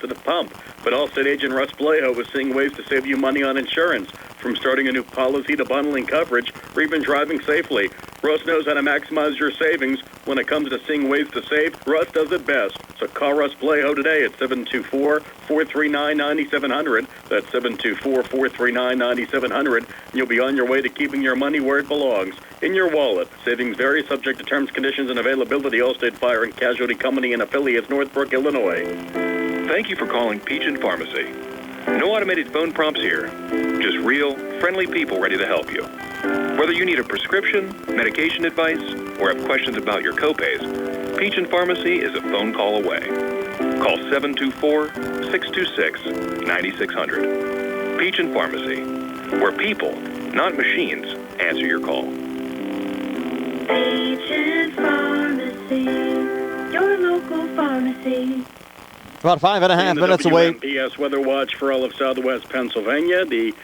to the pump. But Allstate agent Russ Blejo is seeing ways to save you money on insurance, from starting a new policy to bundling coverage or even driving safely. Russ knows how to maximize your savings. When it comes to seeing ways to save, Russ does it best. So call Russ Blejo today at 724-439-9700. That's 724-439-9700. And you'll be on your way to keeping your money where it belongs, in your wallet. Savings vary, subject to terms, conditions, and availability. Allstate Fire and Casualty Company and affiliates, Northbrook, Illinois. Thank you for calling Peach & Pharmacy. No automated phone prompts here. Just real, friendly people ready to help you. Whether you need a prescription, medication advice, or have questions about your copays, Peach & Pharmacy is a phone call away. Call 724-626-9600. Peach & Pharmacy, where people, not machines, answer your call. Peach & Pharmacy, your local pharmacy. About 5.5 minutes away. WPIAL weather watch for all of southwest Pennsylvania. The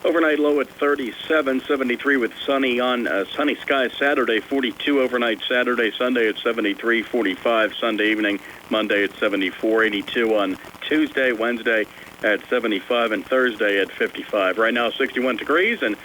overnight low at 37, 73 with sunny skies Saturday, 42 overnight Saturday, Sunday at 73, 45 Sunday evening, Monday at 74, 82 on Tuesday, Wednesday at 75, and Thursday at 55. Right now 61 degrees, and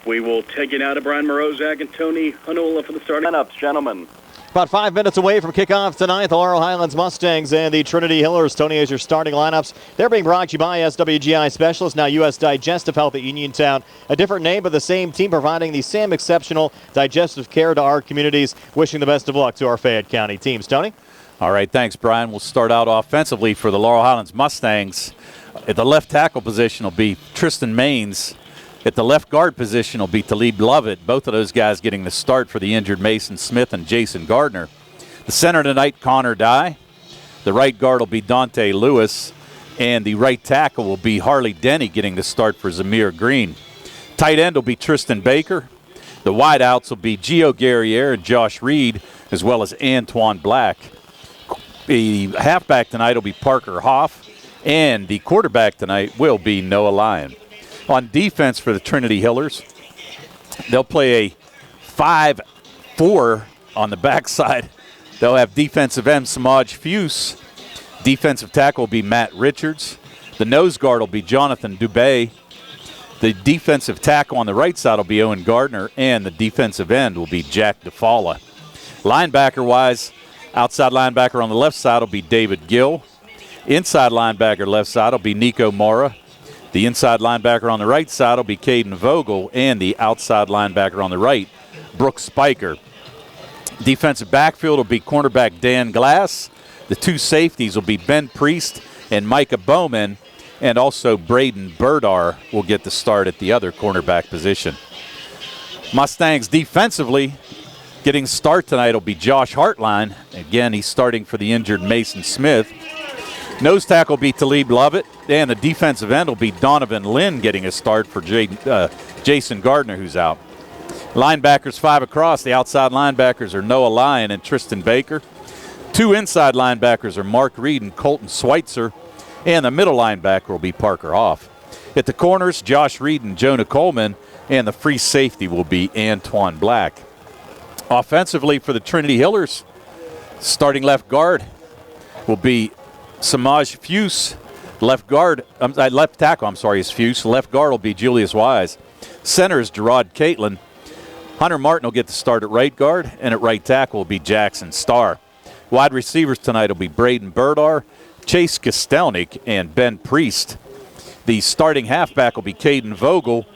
we will take it out to Brian Morozak and Tony Hanola for the starting lineups, gentlemen. About 5 minutes away from kickoff tonight, the Laurel Highlands Mustangs and the Trinity Hillers. Tony, as your starting lineups, they're being brought to you by SWGI Specialists, now U.S. Digestive Health at Uniontown. A different name, but the same team providing the same exceptional digestive care to our communities. Wishing the best of luck to our Fayette County teams. Tony? All right, thanks, Brian. We'll start out offensively for the Laurel Highlands Mustangs. At the left tackle position will be Tristan Maines. At the left guard position will be Talib Lovett. Both of those guys getting the start for the injured Mason Smith and Jason Gardner. The center tonight, Connor Dye. The right guard will be Dante Lewis. And the right tackle will be Harley Denny getting the start for Zamir Green. Tight end will be Tristan Baker. The wideouts will be Gio Guerriere and Josh Reed, as well as Antoine Black. The halfback tonight will be Parker Hoff. And the quarterback tonight will be Noah Lyon. On defense for the Trinity Hillers, they'll play a 5-4 on the backside. They'll have defensive end Samaj Fuse. Defensive tackle will be Matt Richards. The nose guard will be Jonathan Dubé. The defensive tackle on the right side will be Owen Gardner, and the defensive end will be Jack DeFalla. Linebacker-wise, outside linebacker on the left side will be David Gill. Inside linebacker left side will be Nico Mora. The inside linebacker on the right side will be Caden Vogel, and the outside linebacker on the right, Brooks Spiker. Defensive backfield will be cornerback Dan Glass. The two safeties will be Ben Priest and Micah Bowman, and also Braden Burdar will get the start at the other cornerback position. Mustangs defensively getting start tonight will be Josh Hartline. Again, he's starting for the injured Mason Smith. Nose tackle will be Talib Lovett, and the defensive end will be Donovan Lynn getting a start for Jason Gardner, who's out. Linebackers 5 across. The outside linebackers are Noah Lyon and Tristan Baker. Two inside linebackers are Mark Reed and Colton Schweitzer, and the middle linebacker will be Parker Hoff. At the corners, Josh Reed and Jonah Coleman, and the free safety will be Antoine Black. Offensively for the Trinity Hillers, starting left guard will be Samaj Fuse. Left tackle is Fuse. Left guard will be Julius Wise. Center is Gerard Caitlin. Hunter Martin will get the start at right guard, and at right tackle will be Jackson Starr. Wide receivers tonight will be Braden Burdar, Chase Kostelnik, and Ben Priest. The starting halfback will be Caden Vogel.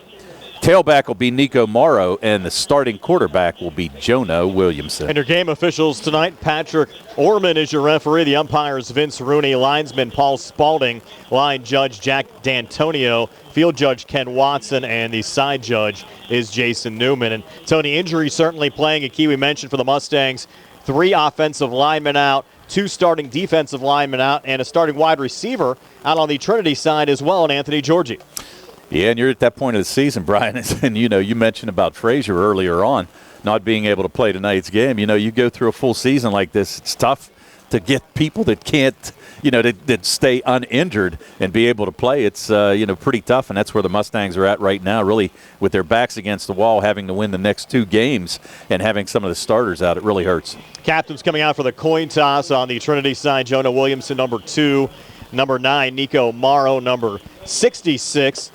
Tailback will be Nico Morrow, and the starting quarterback will be Jonah Williamson. And your game officials tonight, Patrick Orman is your referee. The umpires, Vince Rooney, linesman Paul Spalding, line judge Jack D'Antonio, field judge Ken Watson, and the side judge is Jason Newman. And Tony, injury certainly playing a key. We mentioned for the Mustangs, 3 offensive linemen out, 2 starting defensive linemen out, and a starting wide receiver out on the Trinity side as well, and Anthony Georgie. Yeah, and you're at that point of the season, Brian, and you mentioned about Frazier earlier on not being able to play tonight's game. You go through a full season like this, it's tough to get people that can't, that stay uninjured and be able to play. It's, pretty tough, and that's where the Mustangs are at right now, really, with their backs against the wall, having to win the next 2 games and having some of the starters out. It really hurts. Captains coming out for the coin toss on the Trinity side, Jonah Williamson, number 2. number 9, Nico Morrow, number 66,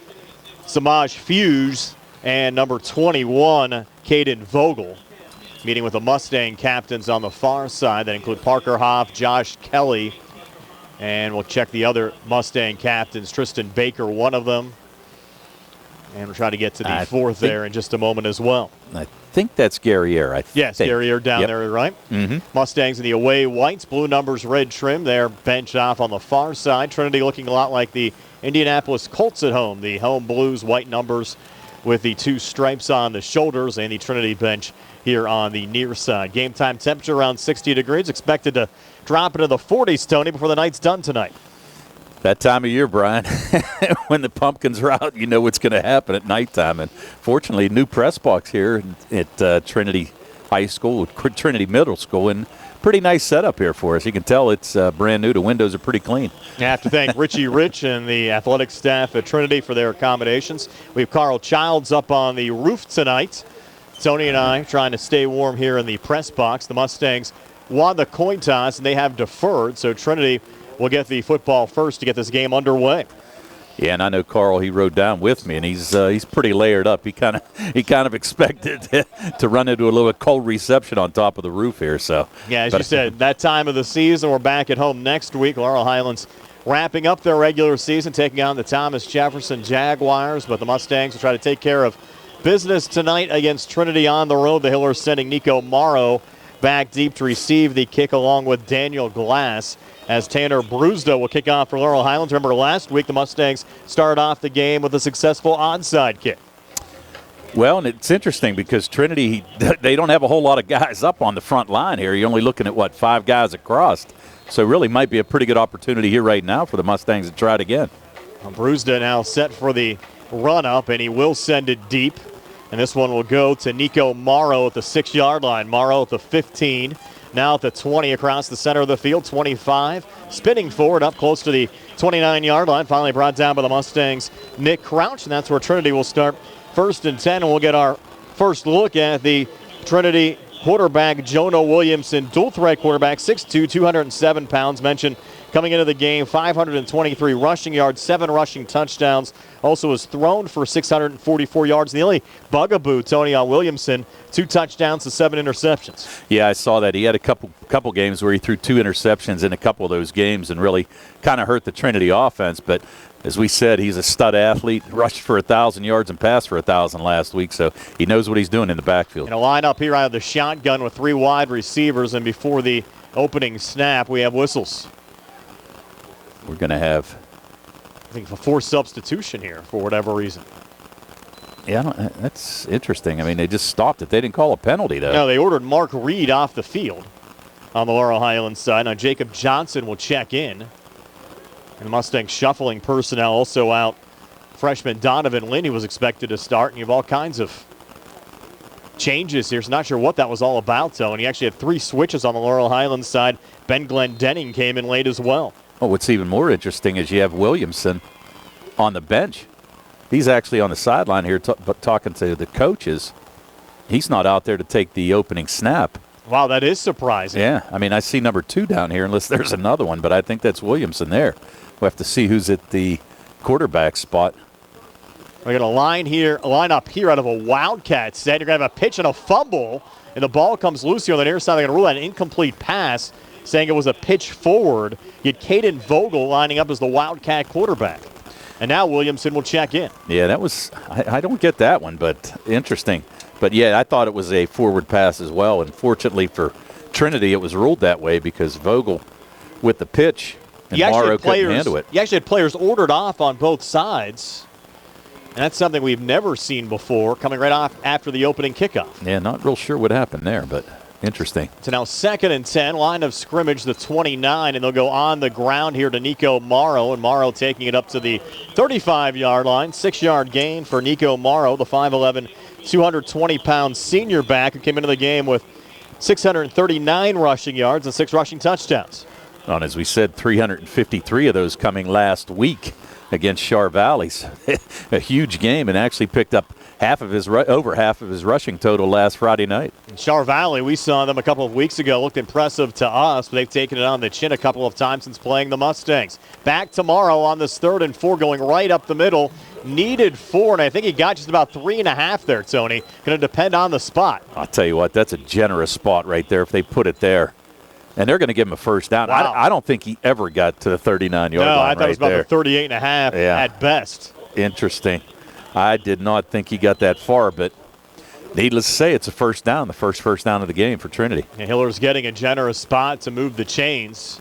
Samaj Fuse, and number 21, Caden Vogel. Meeting with the Mustang captains on the far side. That include Parker Hoff, Josh Kelly, and we'll check the other Mustang captains. Tristan Baker, one of them. And we'll try to get to the fourth there in just a moment as well. I think that's Gary Air. Yes, Gary Air down there, right? Mm-hmm. Mustangs in the away whites, blue numbers, red trim. They're benched off on the far side. Trinity looking a lot like the Indianapolis Colts at home. The home blues, white numbers with the 2 stripes on the shoulders, and the Trinity bench here on the near side. Game time temperature around 60 degrees. Expected to drop into the 40s, Tony, before the night's done tonight. That time of year, Brian, when the pumpkins are out, you know what's going to happen at nighttime. And fortunately, new press box here at Trinity High School, Trinity Middle School, and pretty nice setup here for us. You can tell it's brand new. The windows are pretty clean. I have to thank Richie Rich and the athletic staff at Trinity for their accommodations. We have Carl Childs up on the roof tonight. Tony and I trying to stay warm here in the press box. The Mustangs won the coin toss, and they have deferred, so Trinity will get the football first to get this game underway. Yeah, and I know Carl. He rode down with me, and he's pretty layered up. He kind of expected to run into a little cold reception on top of the roof here. So yeah, as you said, that time of the season. We're back at home next week. Laurel Highlands wrapping up their regular season, taking on the Thomas Jefferson Jaguars, but the Mustangs will try to take care of business tonight against Trinity on the road. The Hillers sending Nico Morrow back deep to receive the kick along with Daniel Glass, as Tanner Brusda will kick off for Laurel Highlands. Remember last week the Mustangs started off the game with a successful onside kick. Well, and it's interesting because Trinity, they don't have a whole lot of guys up on the front line here. You're only looking at, 5 guys across. So really might be a pretty good opportunity here right now for the Mustangs to try it again. Well, Brusda now set for the run-up, and he will send it deep. And this one will go to Nico Morrow at the 6-yard line. Morrow at the 15, now at the 20 across the center of the field, 25. Spinning forward up close to the 29-yard line. Finally brought down by the Mustangs' Nick Crouch, and that's where Trinity will start 1st and 10. And we'll get our first look at the Trinity quarterback, Jonah Williamson, dual-threat quarterback, 6'2", 207 pounds. Mentioned coming into the game, 523 rushing yards, 7 rushing touchdowns. Also was thrown for 644 yards. The only bugaboo, Tony, on Williamson, 2 touchdowns to 7 interceptions. Yeah, I saw that. He had a couple games where he threw 2 interceptions in a couple of those games and really kind of hurt the Trinity offense. But as we said, he's a stud athlete, rushed for 1,000 yards and passed for 1,000 last week, so he knows what he's doing in the backfield. And a lineup here out of the shotgun with 3 wide receivers, and before the opening snap, we have whistles. We're going to have, I think, a forced substitution here for whatever reason. Yeah, that's interesting. I mean, they just stopped it. They didn't call a penalty, though. No, they ordered Mark Reed off the field on the Laurel Highlands side. Now Jacob Johnson will check in. And the Mustangs shuffling personnel also out. Freshman Donovan Linney was expected to start, and you have all kinds of changes here. So not sure what that was all about, though. And he actually had 3 switches on the Laurel Highlands side. Ben Glendenning came in late as well. Oh, what's even more interesting is you have Williamson on the bench. He's actually on the sideline here talking to the coaches. He's not out there to take the opening snap. Wow, that is surprising. Yeah, I mean, I see number 2 down here, unless there's another one, but I think that's Williamson there. We'll have to see who's at the quarterback spot. We're going to line up here out of a Wildcat set. You're going to have a pitch and a fumble, and the ball comes loose here on the near side. They're going to rule out an incomplete pass, saying it was a pitch forward. You had Caden Vogel lining up as the Wildcat quarterback. And now Williamson will check in. Yeah, that was – I don't get that one, but interesting. But, yeah, I thought it was a forward pass as well. And fortunately for Trinity, it was ruled that way because Vogel with the pitch and Morrow couldn't handle it. You actually had players ordered off on both sides. And that's something we've never seen before, coming right off after the opening kickoff. Yeah, not real sure what happened there, but interesting. So now 2nd and 10, line of scrimmage, the 29, and they'll go on the ground here to Nico Morrow, and Morrow taking it up to the 35-yard line. 6-yard gain for Nico Morrow, the 5'11", 220-pound senior back who came into the game with 639 rushing yards and 6 rushing touchdowns. And as we said, 353 of those coming last week against Char Valley's. A huge game, and actually picked up over half of his rushing total last Friday night. Char Valley, we saw them a couple of weeks ago, looked impressive to us, but they've taken it on the chin a couple of times since playing the Mustangs. Back tomorrow on this 3rd and 4, going right up the middle. Needed 4, and I think he got just about 3.5 there, Tony. Going to depend on the spot. I'll tell you what, that's a generous spot right there if they put it there. And they're going to give him a first down. Wow. I don't think he ever got to the 39-yard line. No, I thought it was about there. the 38.5 at best. Interesting. I did not think he got that far, but needless to say, it's a first down, the first down of the game for Trinity. And Hiller's getting a generous spot to move the chains.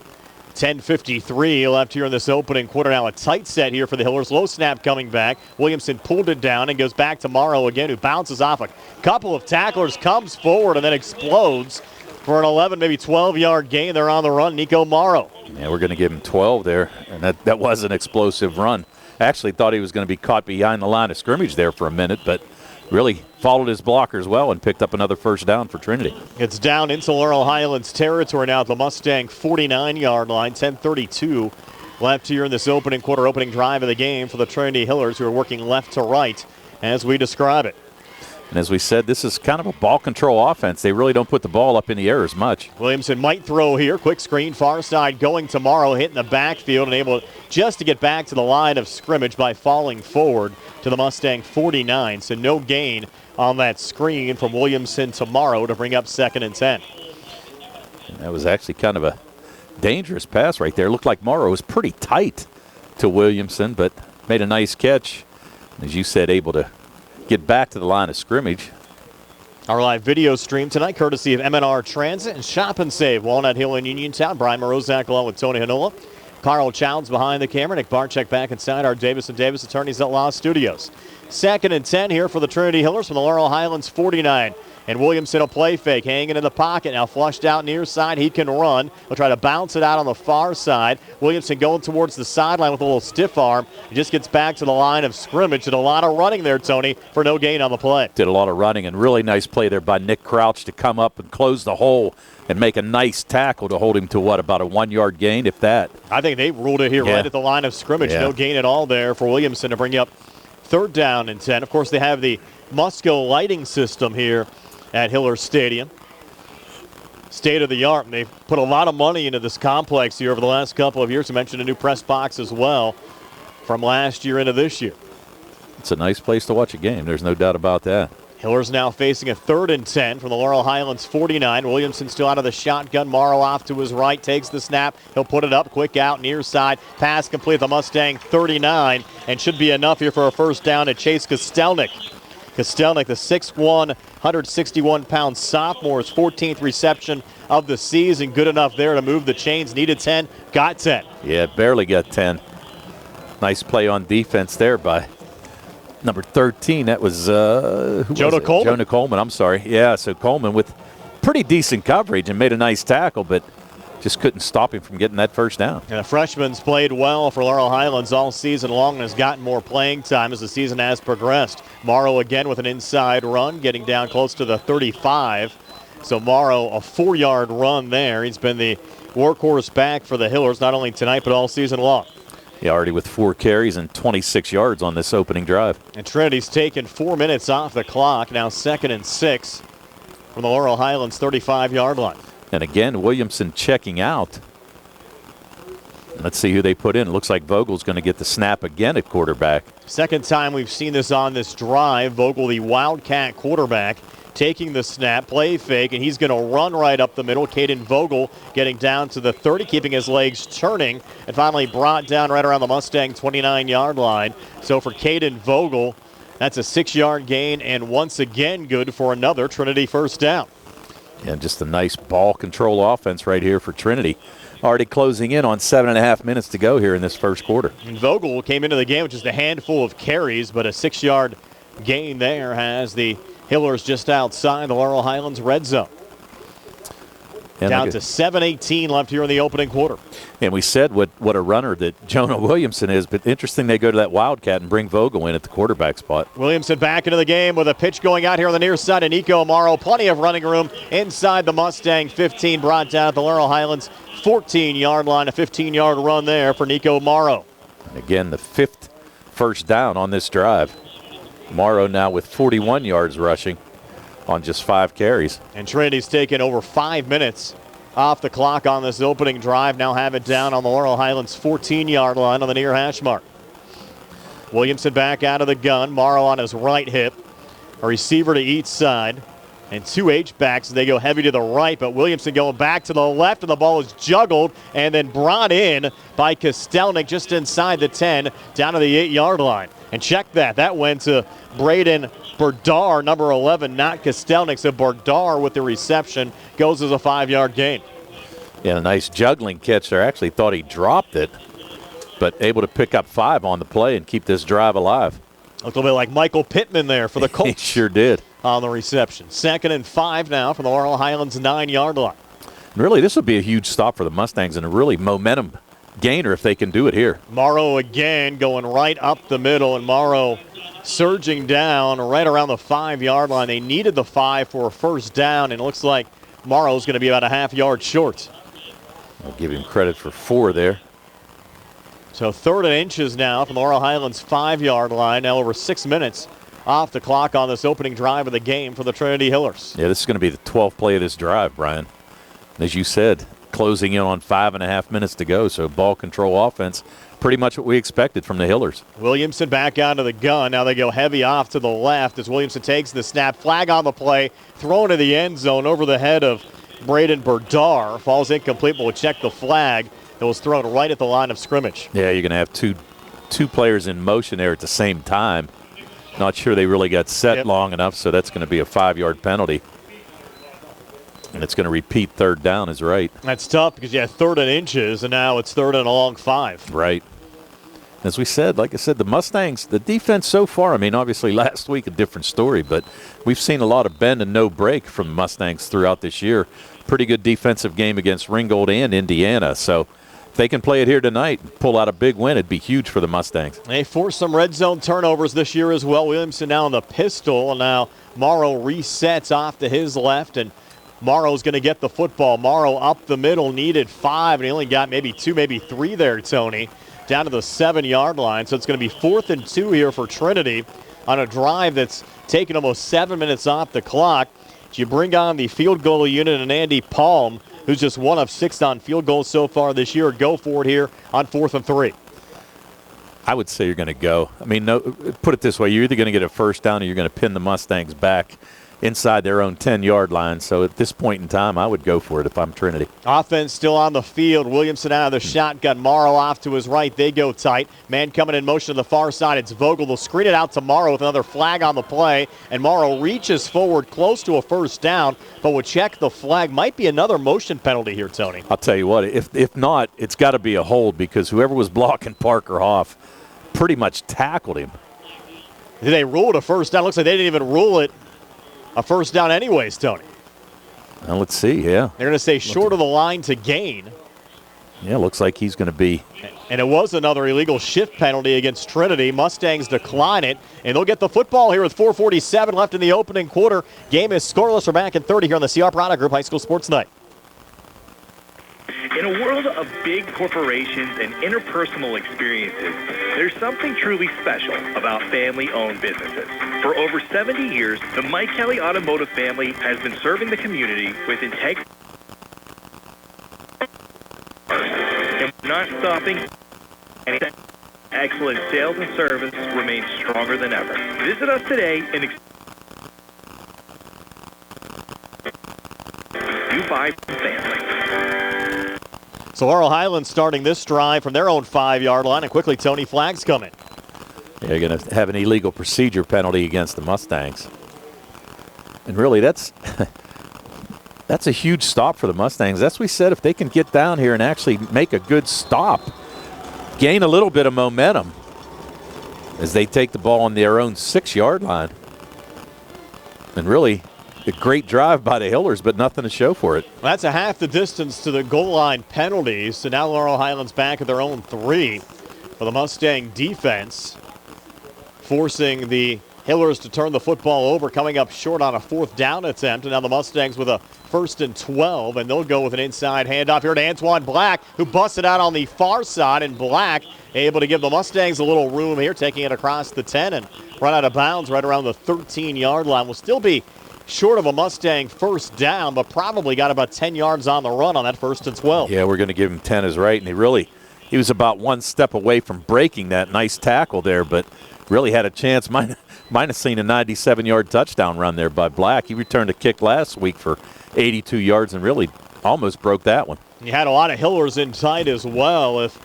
10:53 left here in this opening quarter. Now a tight set here for the Hillers. Low snap coming back. Williamson pulled it down and goes back to Morrow again, who bounces off a couple of tacklers, comes forward, and then explodes for an 11, maybe 12-yard gain. They're on the run, Nico Morrow. Yeah, we're going to give him 12 there, and that was an explosive run. Actually thought he was going to be caught behind the line of scrimmage there for a minute, but really followed his blockers well and picked up another first down for Trinity. It's down into Laurel Highlands territory now at the Mustang 49-yard line. 10:32 left here in this opening quarter, opening drive of the game for the Trinity Hillers, who are working left to right as we describe it. And as we said, this is kind of a ball control offense. They really don't put the ball up in the air as much. Williamson might throw here. Quick screen, far side going tomorrow, hitting the backfield and able just to get back to the line of scrimmage by falling forward to the Mustang 49. So no gain on that screen from Williamson tomorrow to bring up 2nd and 10. And that was actually kind of a dangerous pass right there. Looked like Morrow was pretty tight to Williamson, but made a nice catch. As you said, able to get back to the line of scrimmage. Our live video stream tonight, courtesy of M&R Transit and Shop and Save, Walnut Hill and Uniontown. Brian Morozak along with Tony Hanola. Carl Childs behind the camera. Nick Barczyk back inside our Davis & Davis Attorneys at Law Studios. 2nd and 10 here for the Trinity Hillers from the Laurel Highlands 49. And Williamson a play fake, hanging in the pocket. Now flushed out near side. He can run. He'll try to bounce it out on the far side. Williamson going towards the sideline with a little stiff arm. He just gets back to the line of scrimmage. Did a lot of running there, Tony, for no gain on the play. Did a lot of running, and really nice play there by Nick Crouch to come up and close the hole and make a nice tackle to hold him to what, about a 1-yard gain, if that. I think they ruled it here right at the line of scrimmage. No gain at all there for Williamson to bring up 3rd down and 10. Of course, they have the Musco lighting system here at Hiller Stadium. State of the art, and they've put a lot of money into this complex here over the last couple of years. I mentioned a new press box as well from last year into this year. It's a nice place to watch a game. There's no doubt about that. Hiller's now facing a 3rd and 10 from the Laurel Highlands 49. Williamson still out of the shotgun. Morrow off to his right, takes the snap. He'll put it up, quick out, near side. Pass complete at the Mustang 39, and should be enough here for a first down to Chase Kostelnik. Kostelnik, the 6'1", 161-pound sophomore, his 14th reception of the season. Good enough there to move the chains. Needed 10, got 10. Yeah, barely got 10. Nice play on defense there by number 13. That was Jonah Coleman. Jonah Coleman, I'm sorry. Yeah, so Coleman with pretty decent coverage and made a nice tackle, but just couldn't stop him from getting that first down. And the freshman's played well for Laurel Highlands all season long and has gotten more playing time as the season has progressed. Morrow again with an inside run, getting down close to the 35. So Morrow, a 4-yard run there. He's been the workhorse back for the Hillers, not only tonight but all season long. Yeah, already with 4 carries and 26 yards on this opening drive. And Trinity's taken 4 minutes off the clock. Now 2nd and 6 from the Laurel Highlands 35-yard line. And again, Williamson checking out. Let's see who they put in. It looks like Vogel's going to get the snap again at quarterback. Second time we've seen this on this drive. Vogel, the Wildcat quarterback, taking the snap, play fake, and he's going to run right up the middle. Caden Vogel getting down to the 30, keeping his legs turning, and finally brought down right around the Mustang 29-yard line. So for Caden Vogel, that's a 6-yard gain, and once again good for another Trinity first down. And just a nice ball control offense right here for Trinity. Already closing in on 7.5 minutes to go here in this first quarter. And Vogel came into the game with just a handful of carries, but a 6-yard gain there has the Hillers just outside the Laurel Highlands red zone. And down to 7:18 left here in the opening quarter. And we said what a runner that Jonah Williamson is, but interesting they go to that Wildcat and bring Vogel in at the quarterback spot. Williamson back into the game with a pitch going out here on the near side of Nico Morrow. Plenty of running room inside the Mustang 15, brought down at the Laurel Highlands 14-yard line. A 15-yard run there for Nico Morrow. Again, the 5th first down on this drive. Morrow now with 41 yards rushing on just 5 carries. And Trinity's taken over 5 minutes off the clock on this opening drive. Now have it down on the Laurel Highlands 14-yard line on the near hash mark. Williamson back out of the gun. Morrow on his right hip. A receiver to each side. And 2 H-backs. They go heavy to the right, but Williamson going back to the left, and the ball is juggled and then brought in by Kostelnik just inside the 10, down to the 8-yard line. And check that. That went to Braden Berdar, number 11, not Kostelnik. So Berdar with the reception goes as a 5-yard gain. Yeah, a nice juggling catch there. Actually thought he dropped it, but able to pick up 5 on the play and keep this drive alive. Looked a little bit like Michael Pittman there for the Colts. He sure did. On the reception. 2nd and 5 now from the Laurel Highlands 9-yard line. Really, this will be a huge stop for the Mustangs and a really momentum gainer if they can do it here. Morrow again going right up the middle, and Morrow surging down right around the 5-yard line. They needed the 5 for a first down, and it looks like Morrow's going to be about a half-yard short. I'll give him credit for 4 there. So 3rd and inches now from the Laurel Highlands 5-yard line. Now over 6 minutes off the clock on this opening drive of the game for the Trinity Hillers. Yeah, this is going to be the 12th play of this drive, Brian. As you said, closing in on 5.5 minutes to go, so ball control offense, pretty much what we expected from the Hillers. Williamson back onto the gun. Now they go heavy off to the left as Williamson takes the snap. Flag on the play, thrown to the end zone over the head of Braden Berdar. Falls incomplete, but we'll check the flag. It was thrown right at the line of scrimmage. Yeah, you're going to have two players in motion there at the same time. Not sure they really got set long enough, so that's going to be a 5-yard penalty. And it's going to repeat 3rd down is right. That's tough because you had 3rd and inches, and now it's 3rd and a long 5. Right. As we said, like I said, the Mustangs, the defense so far, I mean, obviously last week a different story, but we've seen a lot of bend and no break from the Mustangs throughout this year. Pretty good defensive game against Ringgold and Indiana, so if they can play it here tonight and pull out a big win, it'd be huge for the Mustangs. They forced some red zone turnovers this year as well. Williamson now on the pistol, and now Morrow resets off to his left, and Morrow's going to get the football. Morrow up the middle, needed 5, and he only got maybe 2, maybe 3 there, Tony, down to the 7-yard line. So it's going to be 4th and 2 here for Trinity on a drive that's taken almost 7 minutes off the clock. You bring on the field goal unit and Andy Palm, who's just 1 of 6 on field goals so far this year. Go for it here on 4th and 3. I would say you're going to go. I mean, no, put it this way. You're either going to get a first down or you're going to pin the Mustangs back inside their own 10-yard line. So at this point in time, I would go for it if I'm Trinity. Offense still on the field. Williamson out of the shotgun. Morrow off to his right. They go tight. Man coming in motion to the far side. It's Vogel. They'll screen it out to Morrow with another flag on the play. And Morrow reaches forward close to a first down, but will check the flag. Might be another motion penalty here, Tony. I'll tell you what, if not, it's got to be a hold because whoever was blocking Parker Hoff pretty much tackled him. Did they rule it a first down? Looks like they didn't even rule it a first down anyways, Tony. Well, let's see, yeah. They're going to say short of the line to gain. Yeah, looks like he's going to be. And it was another illegal shift penalty against Trinity. Mustangs decline it, and they'll get the football here with 4:47 left in the opening quarter. Game is scoreless. We're back in 30 here on the CR Product Group High School Sports Night. In a world of big corporations and interpersonal experiences, there's something truly special about family-owned businesses. For over 70 years, the Mike Kelly Automotive family has been serving the community with integrity and not stopping. And excellent sales and service remains stronger than ever. Visit us today and do buy family. So Laurel Highlands starting this drive from their own 5-yard line, and quickly Tony, flags coming. Yeah, you're going to have an illegal procedure penalty against the Mustangs. And really, that's a huge stop for the Mustangs. That's what we said, if they can get down here and actually make a good stop, gain a little bit of momentum as they take the ball on their own 6-yard line. And really, a great drive by the Hillers, but nothing to show for it. That's a half the distance to the goal line penalties. So now Laurel Highlands back at their own 3 for the Mustang defense, forcing the Hillers to turn the football over, coming up short on a 4th down attempt. And now the Mustangs with a first and 12, and they'll go with an inside handoff here to Antoine Black, who busted out on the far side, and Black able to give the Mustangs a little room here, taking it across the 10 and run out of bounds right around the 13-yard line. Will still be short of a Mustang first down, but probably got about 10 yards on the run on that first and 12. Yeah, we're going to give him 10 is right, and he was about one step away from breaking that nice tackle there, but really had a chance. Might have seen a 97-yard touchdown run there by Black. He returned a kick last week for 82 yards and really almost broke that one. You had a lot of Hillers in tight as well. If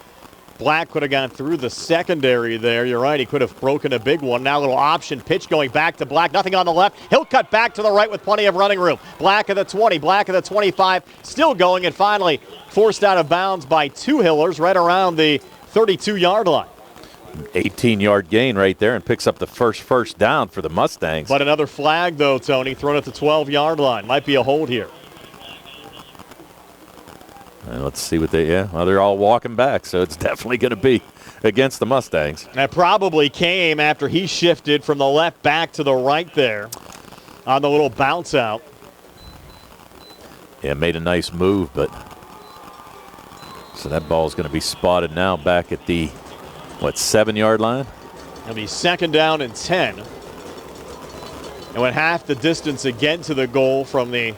Black could have gone through the secondary there, you're right, he could have broken a big one. Now a little option pitch going back to Black. Nothing on the left. He'll cut back to the right with plenty of running room. Black at the 20, Black at the 25, still going, and finally forced out of bounds by 2 Hillers right around the 32-yard line. 18-yard gain right there and picks up the first down for the Mustangs. But another flag, though, Tony, thrown at the 12-yard line. Might be a hold here. And let's see what they're all walking back, so it's definitely going to be against the Mustangs. That probably came after he shifted from the left back to the right there on the little bounce out. Yeah, made a nice move, but so that ball's going to be spotted now back at the 7-yard line? It'll be second down and 10. And went half the distance again to the goal from the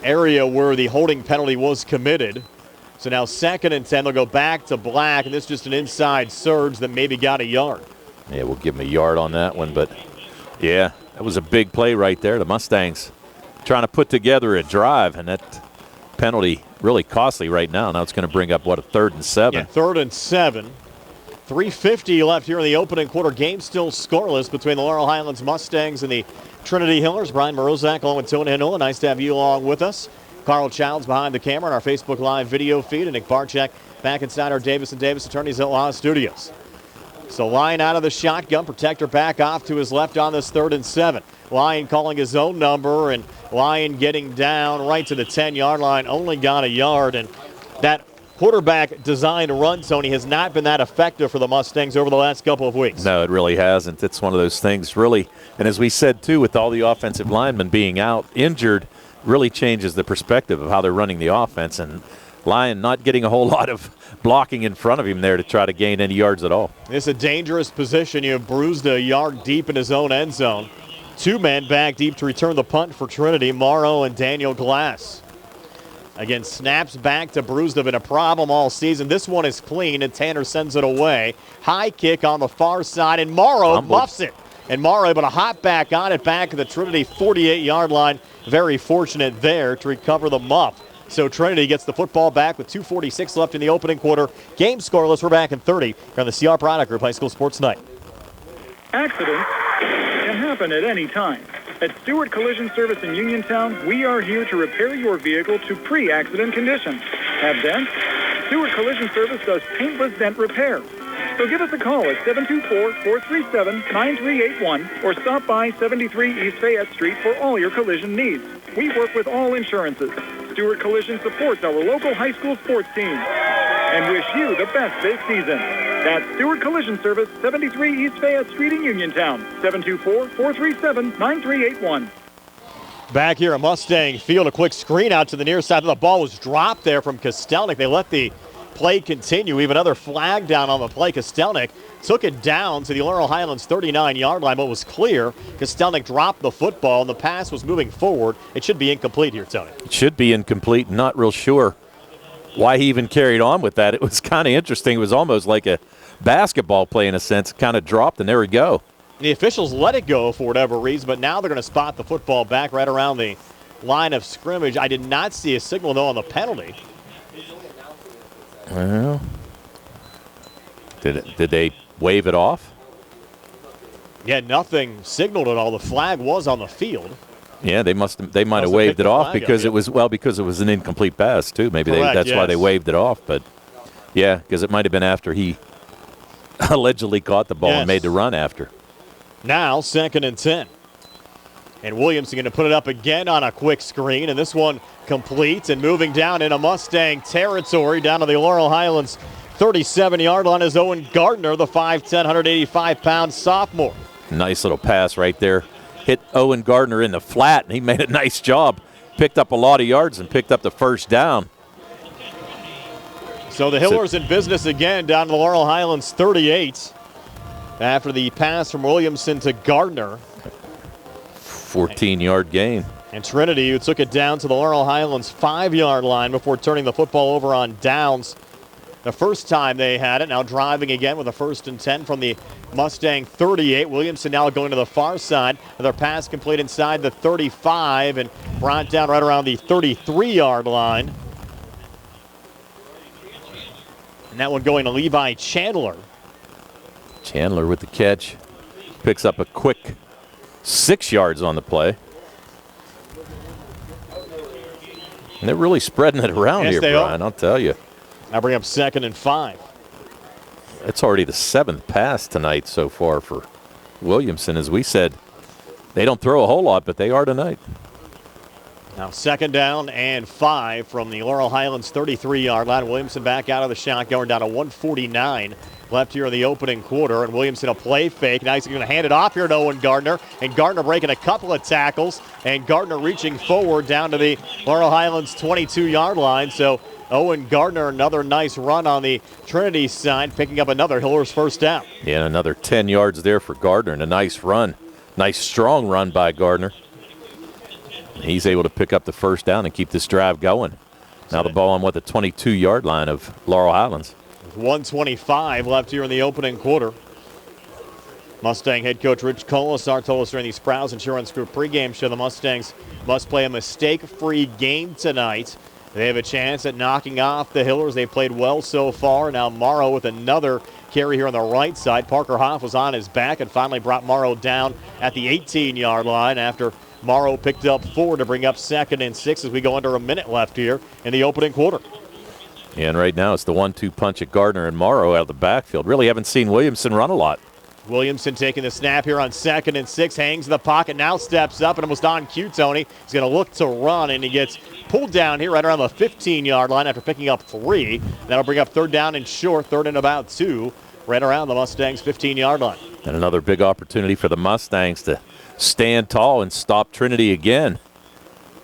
area where the holding penalty was committed. So now second and 10. They'll go back to Black, and this is just an inside surge that maybe got a yard. Yeah, we'll give him a yard on that one, but yeah, that was a big play right there. The Mustangs trying to put together a drive, and that penalty really costly right now. Now it's going to bring up, a 3rd and 7? Yeah, 3rd and 7. 3:50 left here in the opening quarter. Game still scoreless between the Laurel Highlands Mustangs and the Trinity Hillers. Brian Morozak along with Tony Hinola. Nice to have you along with us. Carl Childs behind the camera on our Facebook Live video feed, and Nick Barczyk back inside our Davis & Davis Attorneys at Law Studios. So Lyon out of the shotgun, protector back off to his left on this 3rd and 7. Lyon calling his own number, and Lyon getting down right to the 10-yard line, only got a yard, and that quarterback designed run, Tony, has not been that effective for the Mustangs over the last couple of weeks. No, it really hasn't. It's one of those things, really. And as we said, too, with all the offensive linemen being out injured, really changes the perspective of how they're running the offense. And Lyon not getting a whole lot of blocking in front of him there to try to gain any yards at all. It's a dangerous position. You have Bruised a yard deep in his own end zone. 2 men back deep to return the punt for Trinity, Morrow and Daniel Glass. Again, snaps back to Bruised have been a problem all season. This one is clean, and Tanner sends it away. High kick on the far side, and Morrow muffs it. And Morrow able to hop back on it back at the Trinity 48-yard line. Very fortunate there to recover the muff. So Trinity gets the football back with 2:46 left in the opening quarter. Game scoreless. We're back in 30 here on the CR Product Group High School Sports Night. Accidents can happen at any time. At Stewart Collision Service in Uniontown, we are here to repair your vehicle to pre-accident condition. Have dents? Stewart Collision Service does paintless dent repair. So give us a call at 724-437-9381 or stop by 73 East Fayette Street for all your collision needs. We work with all insurances. Stewart Collision supports our local high school sports team and wish you the best this season. That's Stewart Collision Service, 73 East Fayette Street in Uniontown, 724-437-9381. Back here at Mustang Field, a quick screen out to the near side. The ball was dropped there from Kostelnik. They let the play continue. We have another flag down on the play. Kostelnik took it down to the Laurel Highlands 39-yard line, but was clear. Kostelnik dropped the football, and the pass was moving forward. It should be incomplete here, Tony. It should be incomplete. Not real sure why he even carried on with that. It was kind of interesting. It was almost like a basketball play in a sense. Kind of dropped, and there we go. The officials let it go for whatever reason, but now they're going to spot the football back right around the line of scrimmage. I did not see a signal, though, on the penalty. Well, did they wave it off? Yeah, nothing signaled at all. The flag was on the field. Yeah, they might have waved it off because it was an incomplete pass too. Maybe that's why they waved it off. But yeah, because it might have been after he allegedly caught the ball and made the run after. Now 2nd and 10. And Williamson going to put it up again on a quick screen, and this one complete and moving down into Mustang territory down to the Laurel Highlands 37-yard line is Owen Gardner, the 5'10", 185-pound sophomore. Nice little pass right there. hit Owen Gardner in the flat, and he made a nice job. Picked up a lot of yards and picked up the first down. So the Hillers in business again down to the Laurel Highlands 38 after the pass from Williamson to Gardner. 14-yard gain. And Trinity, who took it down to the Laurel Highlands 5-yard line before turning the football over on downs the first time they had it. Now driving again with a 1st and 10 from the Mustang 38. Williamson now going to the far side. Another pass complete inside the 35 and brought down right around the 33-yard line. And that one going to Levi Chandler. Chandler with the catch. Picks up a quick 6 yards on the play. And they're really spreading it around here, Brian, I'll tell you. Now bring up 2nd and 5. It's already the 7th pass tonight so far for Williamson. As we said, they don't throw a whole lot, but they are tonight. Now 2nd down and 5 from the Laurel Highlands 33-yard line. Williamson back out of the shotgun, down to 1:49 left here in the opening quarter. And Williamson a play fake. Now he's going to hand it off here to Owen Gardner. And Gardner breaking a couple of tackles. And Gardner reaching forward down to the Laurel Highlands 22-yard line. So Owen Gardner, another nice run on the Trinity side, picking up another Hillers first down. Yeah, another 10 yards there for Gardner, and a nice run. Nice strong run by Gardner. He's able to pick up the first down and keep this drive going. Now the ball on the 22-yard line of Laurel Highlands. 1:25 left here in the opening quarter. Mustang head coach Rich Colasar told us during the Sprouse Insurance Group pregame show the Mustangs must play a mistake-free game tonight. They have a chance at knocking off the Hillers. They've played well so far. Now Morrow with another carry here on the right side. Parker Hoff was on his back and finally brought Morrow down at the 18-yard line after Morrow picked up 4 to bring up 2nd and 6 as we go under a minute left here in the opening quarter. Yeah, and right now it's the 1-2 punch at Gardner and Morrow out of the backfield. Really haven't seen Williamson run a lot. Williamson taking the snap here on 2nd and 6, hangs in the pocket, now steps up and almost on cue, Tony. He's going to look to run, and he gets pulled down here right around the 15-yard line after picking up 3. That'll bring up 3rd down and short, 3rd and about 2, right around the Mustangs' 15-yard line. And another big opportunity for the Mustangs to stand tall and stop Trinity again.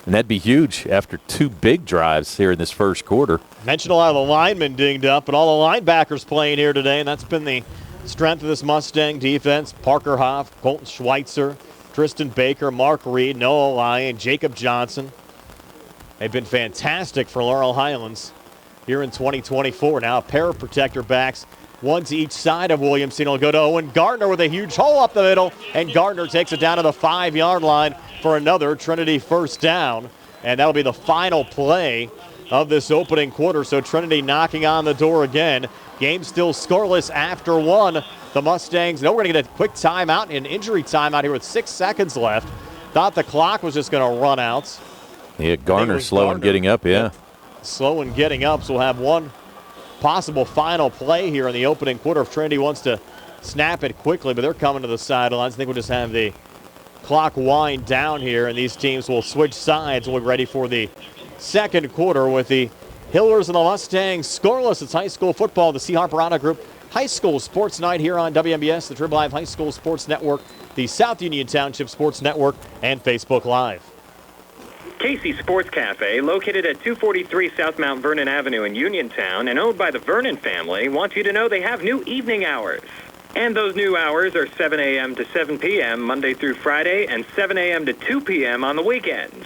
And that'd be huge after 2 big drives here in this first quarter. Mentioned a lot of the linemen dinged up, but all the linebackers playing here today, and that's been the strength of this Mustang defense. Parker Hoff, Colton Schweitzer, Tristan Baker, Mark Reed, Noah Lyon, Jacob Johnson. They've been fantastic for Laurel Highlands here in 2024. Now a pair of protector backs, one to each side of Williamson. Will go to Owen Gardner with a huge hole up the middle, and Gardner takes it down to the 5-yard line for another Trinity first down. And that'll be the final play of this opening quarter. So Trinity knocking on the door again. Game still scoreless after 1. The Mustangs know we're going to get a quick timeout, an injury timeout here with 6 seconds left. Thought the clock was just going to run out. Yeah, Gardner slow in getting up, yeah. Slow in getting up, so we'll have one possible final play here in the opening quarter if Trinity wants to snap it quickly, but they're coming to the sidelines. I think we'll just have the clock wind down here, and these teams will switch sides and we'll be ready for the second quarter with the Hillers and the Mustangs scoreless. It's high school football, the C. Harper Auto Group High School Sports Night here on WMBS, the Trib Live High School Sports Network, the South Union Township Sports Network, and Facebook Live. Casey's Sports Cafe, located at 243 South Mount Vernon Avenue in Uniontown and owned by the Vernon family, wants you to know they have new evening hours. And those new hours are 7 a.m. to 7 p.m. Monday through Friday and 7 a.m. to 2 p.m. on the weekends.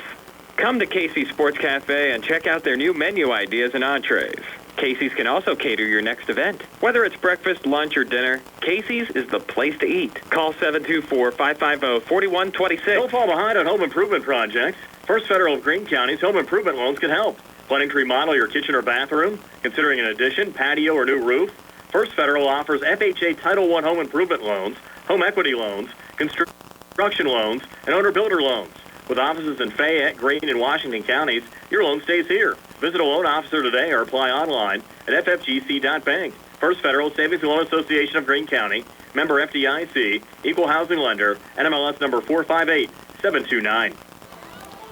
Come to Casey's Sports Cafe and check out their new menu ideas and entrees. Casey's can also cater your next event. Whether it's breakfast, lunch, or dinner, Casey's is the place to eat. Call 724-550-4126. Don't fall behind on home improvement projects. First Federal of Greene County's home improvement loans can help. Planning to remodel your kitchen or bathroom? Considering an addition, patio, or new roof? First Federal offers FHA Title I home improvement loans, home equity loans, construction loans, and owner-builder loans. With offices in Fayette, Greene, and Washington counties, your loan stays here. Visit a loan officer today or apply online at ffgc.bank. First Federal Savings and Loan Association of Greene County, member FDIC, equal housing lender, NMLS number 458729.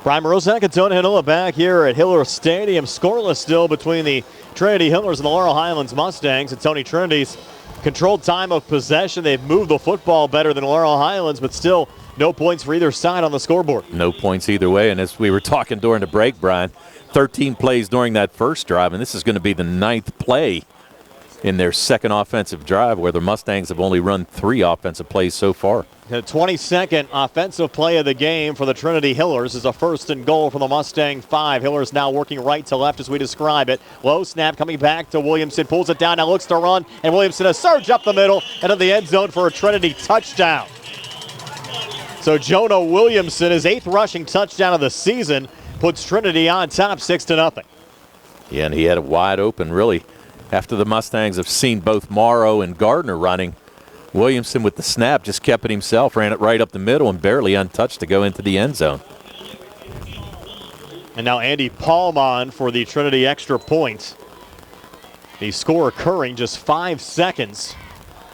Brian Morozak and Tony Hanola back here at Hiller Stadium. Scoreless still between the Trinity Hillers and the Laurel Highlands Mustangs. And Tony, Trinity's controlled time of possession. They've moved the football better than Laurel Highlands, but still No points for either side on the scoreboard. No points either way. And as we were talking during the break, Brian, 13 plays during that first drive, and this is going to be the 9th play in their second offensive drive, where the Mustangs have only run 3 offensive plays so far. The 22nd offensive play of the game for the Trinity Hillers is a 1st and goal from the Mustang 5. Hillers now working right to left as we describe it. Low snap coming back to Williamson. Pulls it down, now looks to run, and Williamson a surge up the middle and in the end zone for a Trinity touchdown. So Jonah Williamson, his 8th rushing touchdown of the season, puts Trinity on top 6-0. Yeah, and he had it wide open, really. After the Mustangs have seen both Morrow and Gardner running, Williamson with the snap just kept it himself, ran it right up the middle and barely untouched to go into the end zone. And now Andy Palm on for the Trinity extra point. The score occurring just 5 seconds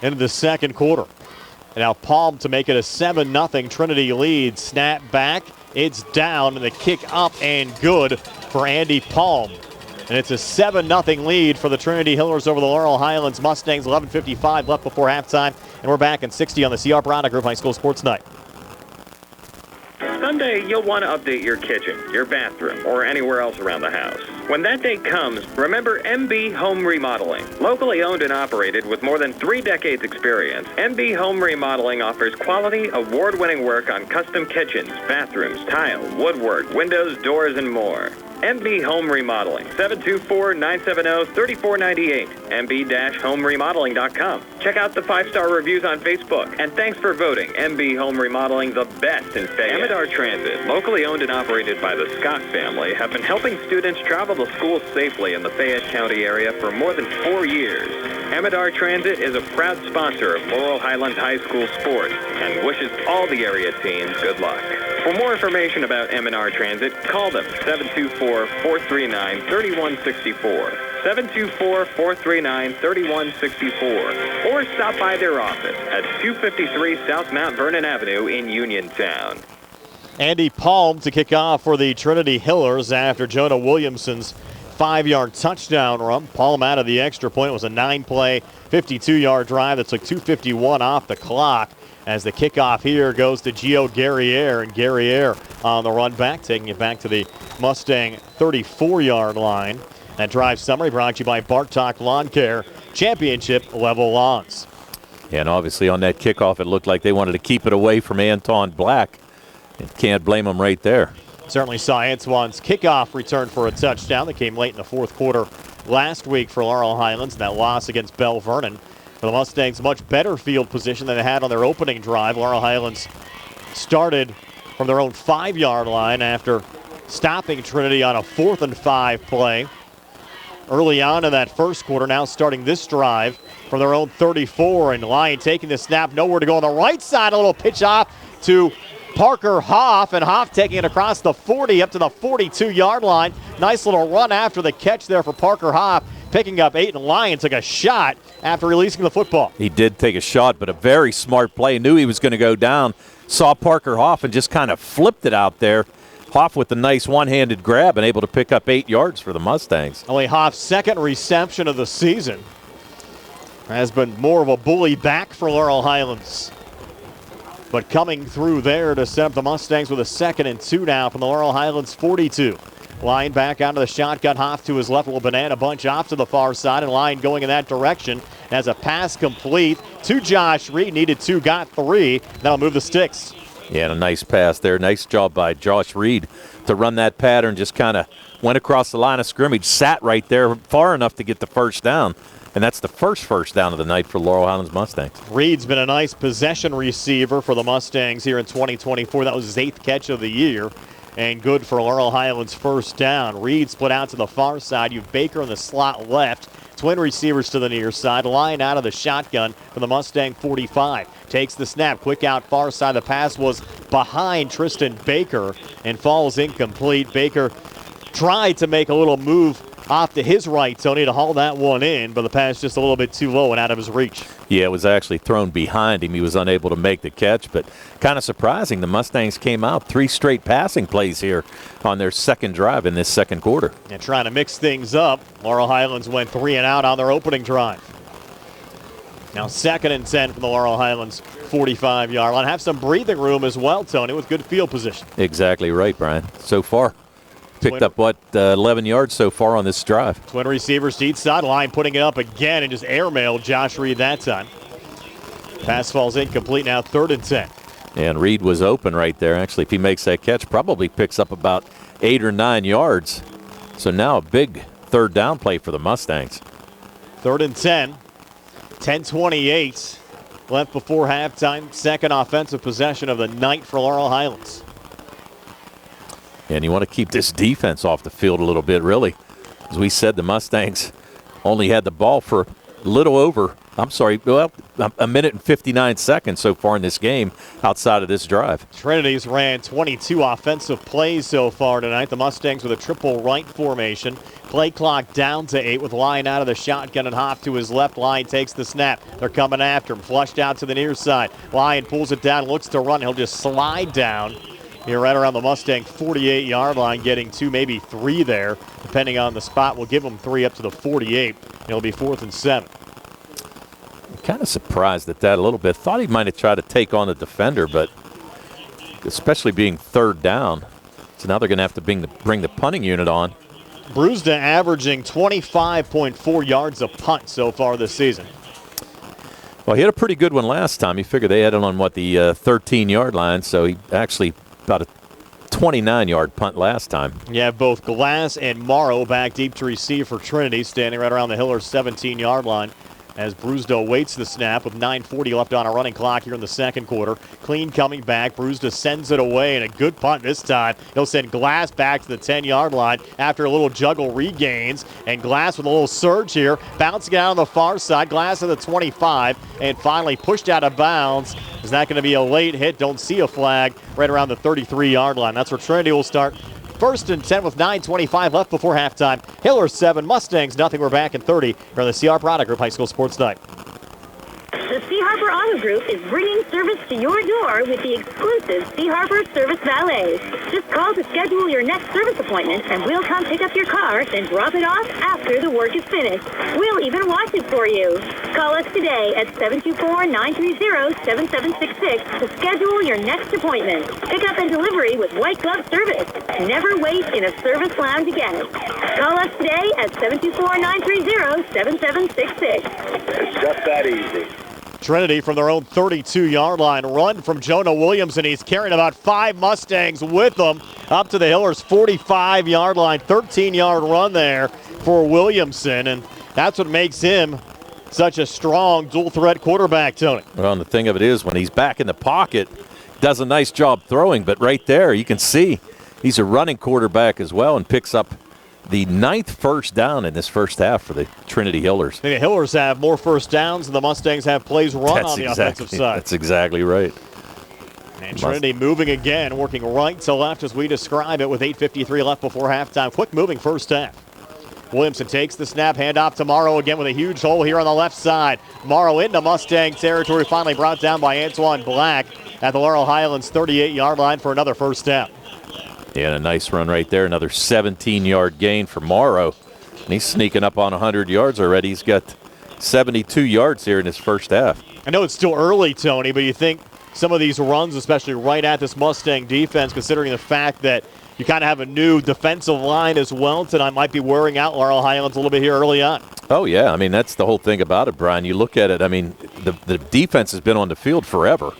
into the second quarter. And now Palm to make it a 7-0 Trinity lead. Snap back, it's down, and the kick up and good for Andy Palm. And it's a 7-0 lead for the Trinity Hillers over the Laurel Highlands Mustangs. 11:55 left before halftime. And we're back in 60 on the CR Browna Group High School Sports Night. Someday you'll want to update your kitchen, your bathroom, or anywhere else around the house. When that day comes, remember MB Home Remodeling. Locally owned and operated with more than 3 decades experience, MB Home Remodeling offers quality, award-winning work on custom kitchens, bathrooms, tile, woodwork, windows, doors, and more. MB Home Remodeling, 724-970-3498, mb-homeremodeling.com. Check out the 5-star reviews on Facebook, and thanks for voting MB Home Remodeling the best in Fayette. Amador Transit, locally owned and operated by the Scott family, have been helping students travel to school safely in the Fayette County area for more than 4 years. Amador Transit is a proud sponsor of Laurel Highlands High School sports and wishes all the area teams good luck. For more information about M&R Transit, call them 724-439-3164, 724-439-3164, or stop by their office at 253 South Mount Vernon Avenue in Uniontown. Andy Palm to kick off for the Trinity Hillers after Jonah Williamson's 5-yard touchdown run. Palm out of the extra point. It was a 9-play, 52-yard drive that took 2:51 off the clock. As the kickoff here goes to Gio Guerriere, and Guerriere on the run back, taking it back to the Mustang 34-yard line. That drive summary brought to you by Bartok Lawn Care, championship level lawns. Yeah, and obviously on that kickoff, it looked like they wanted to keep it away from Anton Black. And can't blame them right there. Certainly saw Antoine's kickoff return for a touchdown that came late in the fourth quarter last week for Laurel Highlands. That loss against Bell Vernon. For the Mustangs, much better field position than they had on their opening drive. Laurel Highlands started from their own 5-yard line after stopping Trinity on a 4th and 5 play early on in that first quarter. Now starting this drive from their own 34, and Lyon taking the snap, nowhere to go on the right side. A little pitch off to Parker Hoff, and Hoff taking it across the 40 up to the 42-yard line. Nice little run after the catch there for Parker Hoff, picking up 8, and Lyon took a shot after releasing the football. He did take a shot, but a very smart play. Knew he was going to go down. Saw Parker Hoff and just kind of flipped it out there. Hoff with the nice one-handed grab and able to pick up 8 yards for the Mustangs. Only Hoff's 2nd reception of the season. Has been more of a bully back for Laurel Highlands. But coming through there to set up the Mustangs with a 2nd and 2 now from the Laurel Highlands 42. Lyon back out of the shotgun. Hoff to his left, little banana bunch off to the far side, and Lyon going in that direction as a pass complete to Josh Reed. Needed 2, got 3. That'll move the sticks. Yeah, and a nice pass there. Nice job by Josh Reed to run that pattern. Just kind of went across the line of scrimmage, sat right there far enough to get the first down. And that's the first down of the night for Laurel Highlands Mustangs. Reed's been a nice possession receiver for the Mustangs here in 2024. That was his 8th catch of the year. And good for Laurel Highlands' first down. Reed split out to the far side. You've Baker in the slot left. Twin receivers to the near side. Lyon out of the shotgun for the Mustang 45. Takes the snap. Quick out far side. The pass was behind Tristan Baker and falls incomplete. Baker tried to make a little move off to his right, Tony, to haul that one in, but the pass just a little bit too low and out of his reach. Yeah, it was actually thrown behind him. He was unable to make the catch, but kind of surprising. The Mustangs came out 3 straight passing plays here on their 2nd drive in this second quarter. And trying to mix things up, Laurel Highlands went 3 and out on their opening drive. Now 2nd and 10 from the Laurel Highlands 45-yard line. Have some breathing room as well, Tony, with good field position. Exactly right, Brian. So far, picked up, 11 yards so far on this drive. Twin receivers to each sideline, putting it up again and just airmailed Josh Reed that time. Pass falls incomplete, now 3rd and 10. And Reed was open right there. Actually, if he makes that catch, probably picks up about 8 or 9 yards. So now a big 3rd down play for the Mustangs. 3rd and 10. 10:28 left before halftime. Second offensive possession of the night for Laurel Highlands. And you want to keep this defense off the field a little bit, really. As we said, the Mustangs only had the ball for a little over, a minute and 59 seconds so far in this game outside of this drive. Trinity's ran 22 offensive plays so far tonight. The Mustangs with a triple right formation. Play clock down to 8 with Lyon out of the shotgun and Hoff to his left. Lyon takes the snap. They're coming after him. Flushed out to the near side. Lyon pulls it down, looks to run. He'll just slide down here right around the Mustang 48-yard line, getting 2, maybe 3 there, depending on the spot. We'll give him 3 up to the 48. It'll be 4th and 7. I'm kind of surprised at that a little bit. Thought he might have tried to take on the defender, but especially being 3rd down. So now they're going to have to bring the punting unit on. Brewster averaging 25.4 yards a punt so far this season. Well, he had a pretty good one last time. He figured they had it on, the 13-yard line, so he actually about a 29-yard punt last time. Yeah, both Glass and Morrow back deep to receive for Trinity, standing right around the Hillers' 17-yard line. As Brewster waits the snap with 9:40 left on a running clock here in the second quarter. Clean coming back. Brewster sends it away, and a good punt this time. He'll send Glass back to the 10-yard line after a little juggle regains. And Glass with a little surge here, bouncing out on the far side. Glass at the 25, and finally pushed out of bounds. Is that going to be a late hit? Don't see a flag right around the 33-yard line. That's where Trinity will start. 1st and 10 with 9:25 left before halftime. Hillers 7, Mustangs nothing. We're back in 30 from the CR Product Group High School Sports Night. The Sea Harbor Auto Group is bringing service to your door with the exclusive Sea Harbor Service Valet. Just call to schedule your next service appointment, and we'll come pick up your car, then drop it off after the work is finished. We'll even wash it for you. Call us today at 724-930-7766 to schedule your next appointment. Pickup and delivery with white glove service. Never wait in a service lounge again. Call us today at 724-930-7766. It's just that easy. Trinity from their own 32-yard line. Run from Jonah Williamson. He's carrying about 5 Mustangs with him up to the Hillers' 45-yard line. 13-yard run there for Williamson, and that's what makes him such a strong dual-threat quarterback, Tony. Well, and the thing of it is, when he's back in the pocket, does a nice job throwing, but right there you can see he's a running quarterback as well and picks up the 9th first down in this first half for the Trinity Hillers. The Hillers have more first downs than the Mustangs have plays run on the offensive side. That's exactly right. And Trinity moving again, working right to left as we describe it with 8:53 left before halftime. Quick moving first half. Williamson takes the snap, handoff to Morrow again with a huge hole here on the left side. Morrow into Mustang territory, finally brought down by Antoine Black at the Laurel Highlands 38-yard line for another first down. Yeah, and a nice run right there. Another 17-yard gain for Morrow. And he's sneaking up on 100 yards already. He's got 72 yards here in his first half. I know it's still early, Tony, but you think some of these runs, especially right at this Mustang defense, considering the fact that you kind of have a new defensive line as well tonight, might be wearing out Laurel Highlands a little bit here early on. Oh, yeah. I mean, that's the whole thing about it, Brian. You look at it, I mean, the defense has been on the field forever.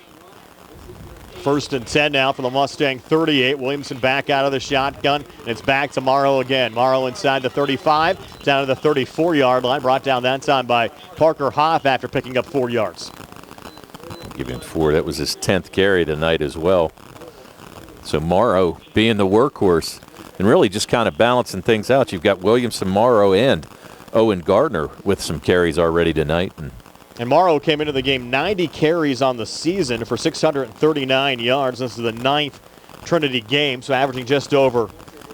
1st and 10 now for the Mustang 38. Williamson back out of the shotgun. And it's back to Morrow again. Morrow inside the 35, down to the 34-yard line. Brought down that time by Parker Hoff after picking up 4 yards. Give him 4. That was his 10th carry tonight as well. So Morrow being the workhorse and really just kind of balancing things out. You've got Williamson, Morrow, and Owen Gardner with some carries already tonight. And Morrow came into the game 90 carries on the season for 639 yards. This is the 9th Trinity game, so averaging just over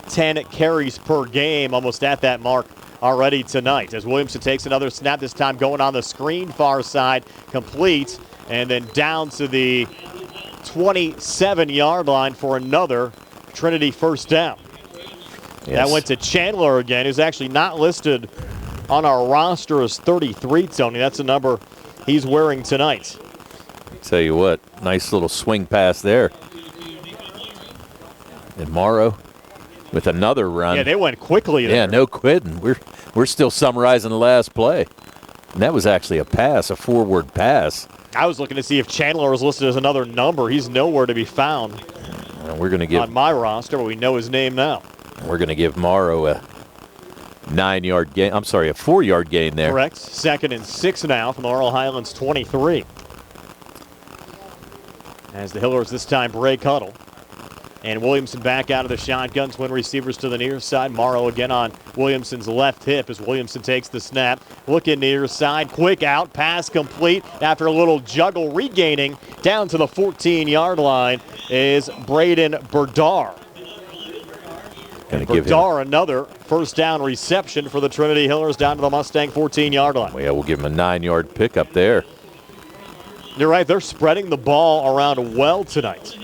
10 carries per game, almost at that mark already tonight. As Williamson takes another snap, this time going on the screen far side, complete, and then down to the 27-yard line for another Trinity first down. Yes. That went to Chandler again, who's actually not listed on our roster as 33, Tony. That's the number he's wearing tonight. Tell you what, nice little swing pass there. And Morrow with another run. Yeah, they went quickly there. Yeah, no quitting. We're still summarizing the last play. And that was actually a pass, a forward pass. I was looking to see if Chandler was listed as another number. He's nowhere to be found. And we're going to give on my roster, but we know his name now. We're going to give Morrow a 9-yard gain. I'm sorry, a 4-yard gain there. Correct. 2nd and 6 now from the Laurel Highlands 23. As the Hillers this time break huddle. And Williamson back out of the shotgun. Twin receivers to the near side. Morrow again on Williamson's left hip as Williamson takes the snap. Looking near side. Quick out. Pass complete after a little juggle. Regaining down to the 14-yard line is Braden Berdar. Berdar, another first down reception for the Trinity Hillers down to the Mustang 14-yard line. Well, yeah, we'll give him a 9-yard pickup there. You're right. They're spreading the ball around well tonight.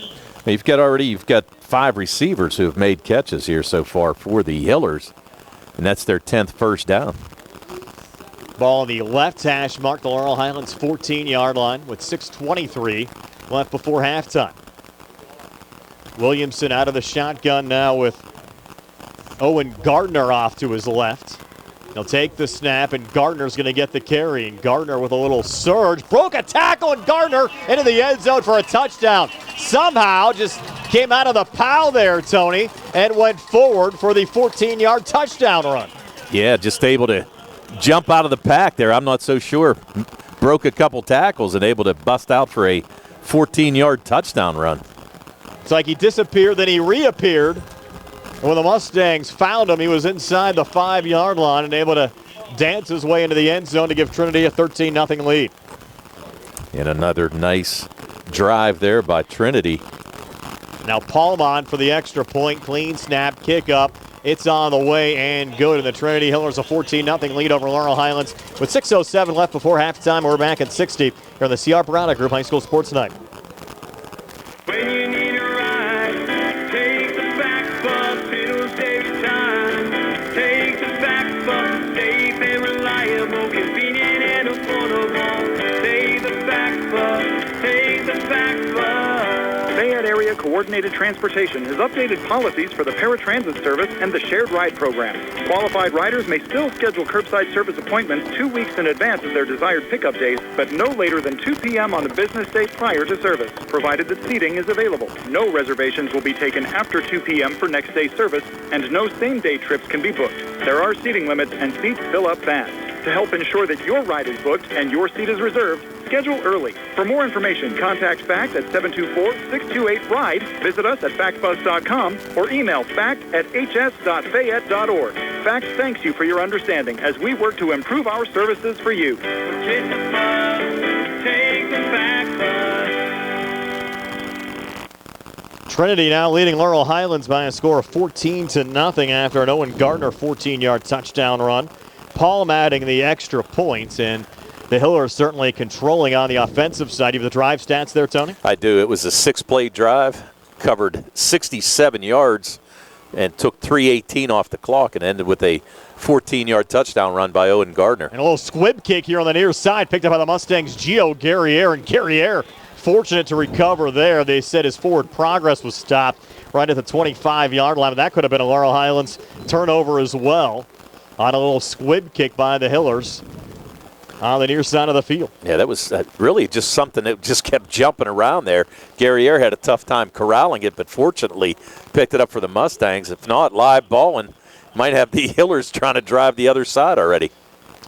You've got 5 receivers who have made catches here so far for the Hillers, and that's their 10th first down. Ball on the left hash mark, the Laurel Highlands 14-yard line with 6:23 left before halftime. Williamson out of the shotgun now with Owen Gardner off to his left. He'll take the snap, and Gardner's going to get the carry. And Gardner with a little surge. Broke a tackle, and Gardner into the end zone for a touchdown. Somehow just came out of the pile there, Tony, and went forward for the 14-yard touchdown run. Yeah, just able to jump out of the pack there. I'm not so sure. Broke a couple tackles and able to bust out for a 14-yard touchdown run. It's like he disappeared, then he reappeared. And when the Mustangs found him, he was inside the 5-yard line and able to dance his way into the end zone to give Trinity a 13-0 lead. And another nice drive there by Trinity. Now Paulmont for the extra point. Clean snap, kick up. It's on the way and good. And the Trinity Hillers a 14-0 lead over Laurel Highlands with 6:07 left before halftime. We're back at 60 here on the C.R. Barada Group High School Sports Night. When you need a ride, take the back bus, it'll save you time. Take the back bus, safe and reliable, convenient and affordable. Take the back bus, take the back bus. Fayette Area Coordinated Transportation has updated policies for the paratransit service and the shared ride program. Qualified riders may still schedule curbside service appointments 2 weeks in advance of their desired pickup days, but no later than 2 p.m. on the business day prior to service, provided that seating is available. No reservations will be taken after 2 p.m. for next day service, and no same-day trips can be booked. There are seating limits, and seats fill up fast. To help ensure that your ride is booked and your seat is reserved, schedule early. For more information, contact FACT at 724-628-RIDE, visit us at factbus.com, or email fact@hs.fayette.org. FACT thanks you for your understanding as we work to improve our services for you. Take the bus, take the back bus. Trinity now leading Laurel Highlands by a score of 14-0 after an Owen Gardner 14-yard touchdown run. Paul adding the extra points, and the Hillers certainly controlling on the offensive side. You have the drive stats there, Tony? I do. It was a 6-play drive, covered 67 yards, and took 3:18 off the clock and ended with a 14-yard touchdown run by Owen Gardner. And a little squib kick here on the near side, picked up by the Mustangs' Gio Guerriere, and Guerriere fortunate to recover there. They said his forward progress was stopped right at the 25-yard line. That could have been a Laurel Highlands turnover as well on a little squib kick by the Hillers on the near side of the field. Yeah, that was really just something that just kept jumping around there. Guerriere had a tough time corralling it, but fortunately picked it up for the Mustangs. If not, live ball, and might have the Hillers trying to drive the other side already.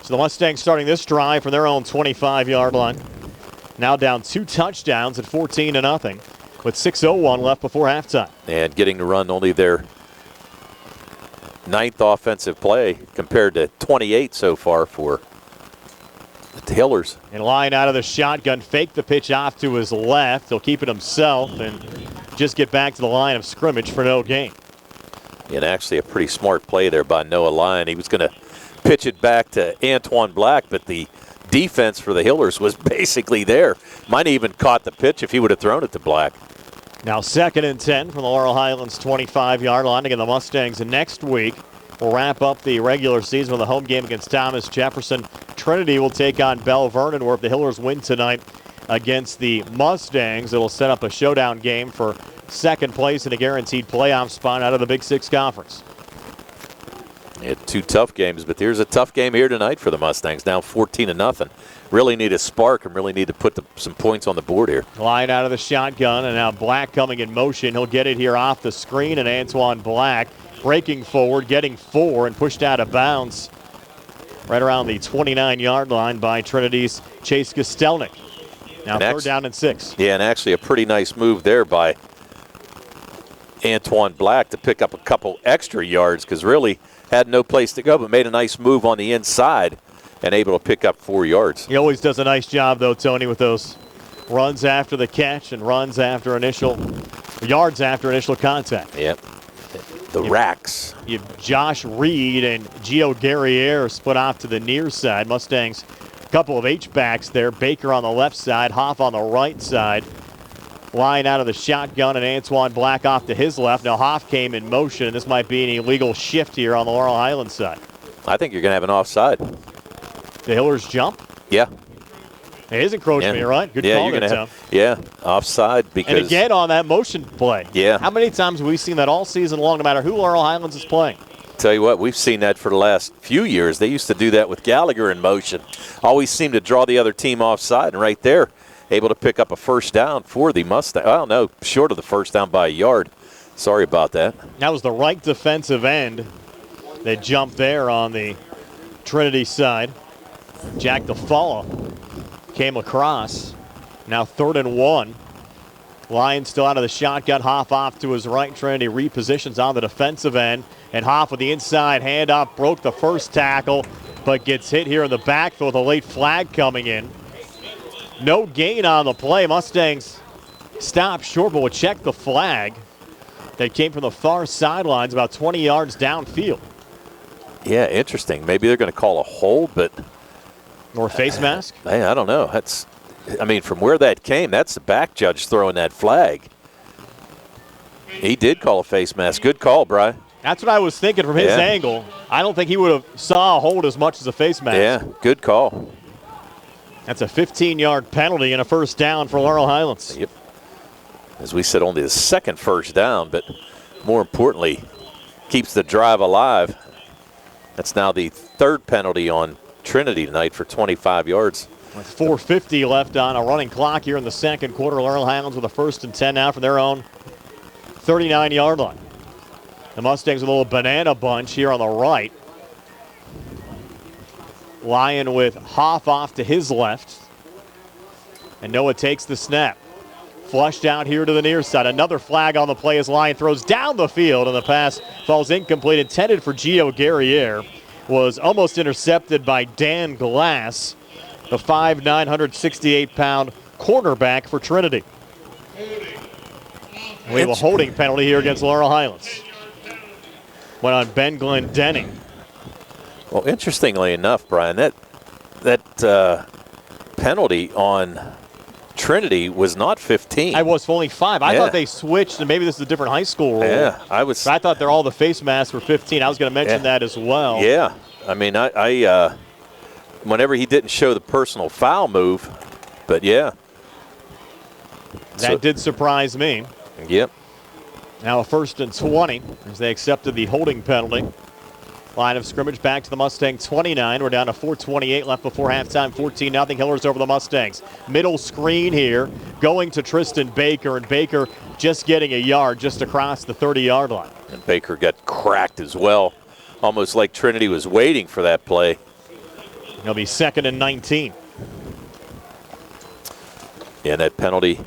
So the Mustangs starting this drive from their own 25-yard line. Now down 2 touchdowns at 14-0 with 6:01 left before halftime. And getting to run only their 9th offensive play compared to 28 so far for the Hillers. And line out of the shotgun, fake the pitch off to his left. He'll keep it himself and just get back to the line of scrimmage for no gain. And actually a pretty smart play there by Noah Lyon. He was going to pitch it back to Antoine Black, but the defense for the Hillers was basically there. Might have even caught the pitch if he would have thrown it to Black. Now 2nd and 10 from the Laurel Highlands 25-yard line. Again, the Mustangs next week will wrap up the regular season with a home game against Thomas Jefferson. Trinity will take on Bell Vernon, where if the Hillers win tonight against the Mustangs, it'll set up a showdown game for second place in a guaranteed playoff spot out of the Big Six Conference. Had 2 tough games, but there's a tough game here tonight for the Mustangs, down 14-0. Really need a spark and really need to put some points on the board here. Line out of the shotgun, and now Black coming in motion. He'll get it here off the screen, and Antoine Black breaking forward, getting 4, and pushed out of bounds right around the 29-yard line by Trinity's Chase Kostelnik. Now third down and 6. Yeah, and actually a pretty nice move there by Antoine Black to pick up a couple extra yards, because really had no place to go, but made a nice move on the inside and able to pick up 4 yards. He always does a nice job, though, Tony, with those runs after the catch and runs after yards after initial contact. Yep. The racks. You have Josh Reed and Gio Guerriere split off to the near side. Mustangs, a couple of H-backs there. Baker on the left side, Hoff on the right side. Line out of the shotgun, and Antoine Black off to his left. Now Hoff came in motion. This might be an illegal shift here on the Laurel Highlands side. I think you're going to have an offside. The Hillers jump? Yeah. It is encroachment, you're right. Good call there, Tom. Yeah, offside because. And again on that motion play. Yeah. How many times have we seen that all season long, no matter who Laurel Highlands is playing? Tell you what, we've seen that for the last few years. They used to do that with Gallagher in motion. Always seem to draw the other team offside, and right there, able to pick up a first down for the Mustangs. Oh, no, short of the first down by a yard. Sorry about that. That was the right defensive end that jumped there on the Trinity side. Jack DeFalla came across. Now 3rd and 1. Lions still out of the shotgun. Hoff off to his right. Trinity repositions on the defensive end. And Hoff with the inside handoff broke the first tackle, but gets hit here in the backfield with a late flag coming in. No gain on the play. Mustangs stop short, but will check the flag. That came from the far sidelines, about 20 yards downfield. Yeah, interesting. Maybe they're going to call a hold, but. Or face mask? I don't know. From where that came, that's the back judge throwing that flag. He did call a face mask. Good call, Brian. That's what I was thinking from his angle. I don't think he would have saw a hold as much as a face mask. Yeah, good call. That's a 15-yard penalty and a first down for Laurel Highlands. Yep. As we said, only the second first down, but more importantly, keeps the drive alive. That's now the 3rd penalty on Trinity tonight for 25 yards. With 4:50 left on a running clock here in the second quarter, Laurel Highlands with a 1st and 10 now from their own 39-yard line. The Mustangs with a little banana bunch here on the right. Lyon with Hoff off to his left. And Noah takes the snap. Flushed out here to the near side. Another flag on the play as Lyon throws down the field, and the pass falls incomplete. Intended for Gio Guerriere. Was almost intercepted by Dan Glass, the 5'9", 168-pound cornerback for Trinity. We have a holding penalty here against Laurel Highlands. Went on Ben Glendenning. Well, interestingly enough, Brian, that penalty on Trinity was not 15. I was only 5. I thought they switched, and maybe this is a different high school rule. Yeah, I thought all the face masks were 15. I was going to mention that as well. Yeah, I whenever he didn't show the personal foul move, but yeah. That did surprise me. Yep. Now a 1st and 20 as they accepted the holding penalty. Line of scrimmage back to the Mustang 29. We're down to 4:28 left before halftime. 14-0 Hillers over the Mustangs. Middle screen here going to Tristan Baker, and Baker just getting a yard just across the 30-yard line. And Baker got cracked as well, almost like Trinity was waiting for that play. It'll be 2nd and 19. Yeah, that penalty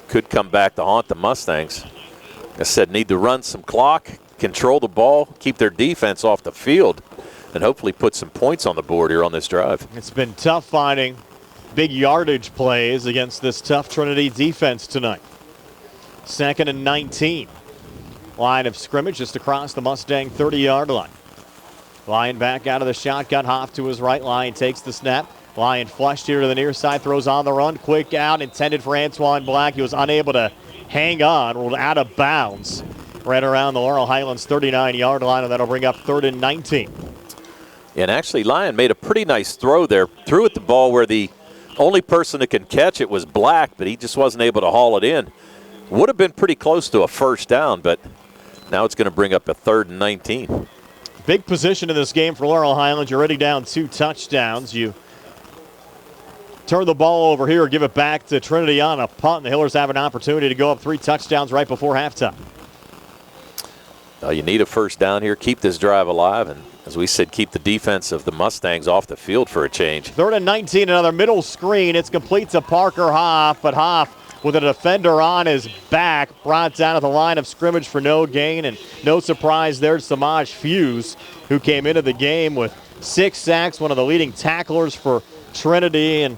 could come back to haunt the Mustangs. Like I said, need to run some clock, control the ball, keep their defense off the field, and hopefully put some points on the board here on this drive. It's been tough finding big yardage plays against this tough Trinity defense tonight. 2nd and 19. Line of scrimmage just across the Mustang 30-yard line. Lyon back out of the shotgun. Hoff to his right. Lyon takes the snap. Lyon flushed here to the near side, throws on the run. Quick out, intended for Antoine Black. He was unable to hang on, rolled out of bounds. right around the Laurel Highlands 39-yard line, and that'll bring up 3rd and 19. And actually, Lyon made a pretty nice throw there. Threw at the ball where the only person that can catch it was Black, but he just wasn't able to haul it in. Would have been pretty close to a first down, but now it's going to bring up a 3rd and 19. Big position in this game for Laurel Highlands. You're already down 2 touchdowns. You turn the ball over here, give it back to Trinity on a punt, and the Hillers have an opportunity to go up 3 touchdowns right before halftime. You need a first down here. Keep this drive alive, and as we said, keep the defense of the Mustangs off the field for a change. 3rd and 19, another middle screen. It's complete to Parker Hoff, but Hoff with a defender on his back, brought down at the line of scrimmage for no gain, and no surprise there's Samaj Fuse, who came into the game with 6 sacks, one of the leading tacklers for Trinity, and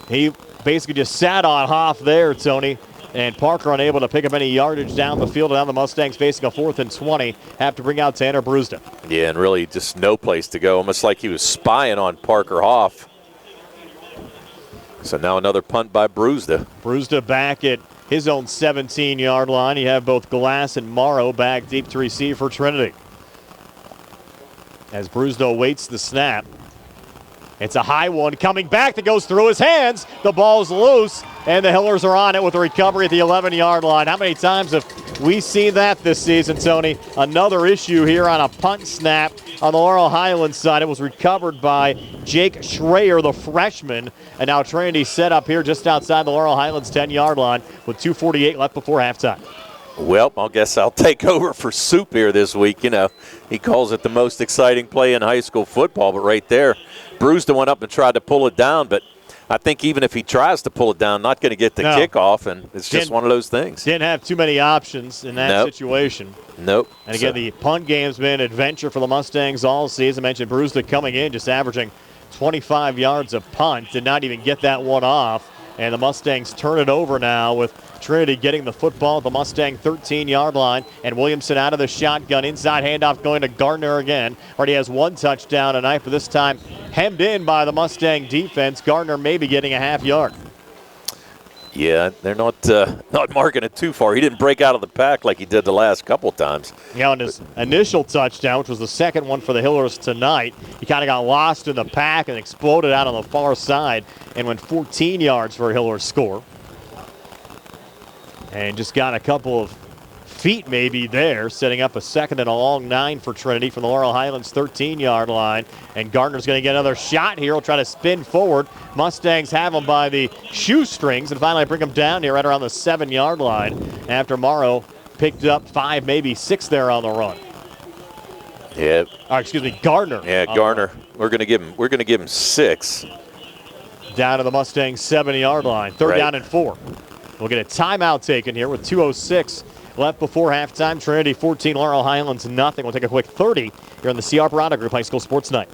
he basically just sat on Hoff there, Tony, and Parker unable to pick up any yardage down the field, and now the Mustangs facing a 4th and 20, have to bring out Tanner Brewster. Yeah, and really just no place to go, almost like he was spying on Parker Hoff. So now another punt by Brewster. Brewster back at his own 17-yard line. You have both Glass and Morrow back deep to receive for Trinity. As Brewster awaits the snap. It's a high one coming back that goes through his hands. The ball's loose, and the Hillers are on it with a recovery at the 11-yard line. How many times have we seen that this season, Tony? Another issue here on a punt snap on the Laurel Highlands side. It was recovered by Jake Schreier, the freshman, and now Trinity set up here just outside the Laurel Highlands 10-yard line with 2:48 left before halftime. Well, I guess I'll take over for Soup here this week. You know, he calls it the most exciting play in high school football, but right there, Brewster went up and tried to pull it down, but I think even if he tries to pull it down, not going to get the kickoff, and it's just one of those things. Didn't have too many options in that situation. Nope. And again, the punt game's been an adventure for the Mustangs all season. I mentioned Brewster coming in, just averaging 25 yards of punt, did not even get that one off. And the Mustangs turn it over now with Trinity getting the football at the Mustang 13-yard line. And Williamson out of the shotgun. Inside handoff going to Gardner again. Already has 1 touchdown tonight, but this time hemmed in by the Mustang defense. Gardner maybe getting a half yard. Yeah, they're not marking it too far. He didn't break out of the pack like he did the last couple times. Yeah, on his initial touchdown, which was the second one for the Hillers tonight, he kind of got lost in the pack and exploded out on the far side and went 14 yards for a Hillers score. And just got a couple of feet maybe there, setting up a 2nd and a long 9 for Trinity from the Laurel Highlands 13-yard line. And Gardner's going to get another shot here. He'll try to spin forward. Mustangs have him by the shoestrings and finally bring him down here right around the 7-yard line after Morrow picked up 5, maybe 6 there on the run. Yeah. Gardner. Yeah, Gardner. We're going to give him 6. Down to the Mustangs 7-yard line. 3rd down and 4. We'll get a timeout taken here with 2:06 left before halftime. Trinity 14, Laurel Highlands nothing. We'll take a quick 30 here on the C. Harper Auto Group High School Sports Night.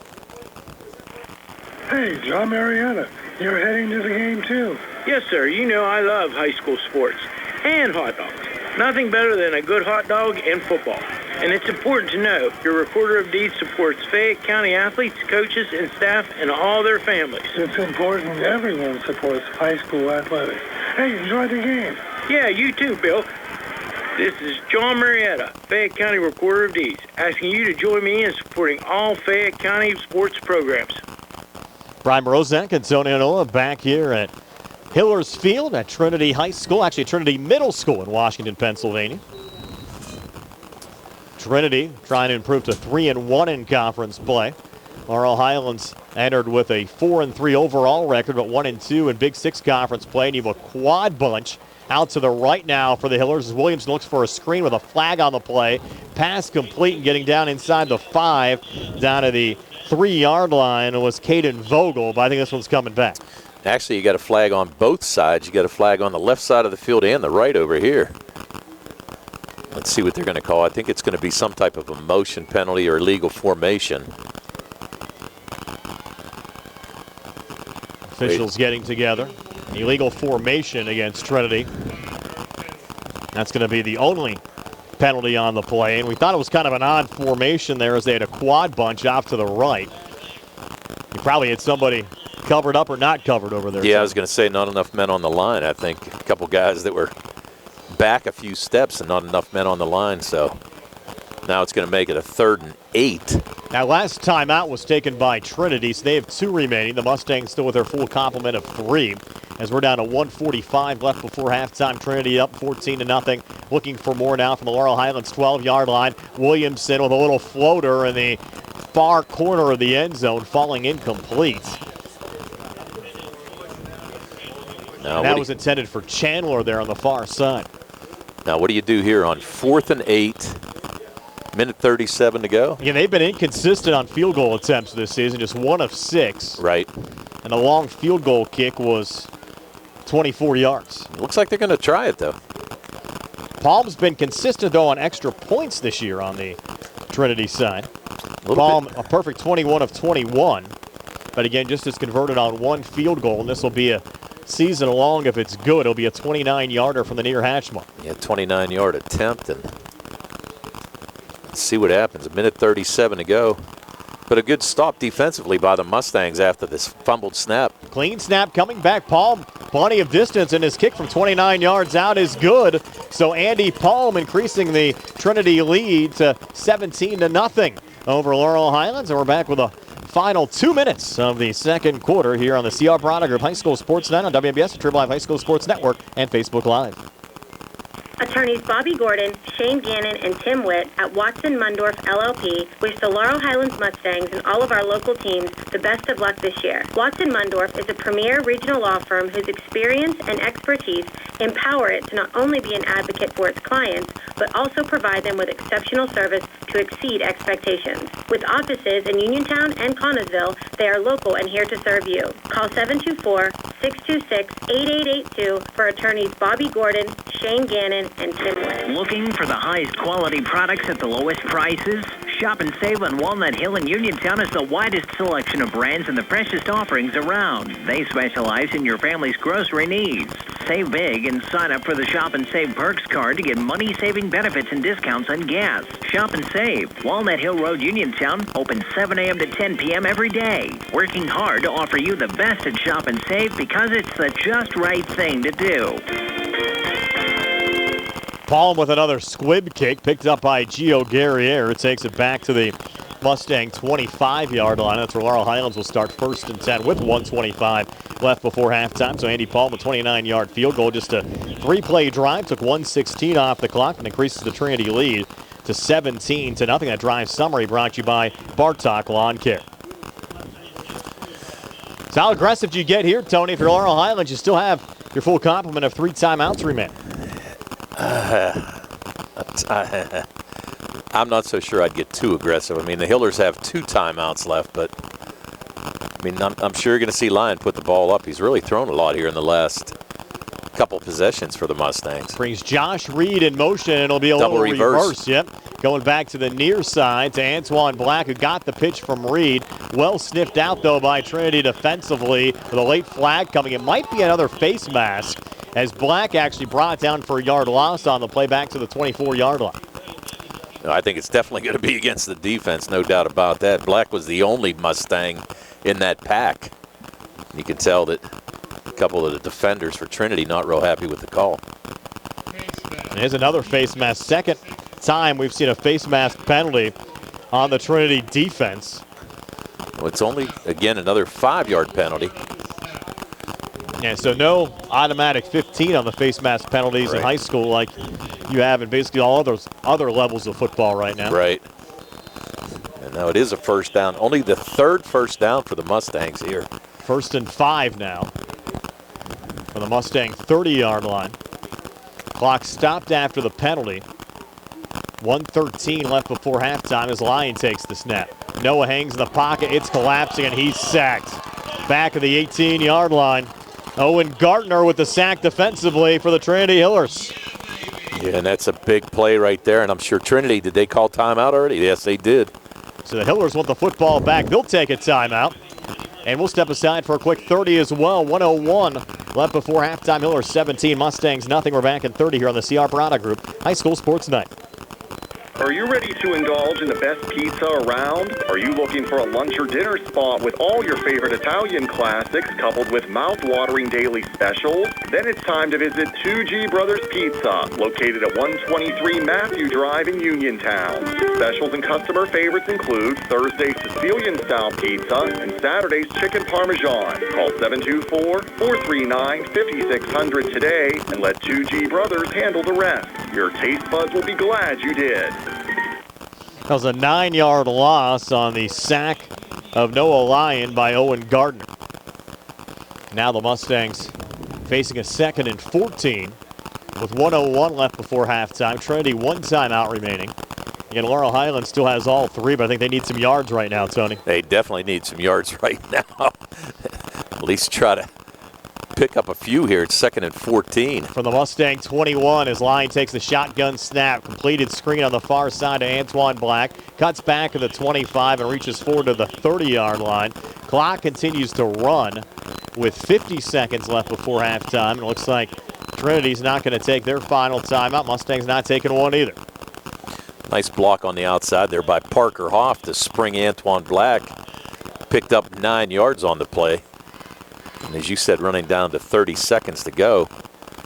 Hey, John Marietta, you're heading to the game too? Yes, sir. You know I love high school sports and hot dogs. Nothing better than a good hot dog and football. And it's important to know your Recorder of Deeds supports Fayette County athletes, coaches, and staff, and all their families. It's important everyone supports high school athletics. Hey, enjoy the game. Yeah, you too, Bill. This is John Marietta, Fayette County Recorder of Deeds, asking you to join me in supporting all Fayette County sports programs. Brian Morozak and Tony Anola back here at Hillers Field at Trinity High School, actually Trinity Middle School in Washington, Pennsylvania. Trinity trying to improve to 3-1 in conference play. Laurel Highlands entered with a 4-3 overall record, but 1-2 in Big Six conference play. And you have a quad bunch out to the right now for the Hillers as Williamson looks for a screen with a flag on the play. Pass complete and getting down inside the 5, down to the 3-yard line. It was Caden Vogel, but I think this one's coming back. Actually, you got a flag on both sides. You got a flag on the left side of the field and the right over here. Let's see what they're going to call. I think it's going to be some type of a motion penalty or illegal formation. Officials getting together. Illegal formation against Trinity. That's going to be the only penalty on the play. And we thought it was kind of an odd formation there as they had a quad bunch off to the right. You probably had somebody covered up or not covered over there. Yeah, I was going to say not enough men on the line. I think a couple guys that were back a few steps and not enough men on the line, so now it's going to make it a 3rd and 8. Now, last timeout was taken by Trinity, so they have 2 remaining. The Mustangs still with their full complement of 3. As we're down to 1:45 left before halftime. Trinity up 14-0. Looking for more now from the Laurel Highlands 12-yard line. Williamson with a little floater in the far corner of the end zone, falling incomplete. Now, that was intended for Chandler there on the far side. Now, what do you do here on 4th and 8? Minute 37 to go. Yeah, they've been inconsistent on field goal attempts this season, just 1 of 6. Right. And the long field goal kick was 24 yards. Looks like they're going to try it, though. Palm's been consistent, though, on extra points this year on the Trinity side. Palm, a perfect 21 of 21. But again, just as converted on 1 field goal, and this will be a season long if it's good. It'll be a 29-yarder from the near hash mark. Yeah, 29-yard attempt, and let's see what happens. A minute 37 to go. But a good stop defensively by the Mustangs after this fumbled snap. Clean snap coming back. Palm, plenty of distance, and his kick from 29 yards out is good. So Andy Palm increasing the Trinity lead to 17-0 over Laurel Highlands. And we're back with a final 2 minutes of the second quarter here on the CR Brada Group High School Sports Night on WBS, the Triple Live High School Sports Network, and Facebook Live. Attorneys Bobby Gordon, Shane Gannon, and Tim Witt at Watson Mundorf LLP wish the Laurel Highlands Mustangs and all of our local teams the best of luck this year. Watson Mundorf is a premier regional law firm whose experience and expertise empower it to not only be an advocate for its clients, but also provide them with exceptional service to exceed expectations. With offices in Uniontown and Connellsville, they are local and here to serve you. Call 724-626-8882 for attorneys Bobby Gordon, Shane Gannon, and Tim Witt. Looking for the highest quality products at the lowest prices? Shop and save on Walnut Hill and Uniontown has the widest selection of brands and the freshest offerings around. They specialize in your family's grocery needs. Save big and sign up for the Shop and Save Perks card to get money-saving benefits and discounts on gas. Shop and Save. Walnut Hill Road, Uniontown, open 7 a.m. to 10 p.m. every day. Working hard to offer you the best at Shop and Save because it's the just right thing to do. Palm with another squib kick picked up by Gio Guerriere. It takes it back to the Mustang 25-yard line. That's where Laurel Highlands will start 1st and 10 with 1:25 left before halftime. So Andy Palm, a 29-yard field goal, just a 3-play drive, took 1:16 off the clock and increases the Trinity lead to 17-0. That drive summary brought to you by Bartok Lawn Care. So how aggressive do you get here, Tony? If you're Laurel Highlands, you still have your full complement of 3 timeouts remaining. I'm not so sure I'd get too aggressive. I mean, the Hillers have 2 timeouts left, but I mean, I'm sure you're going to see Lyon put the ball up. He's really thrown a lot here in the last couple possessions for the Mustangs. Brings Josh Reed in motion, and it'll be a double little reverse. Yep. Going back to the near side to Antoine Black, who got the pitch from Reed. Well sniffed out, though, by Trinity defensively with a late flag coming. It might be another face mask, as Black actually brought it down for a yard loss on the play back to the 24-yard line. No, I think it's definitely going to be against the defense, no doubt about that. Black was the only Mustang in that pack. You can tell that a couple of the defenders for Trinity not real happy with the call. Here's another face mask. Second time we've seen a face mask penalty on the Trinity defense. Well, it's only, again, another 5-yard penalty. Yeah, so no automatic 15 on the face mask penalties in high school like you have in basically all other levels of football right now. Right. And now it is a first down. Only the 3rd first down for the Mustangs here. 1st and 5 now for the Mustang 30-yard line. Clock stopped after the penalty. 1:13 left before halftime as Lyon takes the snap. Noah hangs in the pocket. It's collapsing, and he's sacked. Back of the 18-yard line. Owen Gartner with the sack defensively for the Trinity Hillers. Yeah, and that's a big play right there. And I'm sure Trinity, did they call timeout already? Yes, they did. So the Hillers want the football back. They'll take a timeout. And we'll step aside for a quick 30 as well. 1:01 left before halftime. Hillers 17, Mustangs nothing. We're back in 30 here on the CR Brada Group High School Sports Night. Are you ready to indulge in the best pizza around? Are you looking for a lunch or dinner spot with all your favorite Italian classics coupled with mouth-watering daily specials? Then it's time to visit 2G Brothers Pizza, located at 123 Matthew Drive in Uniontown. Specials and customer favorites include Thursday's Sicilian-style pizza and Saturday's chicken parmesan. Call 724-439-5600 today and let 2G Brothers handle the rest. Your taste buds will be glad you did. That was a 9-yard loss on the sack of Noah Lyon by Owen Gardner. Now the Mustangs facing a 2nd and 14 with 1:01 left before halftime. Trinity 1 timeout remaining. Again, Laurel Highlands still has all 3, but I think they need some yards right now, Tony. They definitely need some yards right now. At least try to pick up a few here. It's 2nd and 14. From the Mustang 21 as Lyon takes the shotgun snap. Completed screen on the far side to Antoine Black. Cuts back to the 25 and reaches forward to the 30-yard line. Clock continues to run with 50 seconds left before halftime. And it looks like Trinity's not going to take their final timeout. Mustang's not taking one either. Nice block on the outside there by Parker Hoff to spring Antoine Black. Picked up 9 yards on the play. And as you said, running down to 30 seconds to go.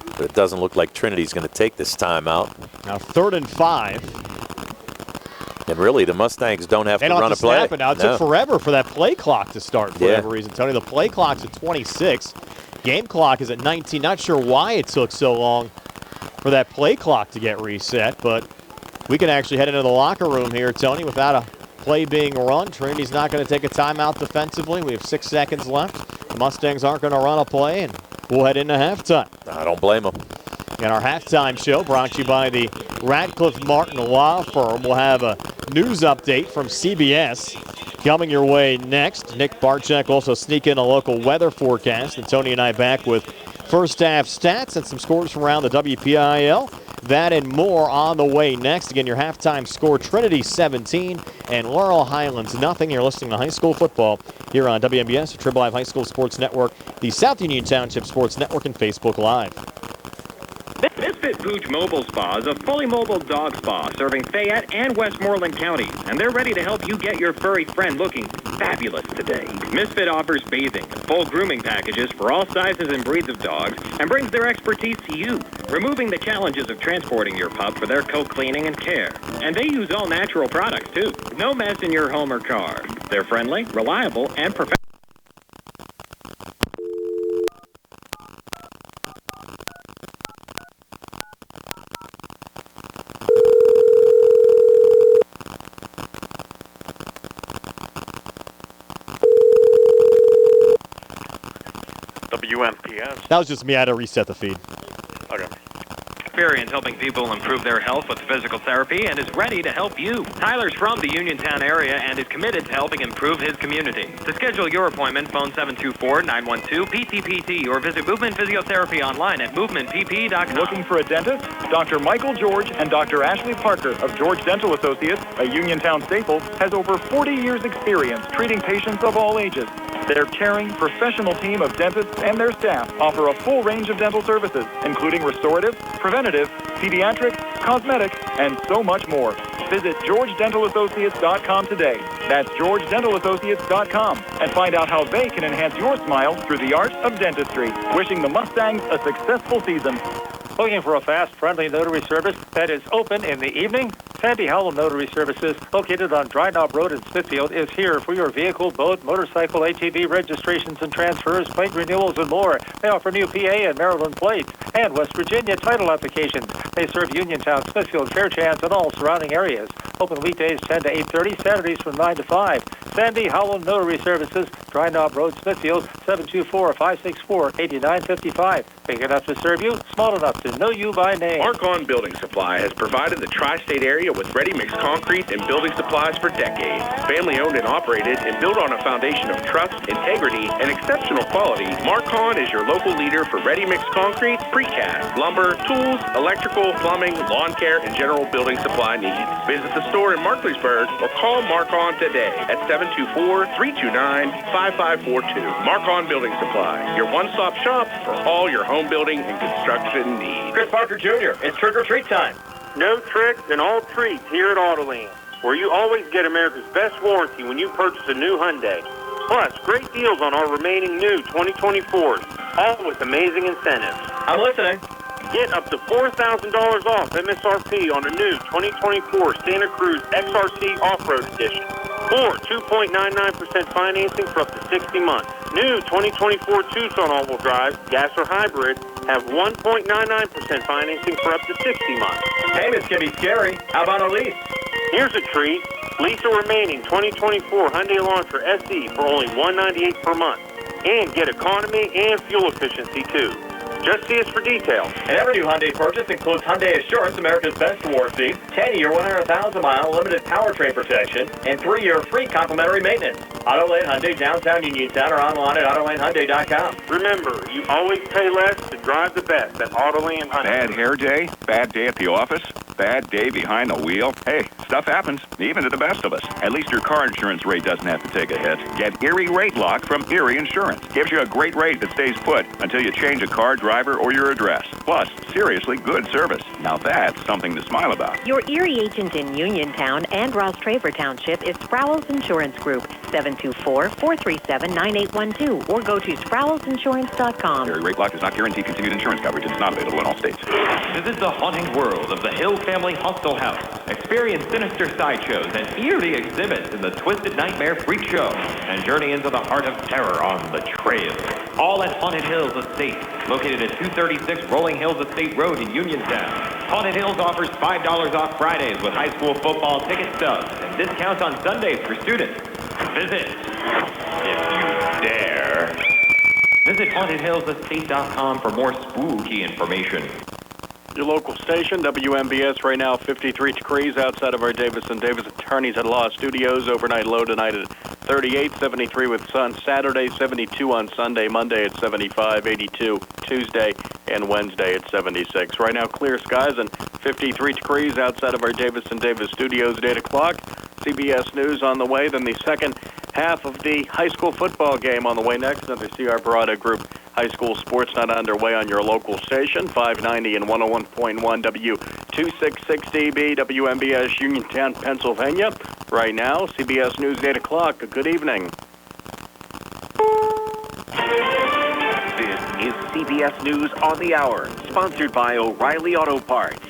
But it doesn't look like Trinity's going to take this timeout. Now 3rd and 5. And really, the Mustangs don't have to run a play. Snap it now. It took forever for that play clock to start for whatever reason, Tony. The play clock's at 26. Game clock is at 19. Not sure why it took so long for that play clock to get reset, but we can actually head into the locker room here, Tony, without a play being run. Trinity's not going to take a timeout defensively. We have 6 seconds left. The Mustangs aren't going to run a play, and we'll head into halftime. I don't blame them. And our halftime show brought to you by the Radcliffe Martin Law Firm. We'll have a news update from CBS coming your way next. Nick Barczyk also sneak in a local weather forecast. And Tony and I back with first half stats and some scores from around the WPIAL. That and more on the way next. Again, your halftime score, Trinity 17 and Laurel Highlands nothing. You're listening to high school football here on WMBS, the Trib Live High School Sports Network, the South Union Township Sports Network, and Facebook Live. Misfit Pooch Mobile Spa is a fully mobile dog spa serving Fayette and Westmoreland counties, and they're ready to help you get your furry friend looking fabulous today. Misfit offers bathing and full grooming packages for all sizes and breeds of dogs and brings their expertise to you, removing the challenges of transporting your pup for their co-cleaning and care. And they use all natural products, too. No mess in your home or car. They're friendly, reliable, and professional. WMPS. That was just me. I had to reset the feed. Okay. Experience helping people improve their health with physical therapy and is ready to help you. Tyler's from the Uniontown area and is committed to helping improve his community. To schedule your appointment, phone 724-912-PTPT or visit Movement Physiotherapy online at movementpp.com. Looking for a dentist? Dr. Michael George and Dr. Ashley Parker of George Dental Associates, a Uniontown staple, has over 40 years' experience treating patients of all ages. Their caring, professional team of dentists and their staff offer a full range of dental services, including restorative, preventative, pediatric, cosmetic, and so much more. Visit GeorgeDentalAssociates.com today. That's GeorgeDentalAssociates.com and find out how they can enhance your smile through the art of dentistry. Wishing the Mustangs a successful season. Looking for a fast, friendly notary service that is open in the evening? Sandy Howell Notary Services, located on Dry Knob Road in Smithfield, is here for your vehicle, boat, motorcycle, ATV registrations and transfers, plate renewals, and more. They offer new PA and Maryland plates and West Virginia title applications. They serve Uniontown, Smithfield, Fairchance, and all surrounding areas. Open weekdays 10 to 8:30, Saturdays from 9 to 5. Sandy Howell Notary Services, Dry Knob Road, Smithfield, 724-564-8955. Big enough to serve you, small enough to know you by name. Mark-On Building Supply has provided the tri-state area with ready-mix concrete and building supplies for decades. Family-owned and operated and built on a foundation of trust, integrity, and exceptional quality, Mark-On is your local leader for ready-mix concrete, precast, lumber, tools, electrical, plumbing, lawn care, and general building supply needs. Visit the store in Markleysburg or call Mark-On today at 724-329-5542. Mark-On Building Supply, your one-stop shop for all your home building and construction needs. Chris Parker Jr., it's trick-or-treat time. No tricks and all treats here at Autoland, where you always get America's best warranty when you purchase a new Hyundai. Plus, great deals on our remaining new 2024s, all with amazing incentives. I'm listening. Get up to $4,000 off MSRP on a new 2024 Santa Cruz XRC Off-Road Edition, or 2.99% financing for up to 60 months. New 2024 Tucson all-wheel drive, gas or hybrid, have 1.99% financing for up to 60 months. Payments can be scary. How about a lease? Here's a treat. Lease a remaining 2024 Hyundai Elantra SE for only $198 per month. And get economy and fuel efficiency, too. Just see us for details. And every new Hyundai purchase includes Hyundai Assurance, America's best warranty, 10-year, 100,000-mile limited powertrain protection, and 3-year free complimentary maintenance. Autoland Hyundai, downtown Uniontown, or online at AutolandHyundai.com. Remember, you always pay less to drive the best at Autoland Hyundai. Bad hair day? Bad day at the office? Bad day behind the wheel? Hey, stuff happens, even to the best of us. At least your car insurance rate doesn't have to take a hit. Get Erie Rate Lock from Erie Insurance. Gives you a great rate that stays put until you change a car, driver, or your address. Plus, seriously good service. Now that's something to smile about. Your Erie agent in Uniontown and Ross Traver Township is Sproul's Insurance Group, 724-437-9812, or go to SproulsInsurance.com. Erie Rate Lock does not guarantee continued insurance coverage and is not available in all states. Visit the haunting world of the Hill Family Hostel House. Experience sinister sideshows and eerie exhibits in the Twisted Nightmare Freak Show, and journey into the heart of terror on The Trail. All at Haunted Hills Estate, located at 236 Rolling Hills Estate Road in Uniontown. Haunted Hills offers $5 off Fridays with high school football ticket stubs and discounts on Sundays for students. Visit, if you dare. Visit HauntedHillsEstate.com for more spooky information. Your local station, WMBS, right now 53 degrees outside of our Davis & Davis Attorneys at Law Studios. Overnight low tonight at 38, 73 with sun. Saturday, 72 on Sunday. Monday at 75, 82 Tuesday, and Wednesday at 76. Right now, clear skies and 53 degrees outside of our Davis & Davis Studios at 8 o'clock. CBS News on the way. Then the second half of the high school football game on the way next. Another C.R. Barada Group High School Sports Night underway on your local station, 590 and 101.1 W266DB, WMBS, Uniontown, Pennsylvania. Right now, CBS News, 8 o'clock. Good evening. This is CBS News on the Hour, sponsored by O'Reilly Auto Parts.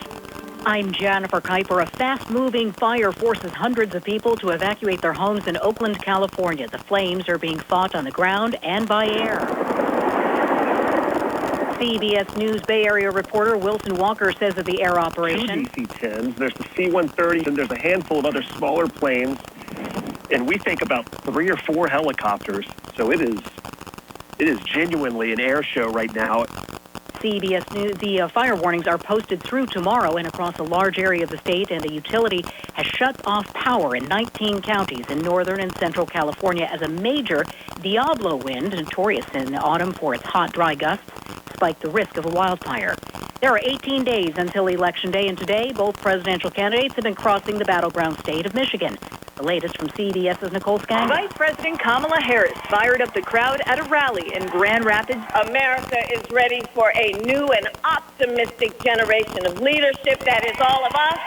I'm Jennifer Kuiper. A fast-moving fire forces hundreds of people to evacuate their homes in Oakland, California. The flames are being fought on the ground and by air. CBS News Bay Area reporter Wilson Walker says of the air operation. Two DC-10s, there's the C-130, and there's a handful of other smaller planes, and we think about 3 or 4 helicopters. So it is genuinely an air show right now. CBS News, the fire warnings are posted through tomorrow and across a large area of the state, and the utility has shut off power in 19 counties in northern and central California as a major Diablo wind, notorious in autumn for its hot, dry gusts, spiked the risk of a wildfire. There are 18 days until Election Day, and today both presidential candidates have been crossing the battleground state of Michigan. The latest from CBS's Nicole Skang. Vice President Kamala Harris fired up the crowd at a rally in Grand Rapids. America is ready for a new and optimistic generation of leadership that is all of us.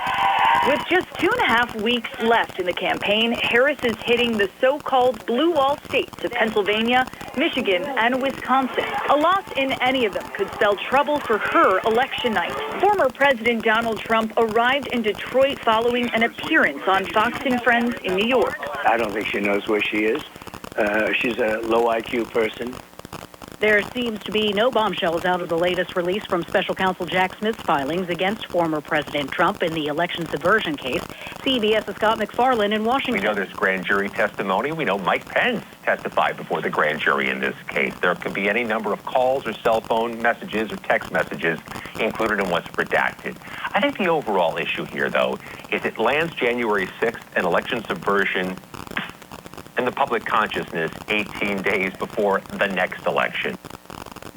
With just 2.5 weeks left in the campaign, Harris is hitting the so-called blue wall states of Pennsylvania, Michigan, and Wisconsin. A loss in any of them could spell trouble for her election night. Former President Donald Trump arrived in Detroit following an appearance on Fox and Friends in New York. I don't think she knows where she is. She's a low IQ person. There seems to be no bombshells out of the latest release from Special Counsel Jack Smith's filings against former President Trump in the election subversion case. CBS's Scott McFarland in Washington. We know there's grand jury testimony. We know Mike Pence testified before the grand jury in this case. There could be any number of calls or cell phone messages or text messages included in what's redacted. I think the overall issue here, though, is it lands January 6th, an election subversion in the public consciousness 18 days before the next election.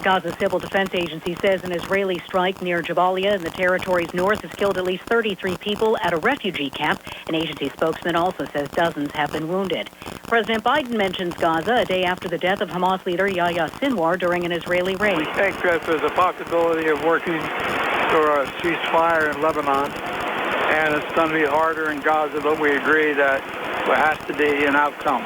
Gaza's Civil Defense Agency says an Israeli strike near Jabalia in the territory's north has killed at least 33 people at a refugee camp. An agency spokesman also says dozens have been wounded. President Biden mentions Gaza a day after the death of Hamas leader Yahya Sinwar during an Israeli raid. We think that there's a possibility of working for a ceasefire in Lebanon. and it's going to be harder in Gaza, but we agree that there has to be an outcome.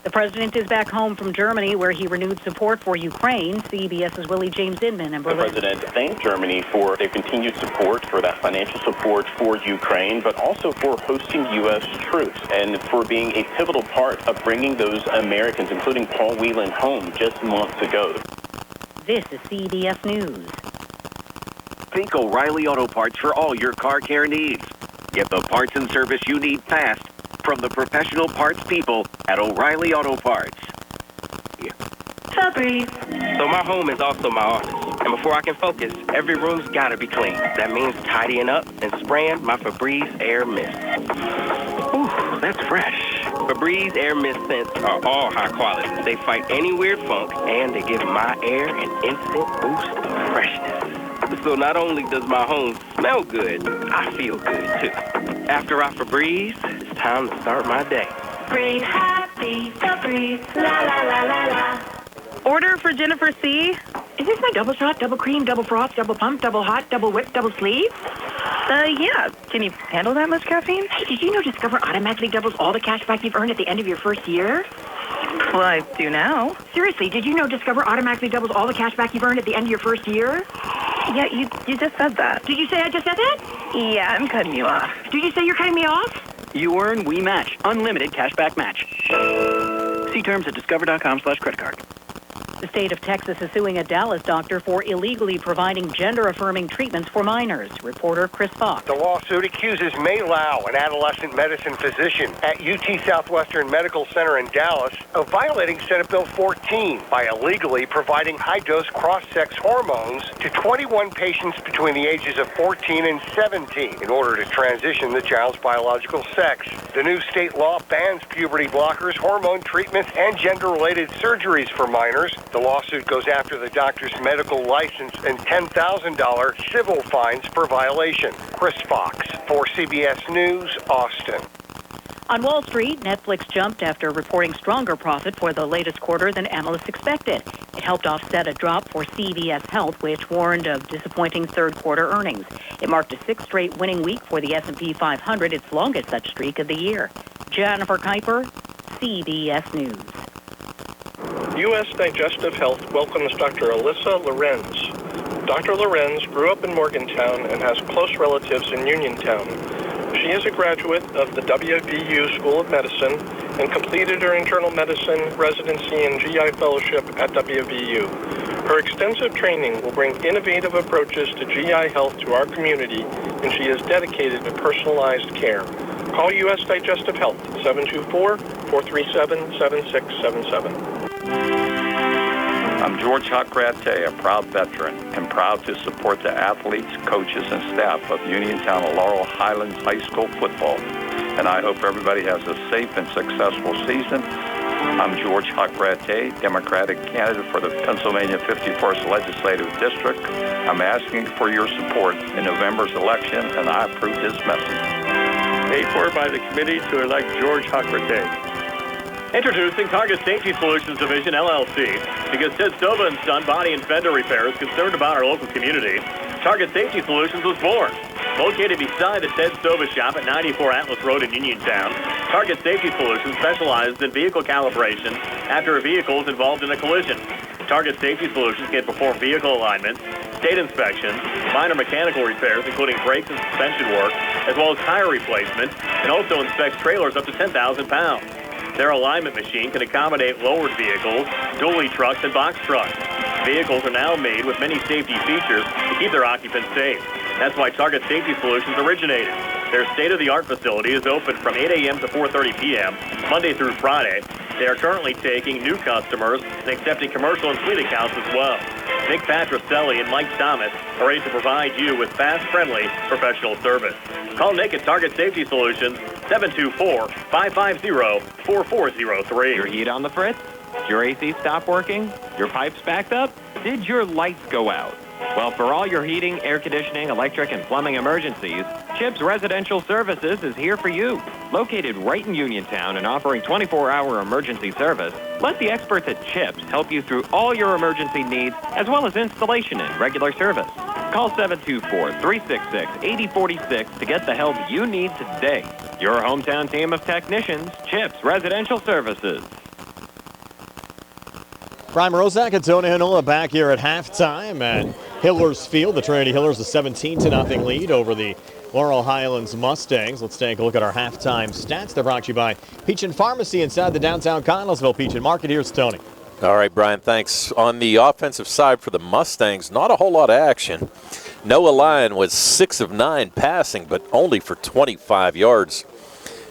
The president is back home from Germany, where he renewed support for Ukraine. CBS's Willie James Inman in Berlin. The president thanked Germany for their continued support, for that financial support for Ukraine, but also for hosting U.S. troops and for being a pivotal part of bringing those Americans, including Paul Whelan, home just months ago. This is CBS News. Think O'Reilly Auto Parts for all your car care needs. Get the parts and service you need fast from the professional parts people at O'Reilly Auto Parts. So my home is also my office. And before I can focus, every room's gotta be clean. That means tidying up and spraying my Febreze Air Mist. Ooh, that's fresh. Febreze Air Mist scents are all high quality. They fight any weird funk, and they give my air an instant boost of freshness. So not only does my home smell good, I feel good too. After I Febreze, it's time to start my day. Breathe happy, Febreze, la la la la la. Order for Jennifer C. Is this my double shot, double cream, double frost, double pump, double hot, double whip, double sleeve? Yeah. Can you handle that much caffeine? Hey, did you know Discover automatically doubles all the cash back you've earned at the end of your first year? Well, I do now. Seriously, did you know Discover automatically doubles all the cash back you've earned at the end of your first year? Yeah, you just said that. Did you say I just said that? Yeah, I'm cutting you off. Did you say you're cutting me off? You earn, we match. Unlimited cashback match. See terms at discover.com/credit card. The state of Texas is suing a Dallas doctor for illegally providing gender-affirming treatments for minors. Reporter Chris Fox. The lawsuit accuses May Lau, an adolescent medicine physician at UT Southwestern Medical Center in Dallas, of violating Senate Bill 14 by illegally providing high-dose cross-sex hormones to 21 patients between the ages of 14 and 17 in order to transition the child's biological sex. The new state law bans puberty blockers, hormone treatments, and gender-related surgeries for minors. The lawsuit goes after the doctor's medical license and $10,000 civil fines per violation. Chris Fox for CBS News, Austin. On Wall Street, Netflix jumped after reporting stronger profit for the latest quarter than analysts expected. It helped offset a drop for CVS Health, which warned of disappointing third-quarter earnings. It marked a sixth straight winning week for the S&P 500, its longest such streak of the year. Jennifer Kuiper, CBS News. U.S. Digestive Health welcomes Dr. Alyssa Lorenz. Dr. Lorenz grew up in Morgantown and has close relatives in Uniontown. She is a graduate of the WPIAL School of Medicine and completed her internal medicine residency and GI fellowship at WPIAL. Her extensive training will bring innovative approaches to GI health to our community, and she is dedicated to personalized care. Call U.S. Digestive Health, 724-437-7677. I'm George Hockrate, a proud veteran, and proud to support the athletes, coaches, and staff of Uniontown Laurel Highlands High School football. And I hope everybody has a safe and successful season. I'm George Hockrate, Democratic candidate for the Pennsylvania 51st Legislative District. I'm asking for your support in November's election, and I approve this message. Paid for by the committee to elect George Hockrate. Introducing Target Safety Solutions Division, LLC. Because Ted Stova and Son Body and Fender Repair is concerned about our local community, Target Safety Solutions was born. Located beside the Ted Stova shop at 94 Atlas Road in Uniontown, Target Safety Solutions specializes in vehicle calibration after a vehicle is involved in a collision. Target Safety Solutions can perform vehicle alignment, state inspections, minor mechanical repairs, including brakes and suspension work, as well as tire replacement, and also inspects trailers up to 10,000 pounds. Their alignment machine can accommodate lowered vehicles, dually trucks, and box trucks. Vehicles are now made with many safety features to keep their occupants safe. That's why Target Safety Solutions originated. Their state-of-the-art facility is open from 8 a.m. to 4:30 p.m., Monday through Friday. They are currently taking new customers and accepting commercial and fleet accounts as well. Nick Patricelli and Mike Thomas are ready to provide you with fast, friendly, professional service. Call Nick at Target Safety Solutions, 724-550-4403. Your heat on the fritz? Did your AC stop working? Your pipes backed up? Did your lights go out? Well, for all your heating, air conditioning, electric, and plumbing emergencies, CHIPS Residential Services is here for you. Located right in Uniontown and offering 24-hour emergency service, let the experts at CHIPS help you through all your emergency needs, as well as installation and regular service. Call 724-366-8046 to get the help you need today. Your hometown team of technicians, Chips Residential Services. Brian Rozak and Tony Hanola back here at halftime at Hillers Field. The Trinity Hillers a 17-0 lead over the Laurel Highlands Mustangs. Let's take a look at our halftime stats. They're brought to you by Peach & Pharmacy inside the downtown Connellsville Peach & Market. Here's Tony. All right, Brian, thanks. On the offensive side for the Mustangs, not a whole lot of action. Noah Lyon was 6 of 9 passing, but only for 25 yards.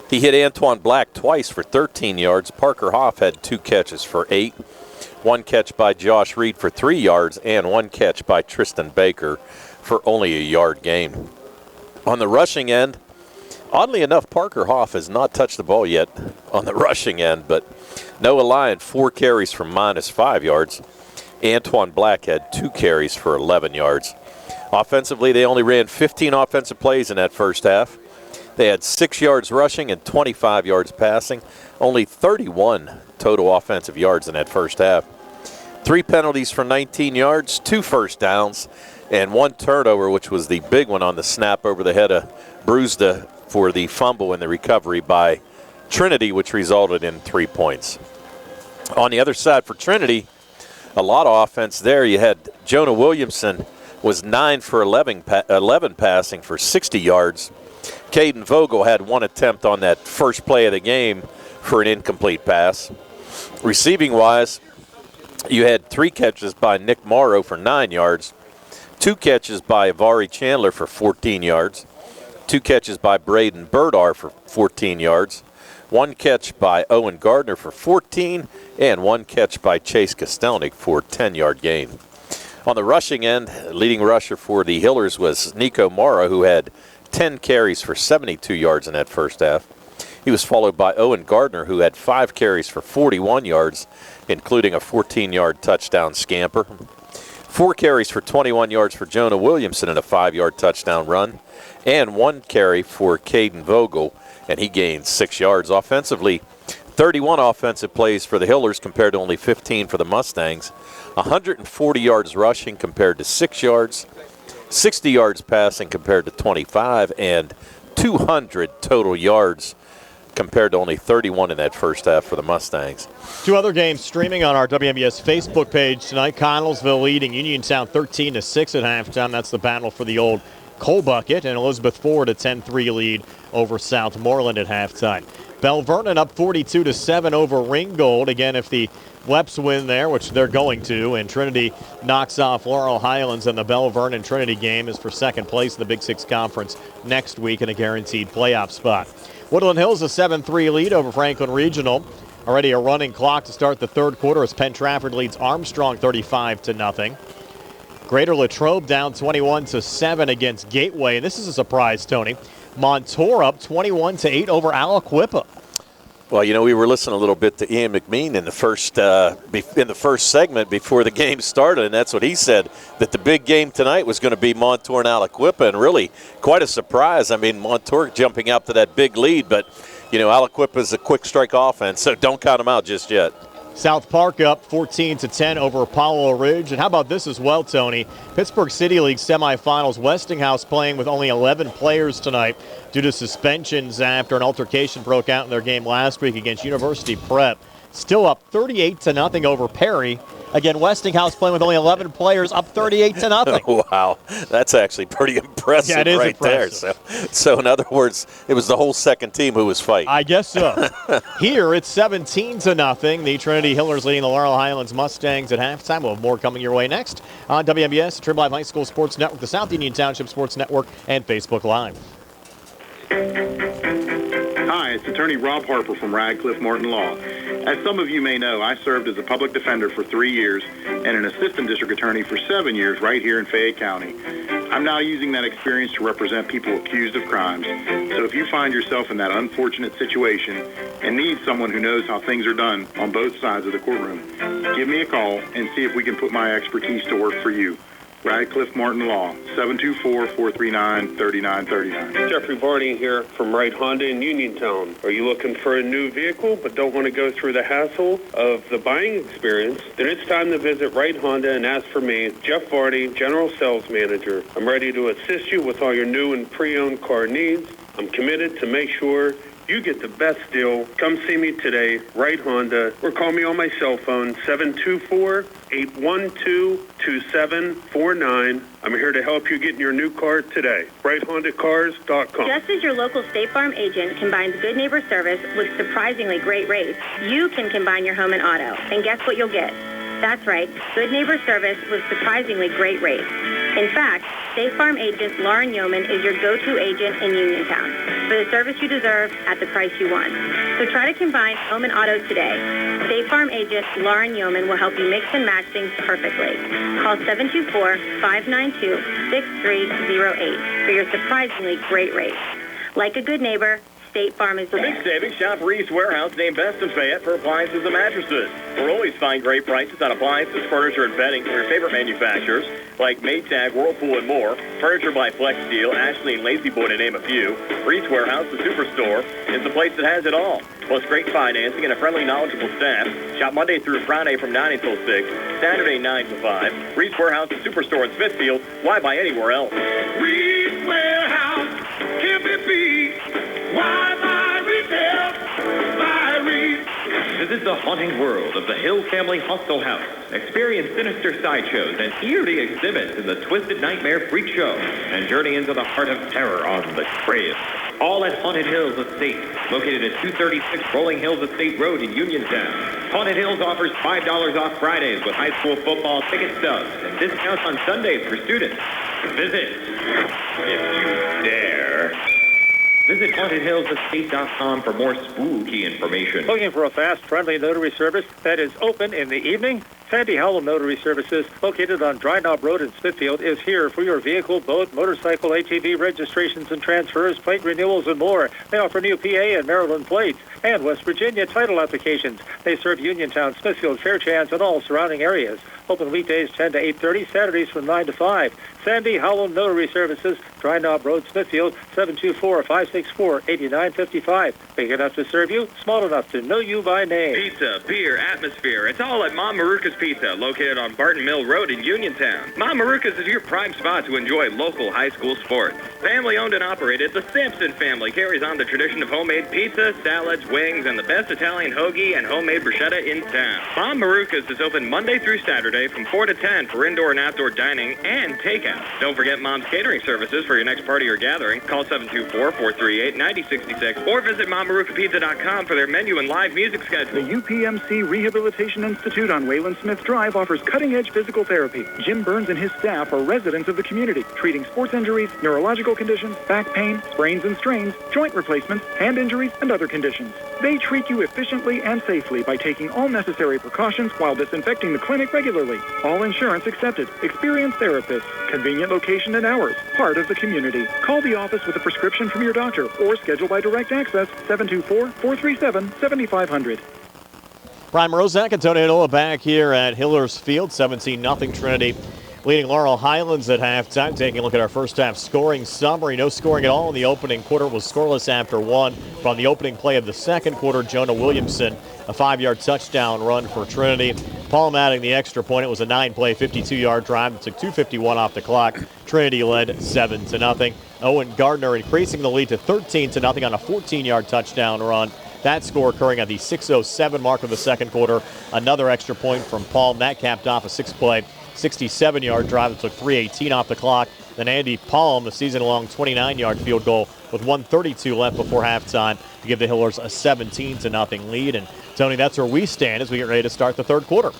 He hit Antoine Black twice for 13 yards. Parker Hoff had 2 catches for 8. 1 catch by Josh Reed for 3 yards, and 1 catch by Tristan Baker for only a yard gain. On the rushing end, oddly enough, Parker Hoff has not touched the ball yet on the rushing end, but Noah Lyon, 4 carries for -5 yards. Antoine Black had 2 carries for 11 yards. Offensively, they only ran 15 offensive plays in that first half. They had 6 yards rushing and 25 yards passing, only 31 total offensive yards in that first half. 3 penalties for 19 yards, 2 first downs, and 1 turnover, which was the big one on the snap over the head of Brewster for the fumble and the recovery by Trinity, which resulted in 3 points. On the other side for Trinity, a lot of offense there. You had Jonah Williamson was 9 for 11 passing for 60 yards. Caden Vogel had 1 attempt on that first play of the game for an incomplete pass. Receiving-wise, you had 3 catches by Nick Morrow for 9 yards, 2 catches by Avari Chandler for 14 yards, 2 catches by Braden Burdar for 14 yards, 1 catch by Owen Gardner for 14, and 1 catch by Chase Kostelnik for a 10-yard gain. On the rushing end, leading rusher for the Hillers was Nico Mara, who had 10 carries for 72 yards in that first half. He was followed by Owen Gardner, who had 5 carries for 41 yards, including a 14-yard touchdown scamper. 4 carries for 21 yards for Jonah Williamson and a 5-yard touchdown run, and 1 carry for Caden Vogel, and he gained 6 yards. Offensively, 31 offensive plays for the Hillers compared to only 15 for the Mustangs. 140 yards rushing compared to 6 yards, 60 yards passing compared to 25, and 200 total yards compared to only 31 in that first half for the Mustangs. 2 other games streaming on our WMBS Facebook page tonight. Connellsville leading Uniontown 13-6 at halftime. That's the battle for the old coal bucket. And Elizabeth Ford a 10-3 lead over Southmoreland at halftime. Bell Vernon up 42-7 over Ringgold. Again, if the Leps win there, which they're going to, and Trinity knocks off Laurel Highlands, and the Bell Vernon Trinity game is for second place in the Big Six Conference next week and a guaranteed playoff spot. Woodland Hills a 7-3 lead over Franklin Regional. Already a running clock to start the third quarter as Penn Trafford leads Armstrong 35-0. Greater Latrobe down 21-7 against Gateway, and this is a surprise, Tony. Montour up 21-8 over Aliquippa. Well, you know, we were listening a little bit to Ian McMean in the first segment before the game started, and that's what he said, that the big game tonight was going to be Montour and Aliquippa, and really quite a surprise. I mean, Montour jumping out to that big lead, but, you know, Aliquippa is a quick strike offense, so don't count them out just yet. South Park up 14-10 over Apollo Ridge. And how about this as well, Tony? Pittsburgh City League semifinals. Westinghouse playing with only 11 players tonight due to suspensions after an altercation broke out in their game last week against University Prep. Still up 38-0 over Perry. Again, Westinghouse playing with only 11 players, up 38-0. Wow, that's actually pretty impressive. Yeah, it is right impressive. There. So in other words, it was the whole second team who was fighting. I guess so. Here it's 17-0. The Trinity Hillers leading the Laurel Highlands Mustangs at halftime. We'll have more coming your way next on WMBS, Trib Live High School Sports Network, the South Union Township Sports Network, and Facebook Live. Hi, it's attorney Rob Harper from Radcliffe Martin Law. As some of you may know, I served as a public defender for 3 years and an assistant district attorney for 7 years right here in Fayette County. I'm now using that experience to represent people accused of crimes. So if you find yourself in that unfortunate situation and need someone who knows how things are done on both sides of the courtroom, give me a call and see if we can put my expertise to work for you. Radcliffe Martin Law, 724-439-3939. Jeffrey Varney here from Wright Honda in Uniontown. Are you looking for a new vehicle but don't want to go through the hassle of the buying experience? Then it's time to visit Wright Honda and ask for me, Jeff Varney, General Sales Manager. I'm ready to assist you with all your new and pre-owned car needs. I'm committed to make sure you get the best deal. Come see me today, Wright Honda, or call me on my cell phone, 724-812-2749. I'm here to help you get in your new car today. WrightHondaCars.com. Just as your local State Farm agent combines good neighbor service with surprisingly great rates, you can combine your home and auto. And guess what you'll get? That's right, good neighbor service with surprisingly great rates. In fact, State Farm agent Lauren Yeoman is your go-to agent in Uniontown for the service you deserve at the price you want. So try to combine home and auto today. State Farm agent Lauren Yeoman will help you mix and match things perfectly. Call 724-592-6308 for your surprisingly great rates. Like a good neighbor, State Farm is For there. big savings, shop Reese Warehouse, named Best in Fayette for appliances and mattresses. We'll always find great prices on appliances, furniture, and bedding from your favorite manufacturers, like Maytag, Whirlpool, and more. Furniture by Flex Steel, Ashley, and Lazy Boy, to name a few. Reese Warehouse, the superstore, is the place that has it all. Plus great financing and a friendly, knowledgeable staff. Shop Monday through Friday from 9 until 6, Saturday 9 to 5. Reese Warehouse, the superstore in Smithfield. Why buy anywhere else? Reese Warehouse, can't be beat. Why buy retail? Buy Reese. Visit the haunting world of the Hill Family Hostel House. Experience sinister sideshows and eerie exhibits in the Twisted Nightmare Freak Show. And journey into the heart of terror on the trail. All at Haunted Hills Estate, located at 236 Rolling Hills Estate Road in Uniontown. Haunted Hills offers $5 off Fridays with high school football ticket stubs and discounts on Sundays for students. Visit, if you dare. Visit HauntedHillsEstate.com for more spooky information. Looking for a fast, friendly notary service that is open in the evening? Sandy Howell Notary Services, located on Dry Knob Road in Smithfield, is here for your vehicle, boat, motorcycle, ATV registrations and transfers, plate renewals, and more. They offer new PA and Maryland plates and West Virginia title applications. They serve Uniontown, Smithfield, Fairchance, and all surrounding areas. Open weekdays 10 to 8:30, Saturdays from 9 to 5. Sandy Howell Notary Services, Dry Knob Road, Smithfield, 724-564-8955. Big enough to serve you, small enough to know you by name. Pizza, beer, atmosphere. It's all at Mom Maruka's Pizza, located on Barton Mill Road in Uniontown. Mom Maruka's is your prime spot to enjoy local high school sports. Family owned and operated, the Sampson family carries on the tradition of homemade pizza, salads, wings, and the best Italian hoagie and homemade bruschetta in town. Mom Maruka's is open Monday through Saturday from 4 to 10 for indoor and outdoor dining and takeout. Don't forget Mom's catering services for your next party or gathering. Call 724-438-9066 or visit MomMarukaPizza.com for their menu and live music schedule. The UPMC Rehabilitation Institute on Wayland Smith Drive offers cutting-edge physical therapy. Jim Burns and his staff are residents of the community, treating sports injuries, neurological conditions, back pain, sprains and strains, joint replacements, hand injuries, and other conditions. They treat you efficiently and safely by taking all necessary precautions while disinfecting the clinic regularly. All insurance accepted. Experienced therapists. Convenient location and hours. Part of the community. Call the office with a prescription from your doctor or schedule by direct access 724-437-7500. Brian Morozak and Tony Hinoa back here at Hillers Field. 17-0 Trinity leading Laurel Highlands at halftime. Taking a look at our first half scoring summary. No scoring at all in the opening quarter. Was scoreless after one. From the opening play of the second quarter, Jonah Williamson, a 5-yard touchdown run for Trinity. Paul adding the extra point. It was a 9-play, 52-yard drive that took 2:51 off the clock. Trinity led 7-0. Owen Gardner increasing the lead to 13-0 on a 14-yard touchdown run. That score occurring at the 6:07 mark of the second quarter. Another extra point from Paul. That capped off a 6-play, 67-yard drive that took 3:18 off the clock. Then Andy Palm, the season-long 29-yard field goal with 1:32 left before halftime to give the Hillers a 17-0 lead. And Tony, that's where we stand as we get ready to start the third quarter.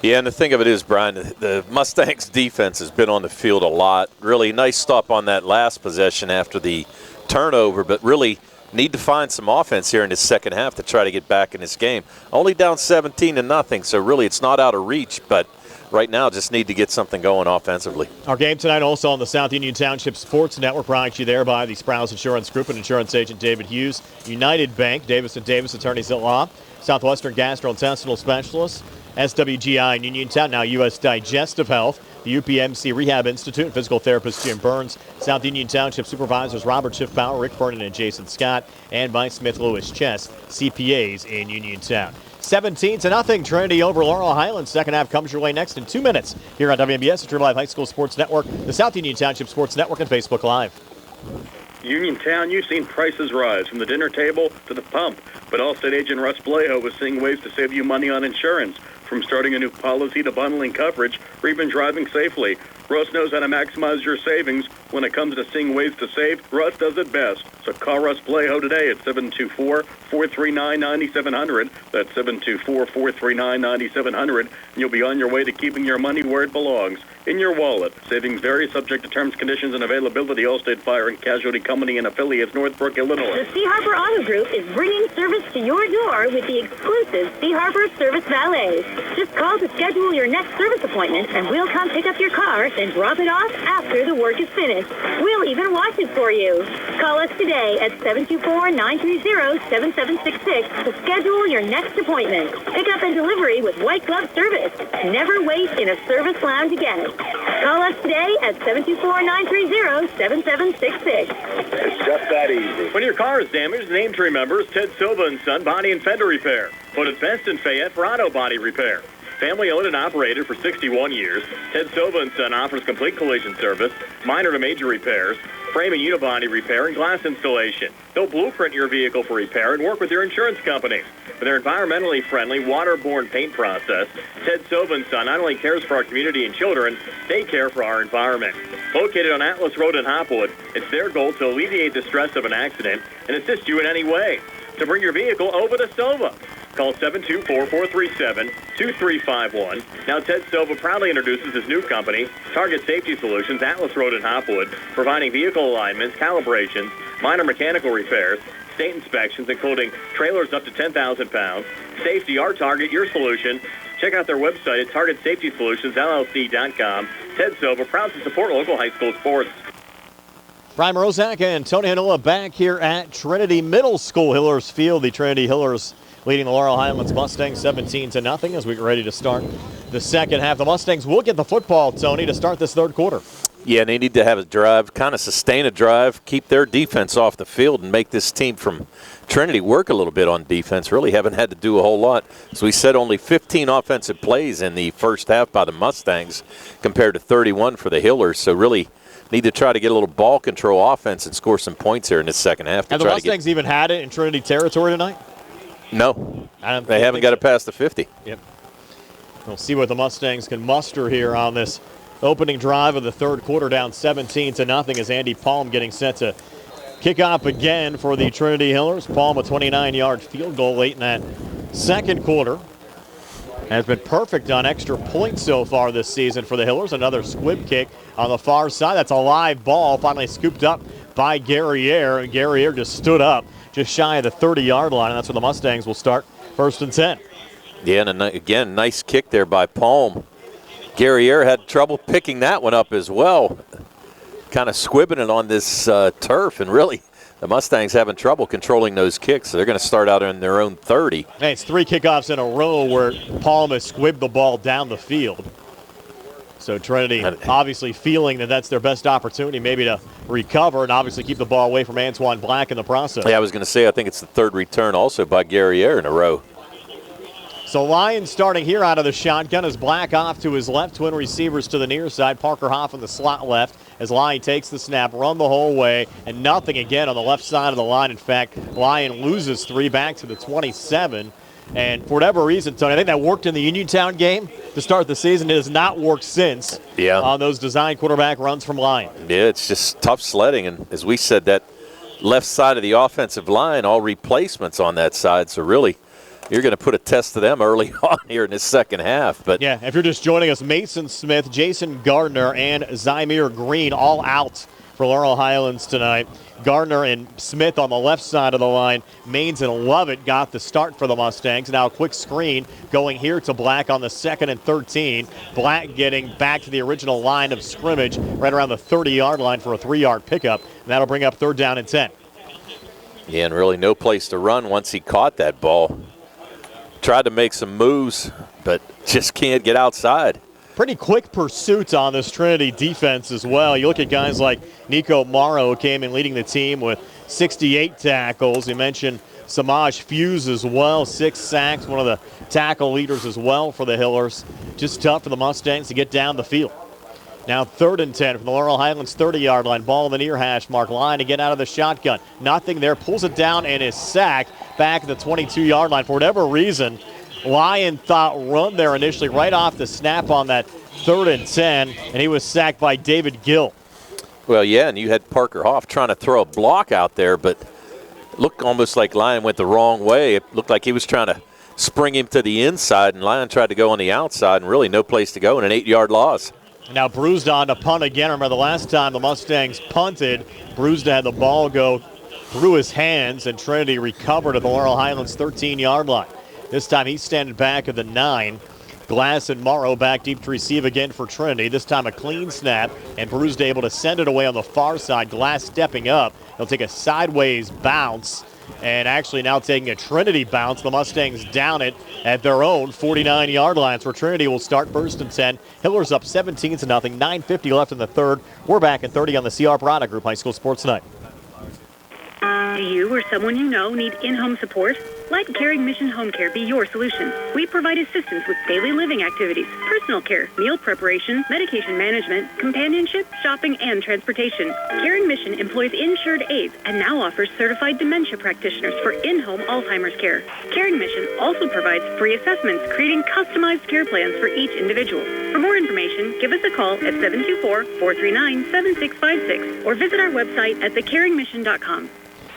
Yeah, and the thing of it is, Brian, the Mustangs defense has been on the field a lot. Really nice stop on that last possession after the turnover, but really need to find some offense here in the second half to try to get back in this game. Only down 17-0, so really it's not out of reach, but right now just need to get something going offensively. Our game tonight also on the South Union Township Sports Network, brought to you there by the Sprouse Insurance Group and insurance agent David Hughes, United Bank, Davis & Davis Attorneys at Law, Southwestern Gastrointestinal Specialists, SWGI in Uniontown, now U.S. Digestive Health, the UPMC Rehab Institute, physical therapist Jim Burns, South Union Township Supervisors Robert Schiffbauer, Rick Vernon, and Jason Scott, and by Smith Lewis Chess, CPAs in Uniontown. 17-0, Trinity over Laurel Highlands. Second half comes your way next in 2 minutes here on WMBS, the True Life High School Sports Network, the South Union Township Sports Network, and Facebook Live. Uniontown, you've seen prices rise from the dinner table to the pump, but Allstate agent Russ Blejo is seeing ways to save you money on insurance. From starting a new policy to bundling coverage or even driving safely, Russ knows how to maximize your savings. When it comes to seeing ways to save, Russ does it best. So call Russ Blejo today at 724-439-9700. That's 724-439-9700. And you'll be on your way to keeping your money where it belongs, in your wallet. Savings vary, subject to terms, conditions, and availability. Allstate Fire and Casualty Company and affiliates, Northbrook, Illinois. The Sea Harbor Auto Group is bringing service to your door with the exclusive Sea Harbor Service Valet. Just call to schedule your next service appointment, and we'll come pick up your car and drop it off after the work is finished. We'll even wash it for you. Call us today at 724-930-7766 to schedule your next appointment. Pickup and delivery with white glove service. Never wait in a service lounge again. Call us today at 724-930-7766. It's just that easy. When your car is damaged, the name to remember is Ted Silva & Son Body and Fender Repair. Voted best in Fayette for auto body repair. Family owned and operated for 61 years, Ted Silva & Son offers complete collision service, minor to major repairs, frame and unibody repair, and glass installation. They'll blueprint your vehicle for repair and work with your insurance company. With their environmentally friendly, waterborne paint process, Ted Silva & Son not only cares for our community and children, they care for our environment. Located on Atlas Road in Hopwood, it's their goal to alleviate the stress of an accident and assist you in any way. To bring your vehicle over to Silva, call 724-437-2351. Now, Ted Silva proudly introduces his new company, Target Safety Solutions, Atlas Road in Hopwood, providing vehicle alignments, calibrations, minor mechanical repairs, state inspections, including trailers up to 10,000 pounds. Safety, our target, your solution. Check out their website at TargetSafetySolutionsLLC.com. Ted Silva, proud to support local high school sports. Brian Morozak and Tony Hanola back here at Trinity Middle School, Hillers Field. The Trinity Hillers leading the Laurel Highlands Mustangs 17-0 as we get ready to start the second half. The Mustangs will get the football, Tony, to start this third quarter. Yeah, they need to have a drive, kind of sustain a drive, keep their defense off the field, and make this team from Trinity work a little bit on defense. Really haven't had to do a whole lot. As we said, only 15 offensive plays in the first half by the Mustangs compared to 31 for the Hillers. So really need to try to get a little ball control offense and score some points here in this second half. Have the Mustangs even had it in Trinity territory tonight? No. They haven't got it past the 50. Yep. We'll see what the Mustangs can muster here on this opening drive of the third quarter, down 17-0 as Andy Palm getting set to kick off again for the Trinity Hillers. Palm, a 29-yard field goal late in that second quarter. Has been perfect on extra points so far this season for the Hillers. Another squib kick on the far side. That's a live ball, finally scooped up by Guerriere, and Guerriere just stood up just shy of the 30-yard line, and that's where the Mustangs will start first and 10. Yeah, and again, nice kick there by Palm. Guerriere had trouble picking that one up as well, kind of squibbing it on this turf, and really the Mustangs having trouble controlling those kicks, so they're going to start out in their own 30. Hey, it's 3 kickoffs in a row where Palm has squibbed the ball down the field. So Trinity obviously feeling that that's their best opportunity maybe to recover and obviously keep the ball away from Antoine Black in the process. Yeah, I was going to say, I think it's the third return also by Guerriere in a row. So Lions starting here out of the shotgun as Black off to his left, twin receivers to the near side. Parker Hoff in the slot left as Lyon takes the snap, run the whole way, and nothing again on the left side of the line. In fact, Lyon loses 3 back to the 27. And for whatever reason, Tony, I think that worked in the Uniontown game to start the season. It has not worked since on those design quarterback runs from Lyon. Yeah, it's just tough sledding. And as we said, that left side of the offensive line, all replacements on that side. So really, you're going to put a test to them early on here in this second half. But yeah, if you're just joining us, Mason Smith, Jason Gardner, and Zymir Green all out for Laurel Highlands tonight. Gardner and Smith on the left side of the line. Maines and Lovett got the start for the Mustangs. Now a quick screen going here to Black on the 2nd and 13. Black getting back to the original line of scrimmage right around the 30-yard line for a 3-yard pickup. And that'll bring up 3rd down and 10. Yeah, and really no place to run once he caught that ball. Tried to make some moves, but just can't get outside. Pretty quick pursuits on this Trinity defense as well. You look at guys like Nico Morrow, who came in leading the team with 68 tackles. You mentioned Samaj Fuse as well, 6 sacks, one of the tackle leaders as well for the Hillers. Just tough for the Mustangs to get down the field. Now 3rd and 10 from the Laurel Highlands 30-yard line. Ball in the near hash mark. Line to get out of the shotgun. Nothing there. Pulls it down and is sacked back at the 22-yard line. For whatever reason, Lyon thought run there initially right off the snap on that 3rd and 10, and he was sacked by David Gill. Well, yeah, and you had Parker Hoff trying to throw a block out there, but it looked almost like Lyon went the wrong way. It looked like he was trying to spring him to the inside, and Lyon tried to go on the outside, and really no place to go, and an 8-yard loss. Now Brewster to punt again. Remember the last time the Mustangs punted, Brewster had the ball go through his hands, and Trinity recovered at the Laurel Highlands 13-yard line. This time he's standing back at the 9. Glass and Morrow back deep to receive again for Trinity. This time a clean snap, and Brewster able to send it away on the far side. Glass stepping up. He'll take a sideways bounce, and actually now taking a Trinity bounce. The Mustangs down it at their own 49-yard lines, where Trinity will start 1st and 10. Hillers up 17-0. 9:50 left in the 3rd. We're back at 30 on the CR Product Group High School Sports Night. Do you or someone you know need in-home support? Let Caring Mission Home Care be your solution. We provide assistance with daily living activities, personal care, meal preparation, medication management, companionship, shopping, and transportation. Caring Mission employs insured aides and now offers certified dementia practitioners for in-home Alzheimer's care. Caring Mission also provides free assessments, creating customized care plans for each individual. For more information, give us a call at 724-439-7656 or visit our website at thecaringmission.com.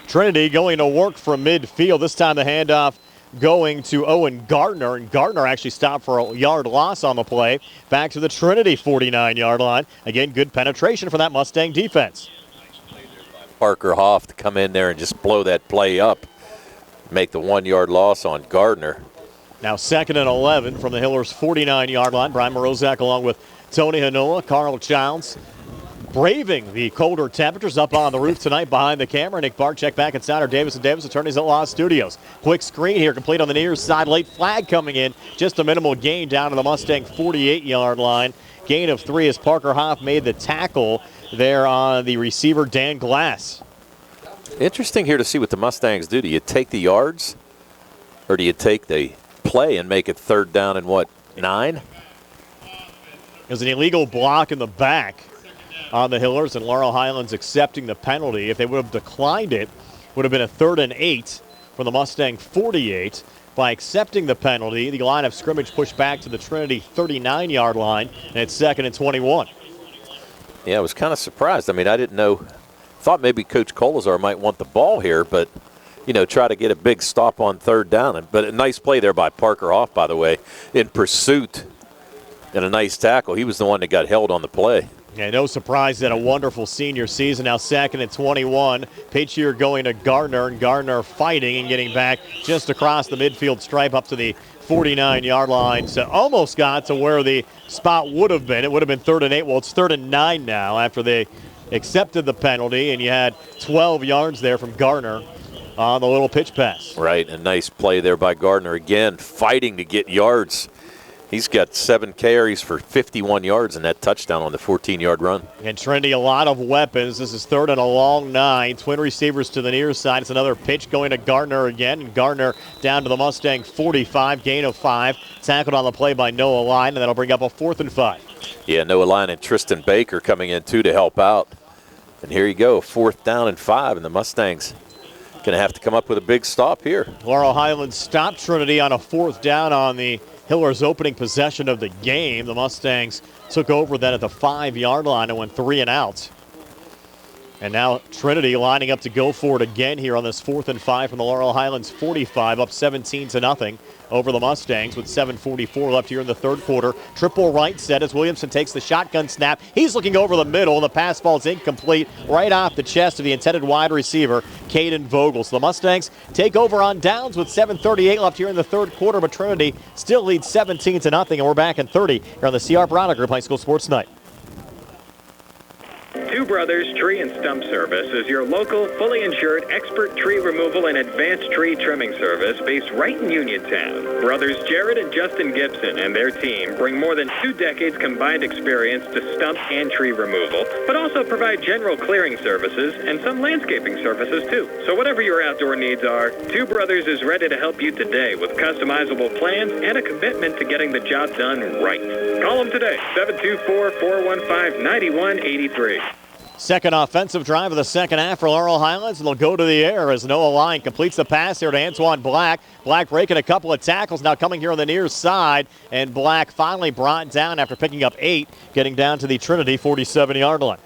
Trinity going to work from midfield. This time the handoff going to Owen Gardner, and Gardner actually stopped for a yard loss on the play. Back to the Trinity 49-yard line. Again, good penetration for that Mustang defense. Parker Hoff to come in there and just blow that play up. Make the 1-yard loss on Gardner. Now 2nd and 11 from the Hillers 49-yard line. Brian Morozak along with Tony Hanoa, Carl Childs, braving the colder temperatures up on the roof tonight behind the camera. Nick Barczyk back inside our Davis & Davis Attorneys at Law Studios. Quick screen here, complete on the near side. Late flag coming in. Just a minimal gain down to the Mustang 48-yard line. Gain of 3 as Parker Hoff made the tackle there on the receiver, Dan Glass. Interesting here to see what the Mustangs do. Do you take the yards, or do you take the play and make it 3rd down and 9? There's an illegal block in the back on the Hillers, and Laurel Highlands accepting the penalty. If they would have declined it, would have been a 3rd and 8 from the Mustang 48. By accepting the penalty, the line of scrimmage pushed back to the Trinity 39-yard line, and it's 2nd and 21. Yeah, I was kind of surprised. I mean, I didn't know. Thought maybe Coach Colazar might want the ball here, but, you know, try to get a big stop on 3rd down. But a nice play there by Parker Hoff, by the way, in pursuit, and a nice tackle. He was the one that got held on the play. Yeah, no surprise that a wonderful senior season. Now 2nd and 21. Pitch here going to Gardner, and Gardner fighting and getting back just across the midfield stripe up to the 49-yard line. So almost got to where the spot would have been. It would have been 3rd and 8. Well, it's 3rd and 9 now after they accepted the penalty, and you had 12 yards there from Gardner on the little pitch pass. Right, a nice play there by Gardner again, fighting to get yards. He's got 7 carries for 51 yards in that touchdown on the 14-yard run. And Trinity, a lot of weapons. This is 3rd and a long 9. Twin receivers to the near side. It's another pitch going to Gardner again. And Gardner down to the Mustang 45, gain of 5. Tackled on the play by Noah Line, and that'll bring up a 4th and 5. Yeah, Noah Line and Tristan Baker coming in, too, to help out. And here you go, 4th down and 5, and the Mustangs going to have to come up with a big stop here. Laurel Highlands stopped Trinity on a 4th down on the Hillers' opening possession of the game. The Mustangs took over then at the 5-yard line and went 3 and out. And now Trinity lining up to go for it again here on this 4th and 5 from the Laurel Highlands 45, up 17-0 over the Mustangs with 7:44 left here in the 3rd quarter. Triple right set as Williamson takes the shotgun snap. He's looking over the middle, and the pass ball is incomplete right off the chest of the intended wide receiver, Caden Vogel. So the Mustangs take over on downs with 7:38 left here in the 3rd quarter, but Trinity still leads 17-0, and we're back in 30 here on the CR Product Group High School Sports Night. Two Brothers Tree and Stump Service is your local, fully insured, expert tree removal and advanced tree trimming service based right in Uniontown. Brothers Jared and Justin Gibson and their team bring more than 2 decades combined experience to stump and tree removal, but also provide general clearing services and some landscaping services too. So whatever your outdoor needs are, Two Brothers is ready to help you today with customizable plans and a commitment to getting the job done right. Call them today, 724-415-9183. Second offensive drive of the second half for Laurel Highlands, and they'll go to the air as Noah Lyon completes the pass here to Antoine Black. Black breaking a couple of tackles, now coming here on the near side, and Black finally brought down after picking up 8, getting down to the Trinity 47-yard line.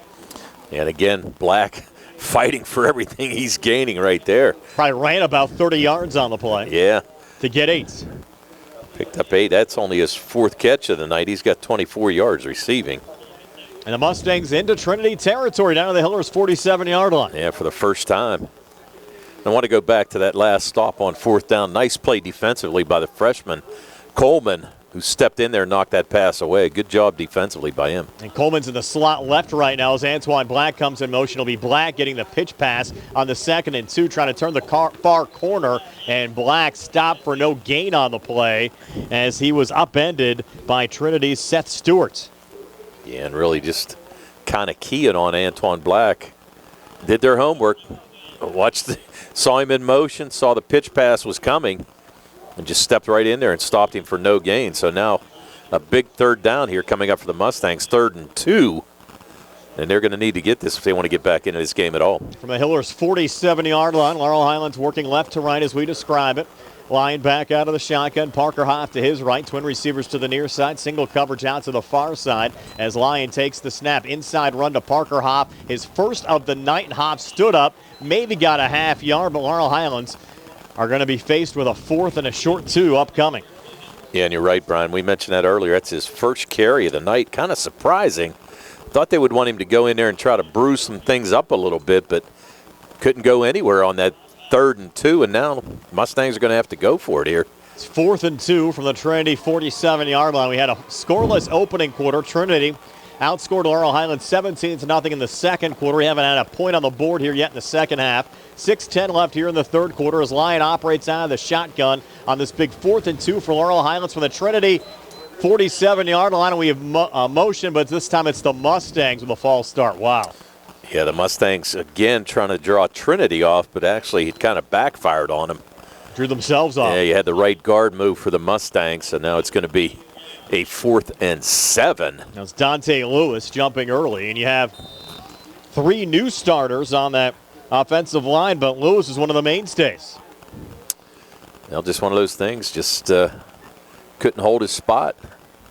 And again, Black fighting for everything he's gaining right there. Probably ran about 30 yards on the play. Yeah. To get 8. Picked up 8. That's only his 4th catch of the night. He's got 24 yards receiving. And the Mustangs into Trinity territory down to the Hillers 47-yard line. Yeah, for the first time. I want to go back to that last stop on 4th down. Nice play defensively by the freshman Coleman, who stepped in there and knocked that pass away. Good job defensively by him. And Coleman's in the slot left right now as Antoine Black comes in motion. It'll be Black getting the pitch pass on the 2nd and 2, trying to turn the far corner, and Black stopped for no gain on the play as he was upended by Trinity's Seth Stewart. Yeah, and really just kind of keying on Antoine Black. Did their homework. Saw him in motion, saw the pitch pass was coming, and just stepped right in there and stopped him for no gain. So now a big 3rd down here coming up for the Mustangs, 3rd and 2. And they're going to need to get this if they want to get back into this game at all. From the Hillers 47-yard line, Laurel Highlands working left to right as we describe it. Lyon back out of the shotgun. Parker Hoff to his right. Twin receivers to the near side. Single coverage out to the far side as Lyon takes the snap. Inside run to Parker Hoff. His first of the night, and Hoff stood up. Maybe got a half yard, but Laurel Highlands are going to be faced with a 4th and a short 2 upcoming. Yeah, and you're right, Brian. We mentioned that earlier. That's his first carry of the night. Kind of surprising. Thought they would want him to go in there and try to bruise some things up a little bit, but couldn't go anywhere on that 3rd and 2, and now Mustangs are going to have to go for it here. It's 4th and 2 from the Trinity 47-yard line. We had a scoreless opening quarter. Trinity outscored Laurel Highlands 17-0 in the second quarter. We haven't had a point on the board here yet in the second half. 6:10 left here in the third quarter as Lyon operates out of the shotgun on this big 4th and 2 for Laurel Highlands from the Trinity 47-yard line. We have motion, but this time it's the Mustangs with a false start. Wow. Yeah, the Mustangs, again, trying to draw Trinity off, but actually it kind of backfired on them. Drew themselves off. Yeah, you had the right guard move for the Mustangs, so now it's going to be a 4th and 7. Now it's Dante Lewis jumping early, and you have 3 new starters on that offensive line, but Lewis is one of the mainstays. Well, just one of those things, just couldn't hold his spot.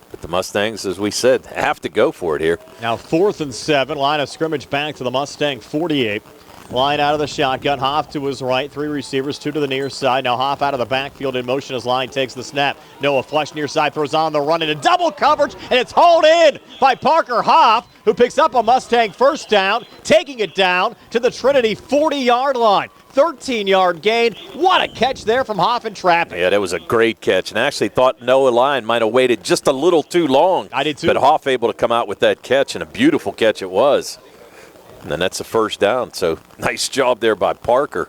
But the Mustangs, as we said, have to go for it here. Now 4th and 7, line of scrimmage back to the Mustang 48. Line out of the shotgun, Hoff to his right, 3 receivers, 2 to the near side. Now Hoff out of the backfield in motion as Lyon takes the snap. Noah Flesh near side, throws on the run into double coverage, and it's hauled in by Parker Hoff, who picks up a Mustang first down, taking it down to the Trinity 40-yard line. 13-yard gain. What a catch there from Hoff and traffic. Yeah, that was a great catch, and I actually thought Noah Lyon might have waited just a little too long. I did too. But Hoff able to come out with that catch, and a beautiful catch it was. And then that's a first down, so nice job there by Parker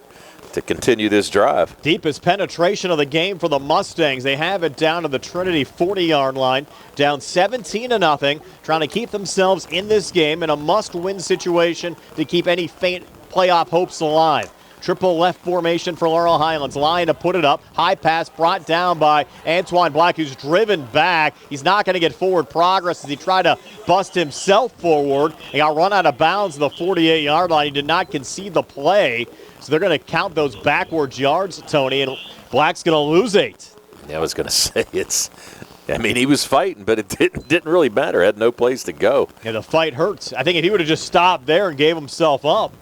to continue this drive. Deepest penetration of the game for the Mustangs. They have it down to the Trinity 40-yard line, down 17-0, trying to keep themselves in this game in a must-win situation to keep any faint playoff hopes alive. Triple left formation for Laurel Highlands. Lyon to put it up. High pass brought down by Antoine Black, who's driven back. He's not going to get forward progress as he tried to bust himself forward. He got run out of bounds at the 48-yard line. He did not concede the play. So they're going to count those backwards yards, Tony, and Black's going to lose 8. Yeah, I was going to say he was fighting, but it didn't really matter. Had no place to go. Yeah, the fight hurts. I think if he would have just stopped there and gave himself up,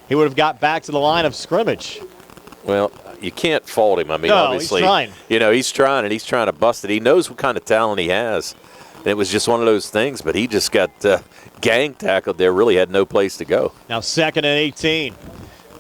he would have got back to the line of scrimmage. Well, you can't fault him. Obviously, he's trying. He's trying, and he's trying to bust it. He knows what kind of talent he has. And it was just one of those things, but he just got gang tackled there, really had no place to go. Now 2nd and 18.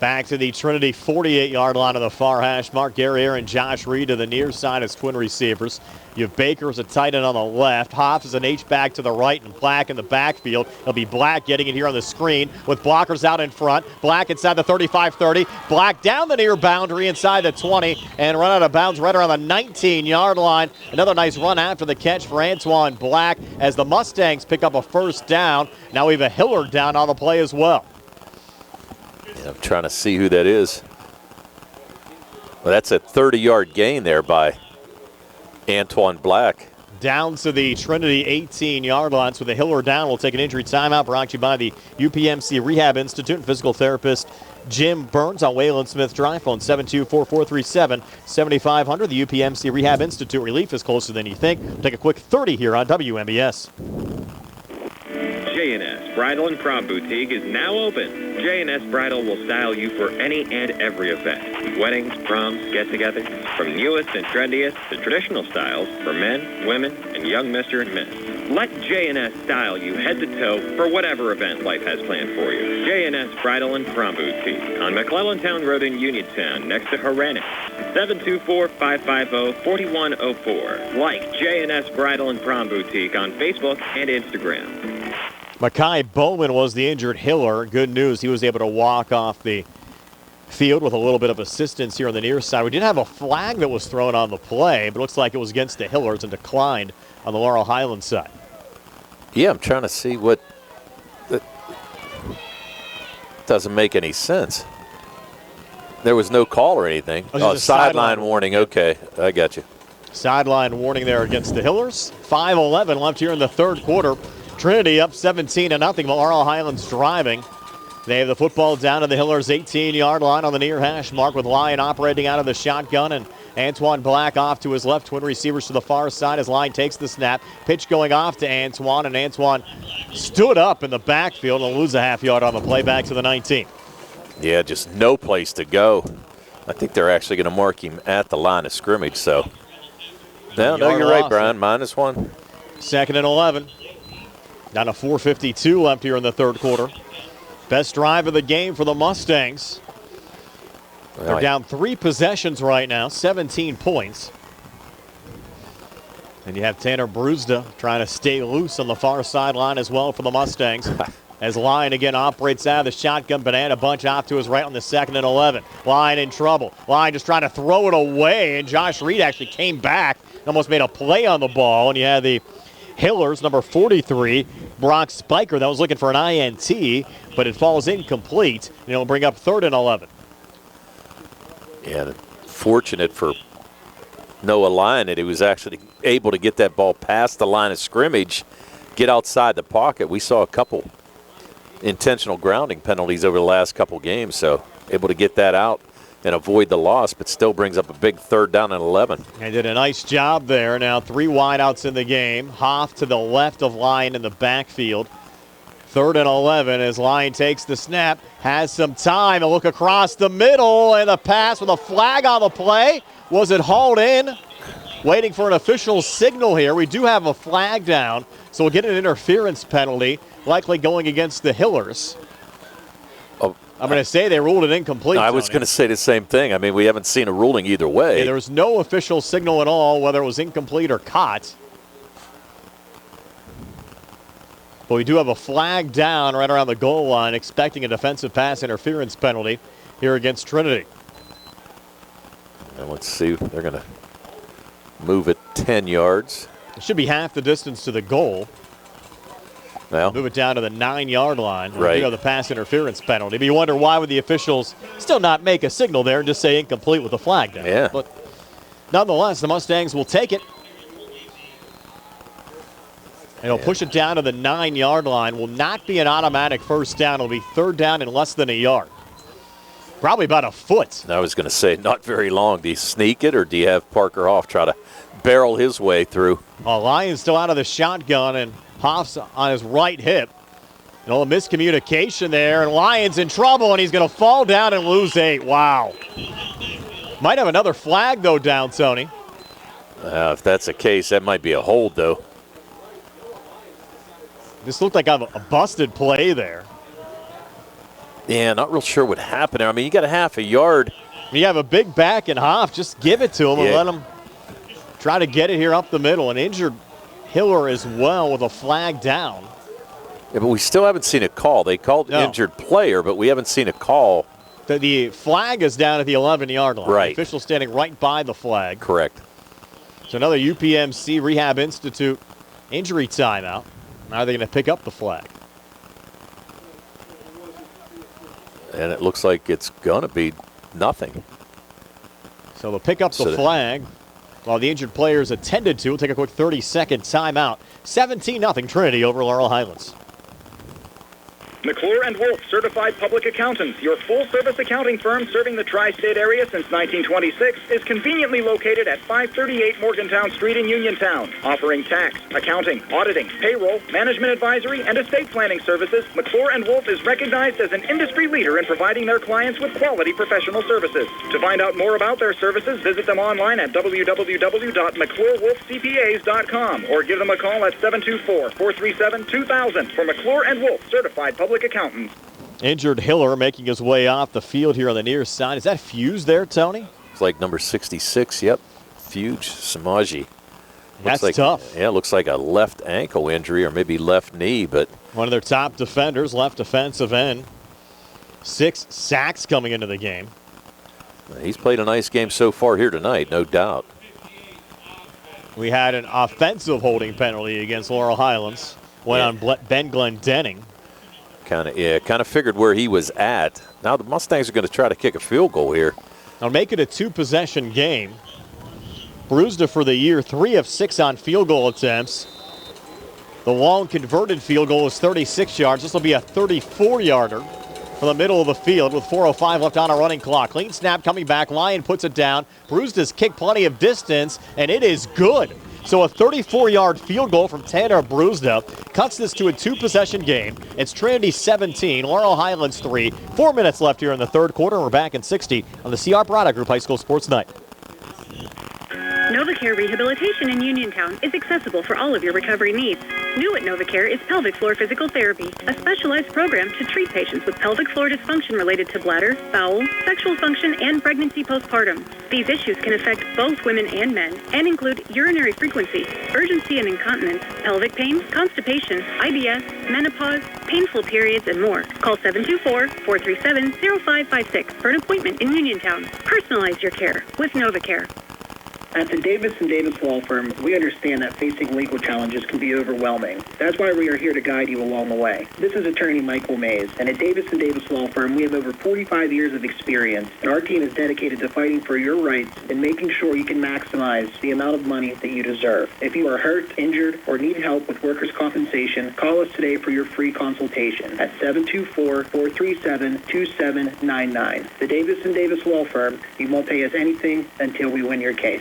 Back to the Trinity 48-yard line of the far hash mark. Gary Aaron, Josh Reed to the near side as twin receivers. You have Baker as a tight end on the left. Hobbs is an H-back to the right, and Black in the backfield. It'll be Black getting it here on the screen with blockers out in front. Black inside the 35-30. Black down the near boundary inside the 20 and run out of bounds right around the 19-yard line. Another nice run after the catch for Antoine Black as the Mustangs pick up a first down. Now we have a Hiller down on the play as well. Yeah, I'm trying to see who that is. Well, that's a 30-yard gain there by Antoine Black. Down to the Trinity 18-yard line. So with the Hiller down, we'll take an injury timeout brought to you by the UPMC Rehab Institute and physical therapist Jim Burns on Wayland Smith Drive. Phone 724-437-7500. The UPMC Rehab Institute. Relief is closer than you think. We'll take a quick 30 here on WMBS. J&S Bridal and Prom Boutique is now open. J&S Bridal will style you for any and every event. Weddings, proms, get-togethers. From newest and trendiest to traditional styles for men, women, and young Mr. and Miss. Let J&S style you head to toe for whatever event life has planned for you. J&S Bridal and Prom Boutique on McClellantown Road in Uniontown next to Haranis. 724-550-4104. Like J&S Bridal and Prom Boutique on Facebook and Instagram. Makai Bowman was the injured Hiller. Good news, he was able to walk off the field with a little bit of assistance here on the near side. We did have a flag that was thrown on the play, but it looks like it was against the Hillers and declined on the Laurel Highlands side. Yeah, I'm trying to see what. That doesn't make any sense. There was no call or anything. Oh, sideline warning. Okay, I got you. Sideline warning there against the Hillers. 5:11 left here in the third quarter. Trinity up 17-0. Laurel Highlands driving. They have the football down to the Hillers' 18-yard line on the near hash mark with Lyon operating out of the shotgun and Antoine Black off to his left. Twin receivers to the far side as Lyon takes the snap. Pitch going off to Antoine, and Antoine stood up in the backfield and lose a half yard on the play back to the 19. Yeah, just no place to go. I think they're actually going to mark him at the line of scrimmage. So, no, you're right, Brian. -1. Second and 11. Down to 4:52 left here in the third quarter. Best drive of the game for the Mustangs. They're down 3 possessions right now, 17 points. And you have Tanner Brusda trying to stay loose on the far sideline as well for the Mustangs. As Lyon again operates out of the shotgun, banana bunch off to his right on the 2nd and 11. Lyon in trouble. Lyon just trying to throw it away, and Josh Reed actually came back, almost made a play on the ball, and you had the Hillers, number 43, Brock Spiker, that was looking for an INT, but it falls incomplete, and it'll bring up 3rd and 11. Yeah, fortunate for Noah Lyon that he was actually able to get that ball past the line of scrimmage, get outside the pocket. We saw a couple intentional grounding penalties over the last couple games, so able to get that out and avoid the loss, but still brings up a big 3rd down and 11. They did a nice job there. Now 3 wideouts in the game. Hoff to the left of Lyon in the backfield. 3rd and 11 as Lyon takes the snap, has some time, a look across the middle, and the pass with a flag on the play. Was it hauled in? Waiting for an official signal here. We do have a flag down, so we'll get an interference penalty, likely going against the Hillers. I'm going to say they ruled it incomplete. No, I was going to say the same thing. I mean, we haven't seen a ruling either way. Yeah, there was no official signal at all, whether it was incomplete or caught. But we do have a flag down right around the goal line, expecting a defensive pass interference penalty here against Trinity. And let's see, they're going to move it 10 yards. It should be half the distance to the goal. Well, move it down to the 9-yard line. Right. You know, the pass interference penalty. But you wonder why would the officials still not make a signal there and just say incomplete with the flag down. Yeah. But nonetheless, the Mustangs will take it. And it'll push it down to the 9-yard line. Will not be an automatic first down. It'll be 3rd down in less than a yard. Probably about a foot. I was going to say, not very long. Do you sneak it, or do you have Parker Hoff try to barrel his way through? Lyon's still out of the shotgun, and Hoff's on his right hip. And all the miscommunication there, and Lyon's in trouble, and he's going to fall down and lose 8. Wow. Might have another flag, though, down, Tony. If that's the case, that might be a hold, though. This looked like a busted play there. Yeah, not real sure what happened there. I mean, you got a half a yard. You have a big back and Hoff. Just give it to him and let him try to get it here up the middle. An injured Hiller as well with a flag down. Yeah, but we still haven't seen a call. They called injured player, but we haven't seen a call. The flag is down at the 11-yard line. Right. The official standing right by the flag. Correct. So another UPMC Rehab Institute injury timeout. Now are they going to pick up the flag? And it looks like it's going to be nothing. So they'll pick up the flag while the injured player is attended to. We'll take a quick 30-second timeout. 17-0 Trinity over Laurel Highlands. McClure & Wolf, certified public accountants. Your full-service accounting firm serving the tri-state area since 1926 is conveniently located at 538 Morgantown Street in Uniontown. Offering tax, accounting, auditing, payroll, management advisory, and estate planning services, McClure & Wolf is recognized as an industry leader in providing their clients with quality professional services. To find out more about their services, visit them online at www.mcclurewolfcpas.com or give them a call at 724-437-2000 for McClure & Wolf, certified public accountants. Injured Hiller making his way off the field here on the near side. Is that Fuse there, Tony? It's like number 66, yep. Fuge Samaji. That's tough. Yeah, looks like a left ankle injury or maybe left knee, but one of their top defenders, left defensive end. 6 sacks coming into the game. He's played a nice game so far here tonight, no doubt. We had an offensive holding penalty against Laurel Highlands. Went on Ben Glendenning. Kind of figured where he was at. Now the Mustangs are going to try to kick a field goal here. I'll make it a 2-possession game. Brewster for the year, 3 of 6 on field goal attempts. The long converted field goal is 36 yards. This will be a 34-yarder from the middle of the field with 4:05 left on a running clock. Clean snap coming back. Lyon puts it down. Brewster's kicked plenty of distance, and it is good. So a 34-yard field goal from Tanner Brewster cuts this to a 2-possession game. It's Trinity 17, Laurel Highlands 3. 4 minutes left here in the third quarter. We're back in 60 on the CR Product Group High School Sports Night. NovaCare Rehabilitation in Uniontown is accessible for all of your recovery needs. New at NovaCare is pelvic floor physical therapy, a specialized program to treat patients with pelvic floor dysfunction related to bladder, bowel, sexual function, and pregnancy postpartum. These issues can affect both women and men and include urinary frequency, urgency and incontinence, pelvic pain, constipation, IBS, menopause, painful periods, and more. Call 724-437-0556 for an appointment in Uniontown. Personalize your care with NovaCare. At the Davis & Davis Law Firm, we understand that facing legal challenges can be overwhelming. That's why we are here to guide you along the way. This is attorney Michael Mays, and at Davis & Davis Law Firm, we have over 45 years of experience, and our team is dedicated to fighting for your rights and making sure you can maximize the amount of money that you deserve. If you are hurt, injured, or need help with workers' compensation, call us today for your free consultation at 724-437-2799. The Davis & Davis Law Firm, you won't pay us anything until we win your case.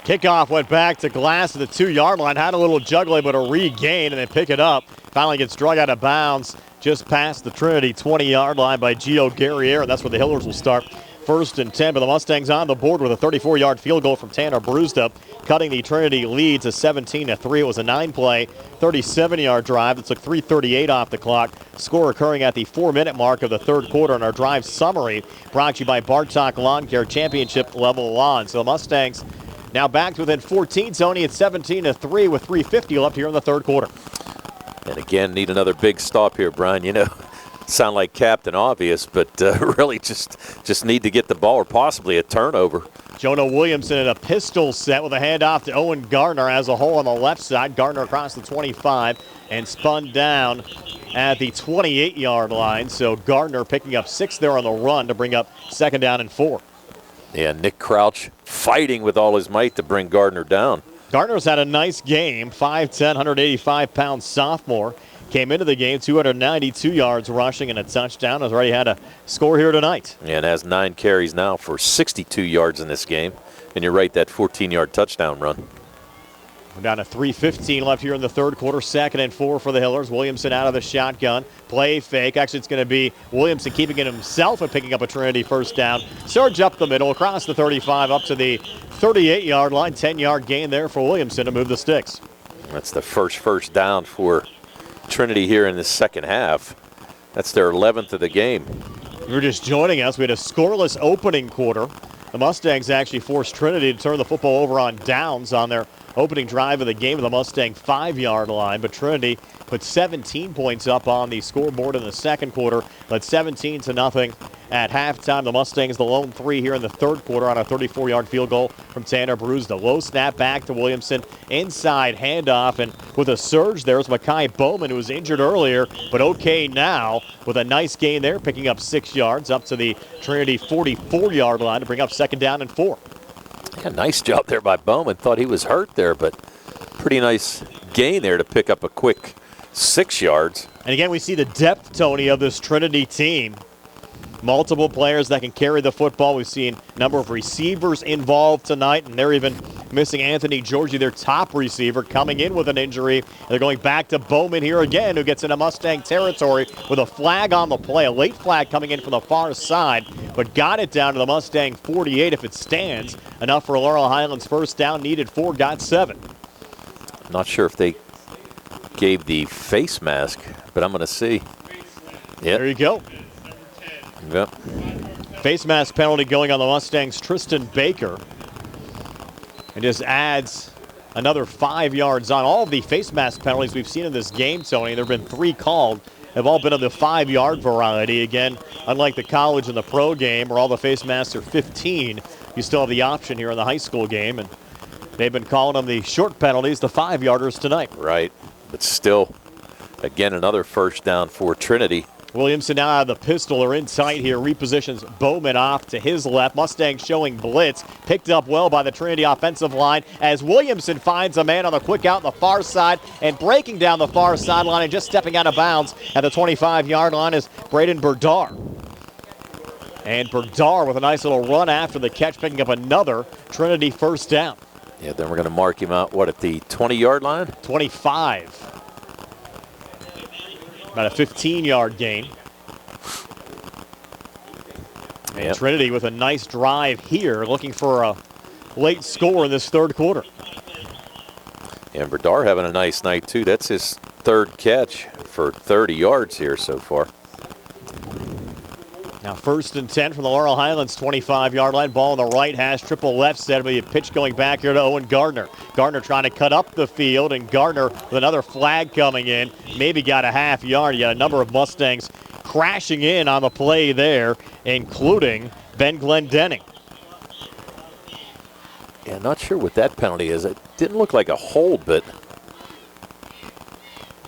Kickoff went back to Glass at the 2-yard line. Had a little juggling, but a regain, and they pick it up. Finally gets drug out of bounds just past the Trinity 20-yard line by Gio Guerriere, and that's where the Hillers will start. 1st and 10, but the Mustangs on the board with a 34-yard field goal from Tanner Brewster, cutting the Trinity lead to 17-3. It was a 9-play, 37-yard drive that took 3:38 off the clock. Score occurring at the 4-minute mark of the third quarter. And our drive summary brought to you by Bartok Lawn Care, championship level lawn. So the Mustangs now back to within 14, Tony, at 17-3 with 3:50 left here in the third quarter. And again, need another big stop here, Brian. You know, sound like Captain Obvious, but really just need to get the ball or possibly a turnover. Jonah Williamson in a pistol set with a handoff to Owen Gardner. Has a hole on the left side. Gardner across the 25 and spun down at the 28-yard line. So Gardner picking up 6 there on the run to bring up 2nd down and 4. Yeah, Nick Crouch fighting with all his might to bring Gardner down. Gardner's had a nice game. 5'10", 185-pound sophomore. Came into the game 292 yards rushing and a touchdown. Has already had a score here tonight. And has 9 carries now for 62 yards in this game. And you're right, that 14-yard touchdown run. We're down to 3:15 left here in the third quarter. 2nd and 4 for the Hillers. Williamson out of the shotgun. Play fake. Actually, it's going to be Williamson keeping it himself and picking up a Trinity first down. Surge up the middle, across the 35, up to the 38-yard line. 10-yard gain there for Williamson to move the sticks. That's the first down for Trinity here in the second half. That's their 11th of the game. If you're just joining us, we had a scoreless opening quarter. The Mustangs actually forced Trinity to turn the football over on downs on their opening drive of the game at the Mustang 5-yard line, but Trinity put 17 points up on the scoreboard in the second quarter, led 17-0 at halftime. The Mustangs the lone 3 here in the third quarter on a 34-yard field goal from Tanner Bruce. The low snap back to Williamson, inside handoff, and with a surge there was Mekhi Bowman, who was injured earlier, but okay now with a nice gain there, picking up 6 yards up to the Trinity 44-yard line to bring up second down and 4. Yeah, nice job there by Bowman. Thought he was hurt there, but pretty nice gain there to pick up a quick 6 yards. And again, we see the depth, Tony, of this Trinity team. Multiple players that can carry the football. We've seen a number of receivers involved tonight, and they're even missing Anthony Georgie, their top receiver, coming in with an injury. They're going back to Bowman here again, who gets into Mustang territory with a flag on the play, a late flag coming in from the far side, but got it down to the Mustang 48 if it stands. Enough for Laurel Highlands first down, needed 4, got 7. Not sure if they gave the face mask, but I'm going to see. Yep. There you go. Yep. Face mask penalty going on the Mustangs' Tristan Baker. It just adds another 5 yards on. All of the face mask penalties we've seen in this game, Tony, there have been 3 called, have all been of the 5-yard variety. Again, unlike the college and the pro game where all the face masks are 15, you still have the option here in the high school game, and they've been calling them the short penalties, the 5-yarders tonight. Right, but still, again, another first down for Trinity. Williamson now out of the pistol. They're in tight here. Repositions Bowman off to his left. Mustangs showing blitz. Picked up well by the Trinity offensive line as Williamson finds a man on the quick out on the far side and breaking down the far sideline and just stepping out of bounds at the 25-yard line is Braden Berdar. And Berdar with a nice little run after the catch, picking up another Trinity first down. Yeah, then we're going to mark him out, what, at the 20-yard line? 25. About a 15-yard gain. And yep. Trinity with a nice drive here, looking for a late score in this third quarter. And Berdar having a nice night, too. That's his third catch for 30 yards here so far. Now 1st and 10 from the Laurel Highlands 25-yard line. Ball on the right hash, triple left set. But a pitch going back here to Owen Gardner. Gardner trying to cut up the field, and Gardner with another flag coming in. Maybe got a half yard. You got a number of Mustangs crashing in on the play there, including Ben Glendenning. Yeah, not sure what that penalty is. It didn't look like a hold, but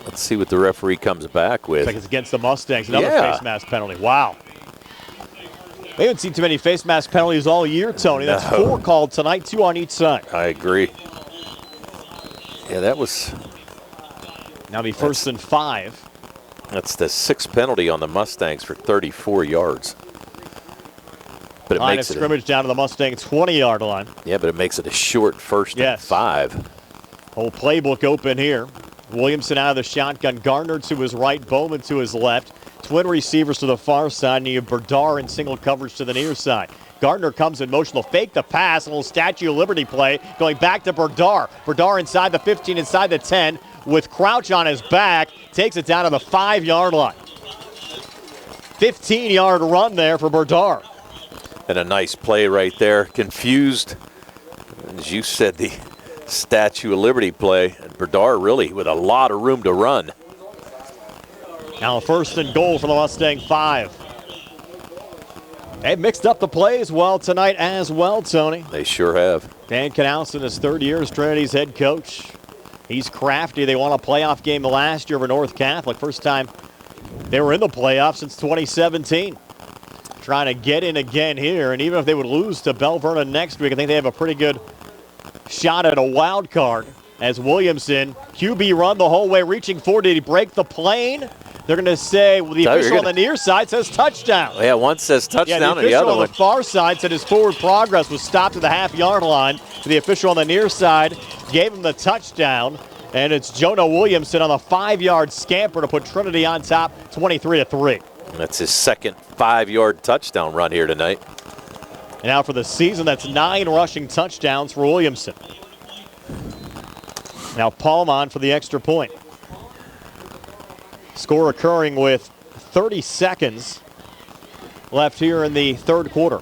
let's see what the referee comes back with. Looks like it's against the Mustangs. Another face mask penalty. Wow. We haven't seen too many face mask penalties all year, Tony. That's 4 called tonight, 2 on each side. I agree. Yeah, that was... Now be 1st and 5. That's the 6th penalty on the Mustangs for 34 yards. But it line makes of scrimmage down to the Mustangs 20-yard line. Yeah, but it makes it a short 1st and 5. Whole playbook open here. Williamson out of the shotgun. Gardner to his right, Bowman to his left. Twin receivers to the far side, and you have Berdar in single coverage to the near side. Gardner comes in motion. He'll fake the pass, a little Statue of Liberty play, going back to Berdar. Berdar inside the 15, inside the 10, with Crouch on his back, takes it down to the 5-yard line. 15-yard run there for Berdar. And a nice play right there. Confused, as you said, the Statue of Liberty play. And Berdar really with a lot of room to run. Now 1st and goal for the Mustang 5. They've mixed up the plays well tonight as well, Tony. They sure have. Dan Canalson, his 3rd year as Trinity's head coach. He's crafty. They won a playoff game last year over North Catholic. First time they were in the playoffs since 2017. Trying to get in again here, and even if they would lose to Bell Vernon next week, I think they have a pretty good shot at a wild card. As Williamson, QB run the whole way, reaching forward. Did he break the plane? They're going to say, well, the official on the near side says touchdown. Yeah, one says touchdown, and the other one. The official on the far side said his forward progress was stopped at the half-yard line. The official on the near side gave him the touchdown, and it's Jonah Williamson on the 5-yard scamper to put Trinity on top, 23-3. That's his 2nd 5-yard touchdown run here tonight. And now for the season, that's 9 rushing touchdowns for Williamson. Now Palmon for the extra point. Score occurring with 30 seconds left here in the third quarter.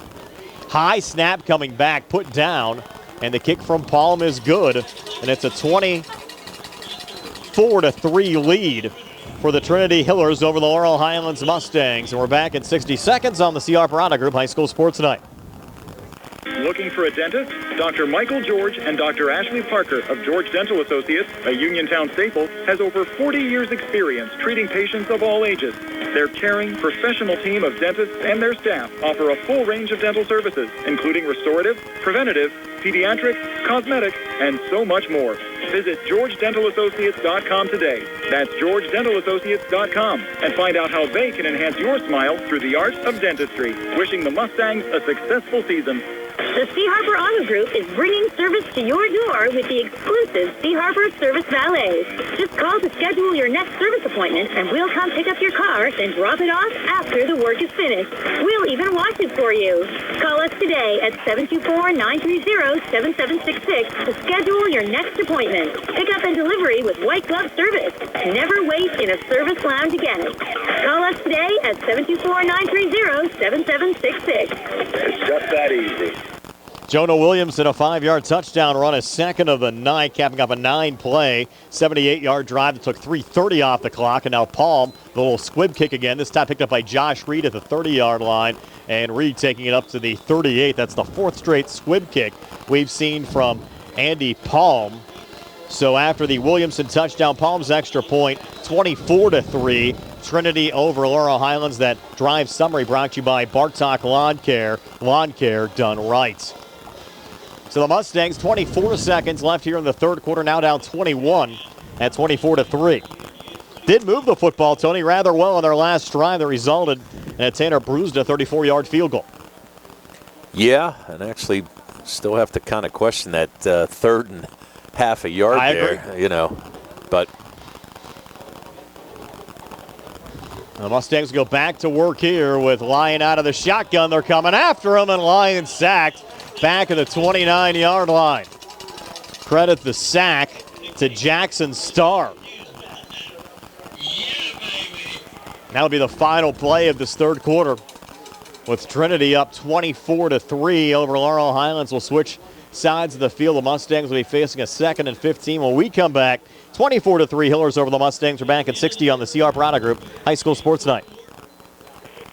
High snap coming back, put down, and the kick from Palm is good. And it's a 24-3 lead for the Trinity Hillers over the Laurel Highlands Mustangs. And we're back in 60 seconds on the CR Parada Group High School Sports Night. Looking for a dentist? Dr. Michael George and Dr. Ashley Parker of George Dental Associates, a Uniontown staple, has over 40 years' experience treating patients of all ages. Their caring, professional team of dentists and their staff offer a full range of dental services, including restorative, preventative, pediatric, cosmetic, and so much more. Visit GeorgeDentalAssociates.com today. That's GeorgeDentalAssociates.com, and find out how they can enhance your smile through the art of dentistry. Wishing the Mustangs a successful season. The Sea Harbor Auto Group is bringing service to your door with the exclusive Sea Harbor Service Valet. Just call to schedule your next service appointment, and we'll come pick up your car and drop it off after the work is finished. We'll even wash it for you. Call us today at 724-930-7766 to schedule your next appointment. Pickup and delivery with white glove service. Never wait in a service lounge again. Call us today at 724-930-7766. It's just that easy. Jonah Williamson, a 5-yard touchdown run, his second of the night, capping up a 9-play, 78-yard drive that took 3:30 off the clock. And now Palm, the little squib kick again, this time picked up by Josh Reed at the 30-yard line, and Reed taking it up to the 38. That's the fourth straight squib kick we've seen from Andy Palm. So after the Williamson touchdown, Palm's extra point, 24-3. Trinity over Laurel Highlands. That drive summary brought to you by Bartok Lawn Care. Lawn care done right. So the Mustangs, 24 seconds left here in the third quarter, now down 21 at 24-3. Did move the football, Tony, rather well on their last drive that resulted in a Tanner Bruised a 34-yard field goal. Yeah, and actually still have to kind of question that third and half a yard there, agree. you know, but the Mustangs go back to work here with Lyon out of the shotgun. They're coming after him, and Lyon sacked back at the 29-yard line. Credit the sack to Jackson Starr. That'll be the final play of this third quarter, with Trinity up 24-3 over Laurel Highlands. Will switch sides of the field. The Mustangs will be facing a 2nd and 15 when we come back. 24-3 Hillers over the Mustangs. We're back at 60 on the CR Parada Group High School Sports Night.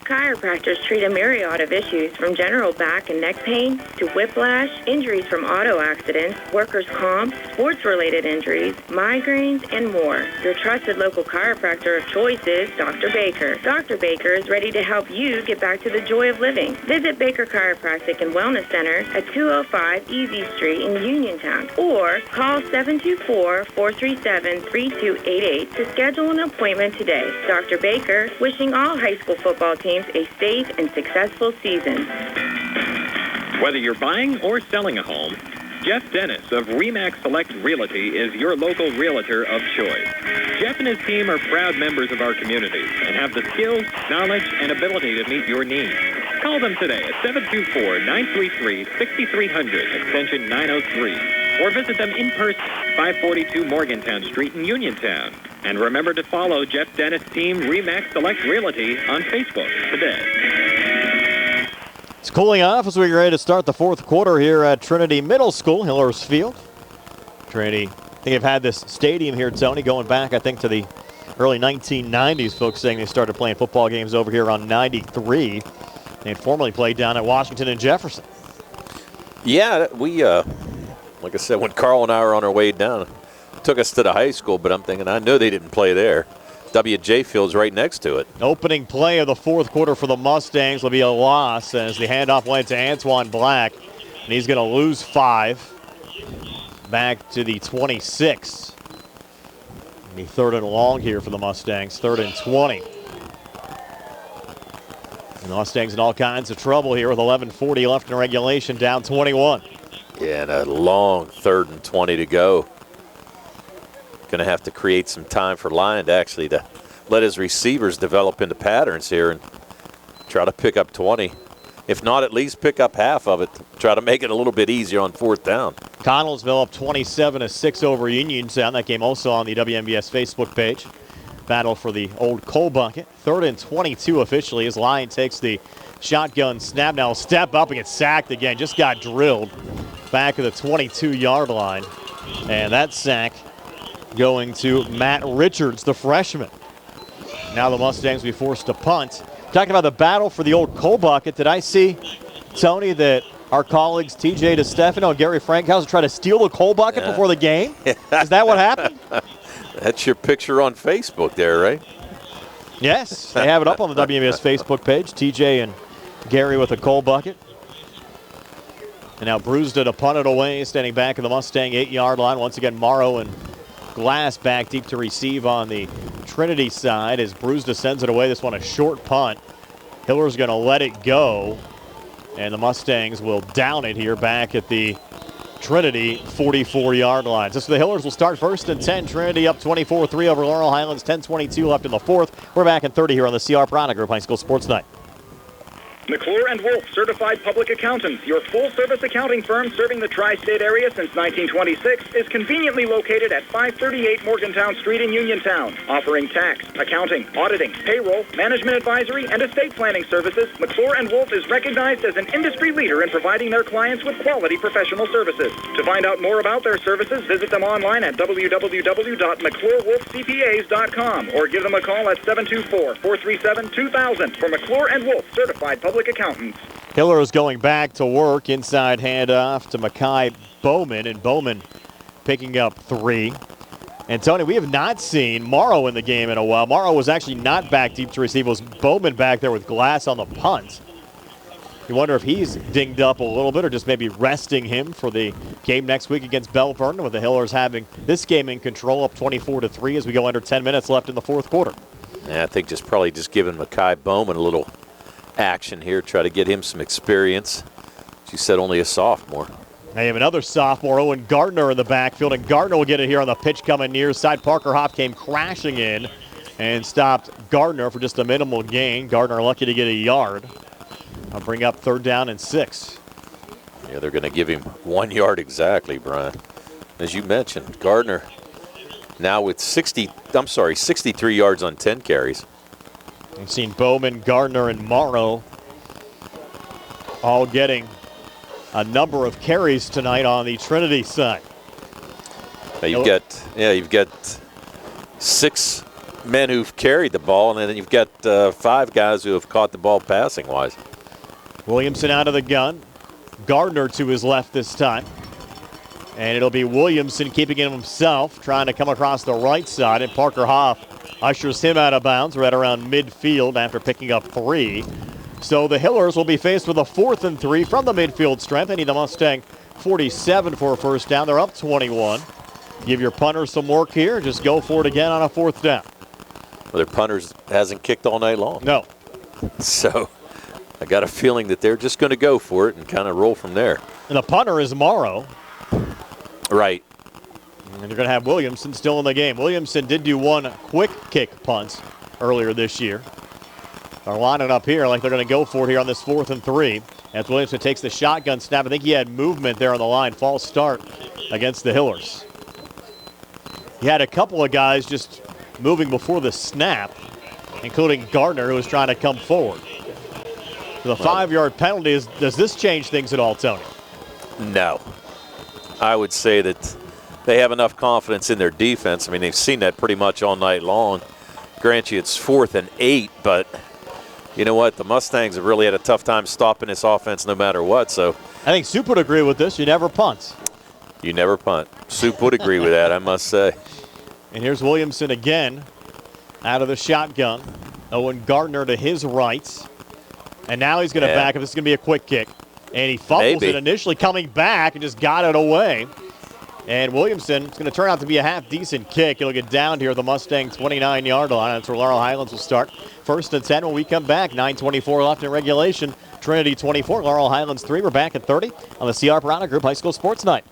Chiropractors treat a myriad of issues from general back and neck pain to whiplash, injuries from auto accidents, workers' comp, sports-related injuries, migraines, and more. Your trusted local chiropractor of choice is Dr. Baker. Dr. Baker is ready to help you get back to the joy of living. Visit Baker Chiropractic and Wellness Center at 205 Easy Street in Uniontown, or call 724-437-3288 to schedule an appointment today. Dr. Baker, wishing all high school football teams a safe and successful season. Whether you're buying or selling a home, Jeff Dennis of RE/MAX Select Realty is your local realtor of choice. Jeff and his team are proud members of our community and have the skills, knowledge, and ability to meet your needs. Call them today at 724-933-6300, extension 903, or visit them in person, 542 Morgantown Street in Uniontown. And remember to follow Jeff Dennis' team RE/MAX Select Realty on Facebook today. It's cooling off as we get ready to start the fourth quarter here at Trinity Middle School, Hillers Field. Trinity, I think they've had this stadium here, Tony, going back, I think, to the early 1990s. Folks saying they started playing football games over here around 93. They formerly played down at Washington and Jefferson. Yeah, we, like I said, when Carl and I were on our way down, took us to the high school, but I'm thinking, I know they didn't play there. WJ Field's right next to it. Opening play of the fourth quarter for the Mustangs will be a loss as the handoff went to Antoine Black, and he's going to lose 5. Back to the 26. And the 3rd and long here for the Mustangs, 3rd and 20. And the Mustangs in all kinds of trouble here with 11:40 left in regulation, down 21. Yeah, and a long 3rd and 20 to go. Going to have to create some time for Lyon to actually to let his receivers develop into patterns here and try to pick up 20. If not, at least pick up half of it. Try to make it a little bit easier on 4th down. Connellsville up 27-6 over Uniontown. That game also on the WMBS Facebook page. battle for the old coal bucket. 3rd and 22 officially as Lyon takes the shotgun snap. Now step up and get sacked again. Just got drilled back at the 22-yard line. And that sack going to Matt Richards, the freshman. Now the Mustangs will be forced to punt. Talking about the battle for the old coal bucket, did I see, Tony, that our colleagues TJ DeStefano and Gary Frankhauser try to steal the coal bucket before the game? Is that what happened? That's your picture on Facebook there, right? Yes, they have it up on the WMS Facebook page. TJ and Gary with a coal bucket. And now Brewster to punt it away, standing back in the Mustang 8-yard line. Once again, Morrow and Glass back deep to receive on the Trinity side as Brewster sends it away. This one a short punt. Hiller's going to let it go. And the Mustangs will down it here back at the Trinity 44-yard line. So the Hillers will start 1st and 10. Trinity up 24-3 over Laurel Highlands. 10:22 left in the 4th. We're back in 30 here on the CR Piranha Group High School Sports Night. McClure and Wolf, certified public accountants, your full-service accounting firm serving the tri-state area since 1926, is conveniently located at 538 Morgantown Street in Uniontown. Offering tax, accounting, auditing, payroll, management advisory, and estate planning services, McClure and Wolf is recognized as an industry leader in providing their clients with quality professional services. To find out more about their services, visit them online at www.mcclurewolfcpas.com or give them a call at 724-437-2000 for McClure and Wolf, certified public accountants. Hiller is going back to work. Inside handoff to Makai Bowman, and Bowman picking up 3. And Tony, we have not seen Morrow in the game in a while. Morrow was actually not back deep to receive. It was Bowman back there with Glass on the punt. You wonder if he's dinged up a little bit or just maybe resting him for the game next week against Bell Vernon, with the Hillers having this game in control up 24-3 as we go under 10 minutes left in the 4th quarter. Yeah, I think probably just giving Makai Bowman a little action here, try to get him some experience. She said only a sophomore. They have another sophomore, Owen Gardner, in the backfield, and Gardner will get it here on the pitch coming near side. Parker Hoff came crashing in and stopped Gardner for just a minimal gain. Gardner lucky to get a yard. I'll bring up 3rd down and 6. Yeah, they're going to give him 1 yard exactly, Brian. As you mentioned, Gardner now with 63 yards on 10 carries. We've seen Bowman, Gardner, and Morrow all getting a number of carries tonight on the Trinity side. Now you've got 6 men who've carried the ball, and then you've got 5 guys who have caught the ball passing-wise. Williamson out of the gun. Gardner to his left this time. And it'll be Williamson keeping it himself, trying to come across the right side, and Parker Hoff ushers him out of bounds right around midfield after picking up 3. So the Hillers will be faced with a 4th and 3 from the midfield strength. They need the Mustang 47 for a 1st down. They're up 21. Give your punter some work here. Just go for it again on a 4th down. Well, their punters hasn't kicked all night long. No. So I got a feeling that they're just going to go for it and kind of roll from there. And the punter is Morrow. Right. And you're going to have Williamson still in the game. Williamson did do 1 quick kick punt earlier this year. They're lining up here like they're going to go for it here on this 4th and 3. As Williamson takes the shotgun snap. I think he had movement there on the line. False start against the Hillers. He had a couple of guys just moving before the snap, including Gardner, who was trying to come forward. The 5-yard penalty, does this change things at all, Tony? No. I would say that they have enough confidence in their defense. I mean, they've seen that pretty much all night long. Grant you it's 4th and 8, but you know what? The Mustangs have really had a tough time stopping this offense no matter what. So I think Soup would agree with this. You never punt. You never punt. Soup would agree with that, I must say. And here's Williamson again out of the shotgun. Owen Gardner to his right. And now he's going to back up. This is going to be a quick kick. And he fumbles it initially, coming back and just got it away. And Williamson, it's going to turn out to be a half-decent kick. It'll get down here at the Mustang 29-yard line. That's where Laurel Highlands will start. 1st and 10 when we come back. 9:24 left in regulation. Trinity 24, Laurel Highlands 3. We're back at 30 on the CR Piranha Group High School Sports Night.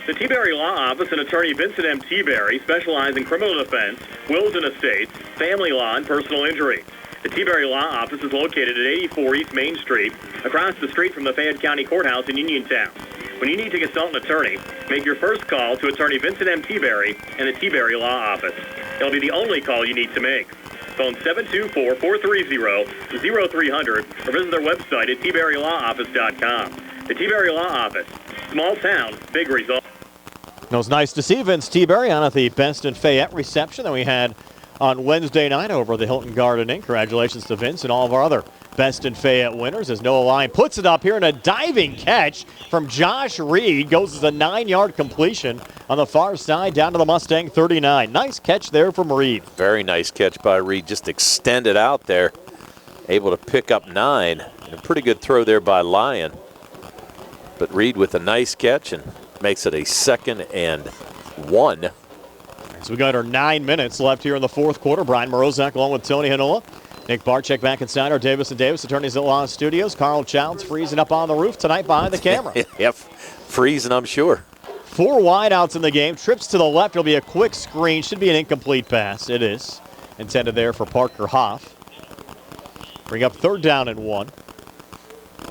The T-Berry Law Office and attorney Vincent M. T-Berry specialize in criminal defense, wills and estates, family law, and personal injury. The T-Berry Law Office is located at 84 East Main Street, across the street from the Fayette County Courthouse in Uniontown. When you need to consult an attorney, make your first call to attorney Vincent M. T-Berry in the T-Berry Law Office. It'll be the only call you need to make. Phone 724-430-0300 or visit their website at tberrylawoffice.com. The T-Berry Law Office. Small town, big result. It was nice to see Vince T-Berry on at the Best in Fayette reception that we had on Wednesday night over the Hilton Garden Inn. Congratulations to Vince and all of our other Best in Fayette winners as Noah Lyon puts it up here in a diving catch from Josh Reed. Goes as a 9-yard completion on the far side down to the Mustang 39. Nice catch there from Reed. Very nice catch by Reed. Just extended out there. Able to pick up 9. And a pretty good throw there by Lyon. But Reed with a nice catch and makes it a 2nd and 1. So we got our 9 minutes left here in the fourth quarter. Brian Morozak along with Tony Hanola. Nick Barczyk back inside our Davis & Davis Attorneys at Law Studios. Carl Childs freezing up on the roof tonight behind the camera. Yep, freezing, I'm sure. 4 wideouts in the game. Trips to the left. It'll be a quick screen. Should be an incomplete pass. It is. Intended there for Parker Hoff. Bring up 3rd down and 1.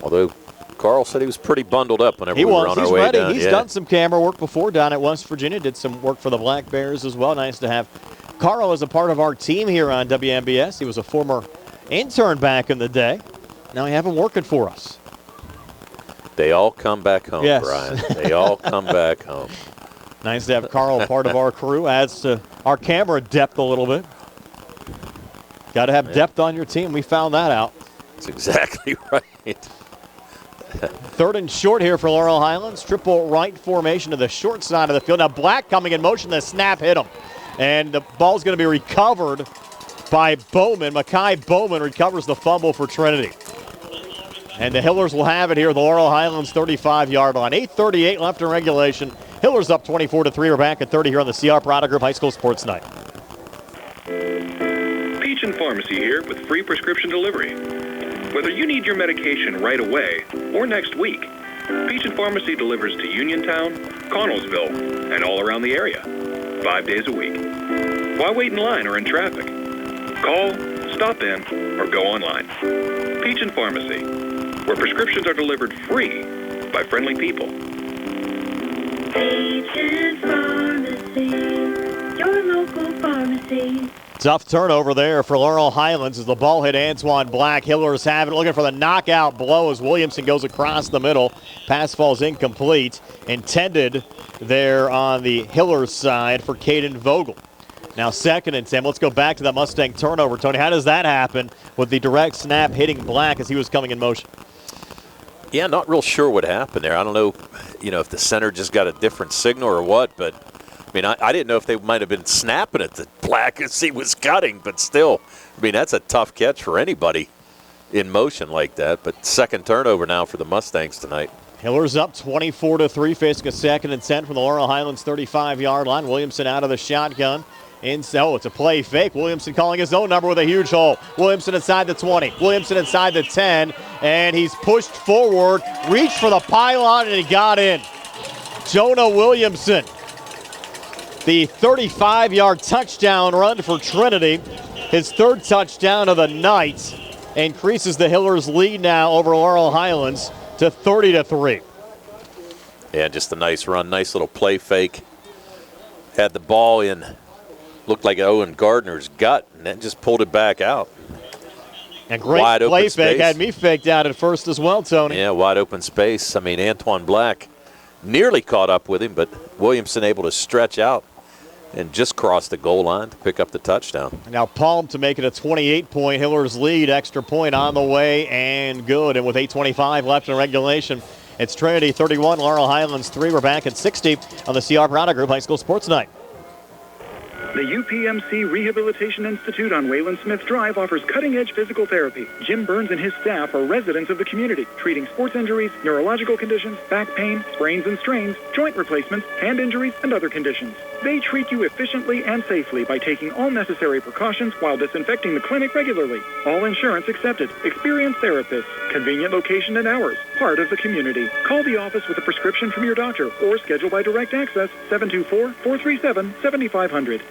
Although Carl said he was pretty bundled up whenever we were on our way ready. down. He's done some camera work before down at West Virginia. Did some work for the Black Bears as well. Nice to have Carl as a part of our team here on WMBS. He was a former intern back in the day. Now we have him working for us. They all come back home, yes. Brian. They all come back home. Nice to have Carl part of our crew. Adds to our camera depth a little bit. Got to have depth on your team. We found that out. That's exactly right. 3rd and short here for Laurel Highlands. Triple right formation to the short side of the field. Now Black coming in motion. The snap hit him. And the ball's going to be recovered by Bowman. Makai Bowman recovers the fumble for Trinity. And the Hillers will have it here. The Laurel Highlands 35-yard line. 8:38 left in regulation. Hillers up 24-3. We're back at 30 here on the CR Prada Group High School Sports Night. Peach and Pharmacy here with free prescription delivery. Whether you need your medication right away or next week, Peach and Pharmacy delivers to Uniontown, Connellsville, and all around the area, 5 days a week. Why wait in line or in traffic? Call, stop in, or go online. Peach and Pharmacy, where prescriptions are delivered free by friendly people. Peach and Pharmacy, your local pharmacy. Tough turnover there for Laurel Highlands as the ball hit Antoine Black. Hillers have it, looking for the knockout blow as Williamson goes across the middle. Pass falls incomplete. Intended there on the Hillers side for Caden Vogel. Now 2nd and 10. Let's go back to that Mustang turnover. Tony, how does that happen with the direct snap hitting Black as he was coming in motion? Yeah, not real sure what happened there. I don't know, if the center just got a different signal or what, but I mean, I didn't know if they might have been snapping at the Black as he was cutting, but still, I mean, that's a tough catch for anybody in motion like that. But 2nd turnover now for the Mustangs tonight. Hillers up 24-3, facing a 2nd and 10 from the Laurel Highlands 35-yard line. Williamson out of the shotgun. It's a play fake. Williamson calling his own number with a huge hole. Williamson inside the 20. Williamson inside the 10. And he's pushed forward, reached for the pylon, and he got in. Jonah Williamson. The 35-yard touchdown run for Trinity. His 3rd touchdown of the night. Increases the Hillers' lead now over Laurel Highlands to 30-3. Yeah, just a nice run. Nice little play fake. Had the ball in, looked like Owen Gardner's gut, and then just pulled it back out. And great wide play open fake. Space. Had me faked out at first as well, Tony. Yeah, wide open space. I mean, Antoine Black nearly caught up with him, but Williamson able to stretch out and just crossed the goal line to pick up the touchdown. Now Palm to make it a 28-point Hillers lead. Extra point on the way and good. And with 8:25 left in regulation, it's Trinity 31, Laurel Highlands 3. We're back at 60 on the CR Prada Group High School Sports Night. The UPMC Rehabilitation Institute on Wayland Smith Drive offers cutting-edge physical therapy. Jim Burns and his staff are residents of the community, treating sports injuries, neurological conditions, back pain, sprains and strains, joint replacements, hand injuries, and other conditions. They treat you efficiently and safely by taking all necessary precautions while disinfecting the clinic regularly. All insurance accepted. Experienced therapists. Convenient location and hours. Part of the community. Call the office with a prescription from your doctor or schedule by direct access 724-437-7500.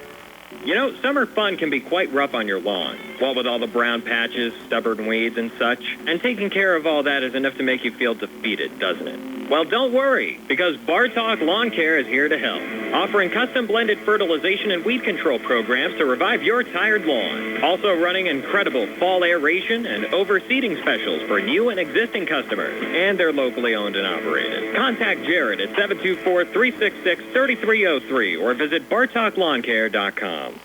You know, summer fun can be quite rough on your lawn. What with all the brown patches, stubborn weeds, and such. And taking care of all that is enough to make you feel defeated, doesn't it? Well, don't worry, because Bartok Lawn Care is here to help, offering custom-blended fertilization and weed control programs to revive your tired lawn. Also running incredible fall aeration and overseeding specials for new and existing customers, and they're locally owned and operated. Contact Jared at 724-366-3303 or visit BartokLawnCare.com.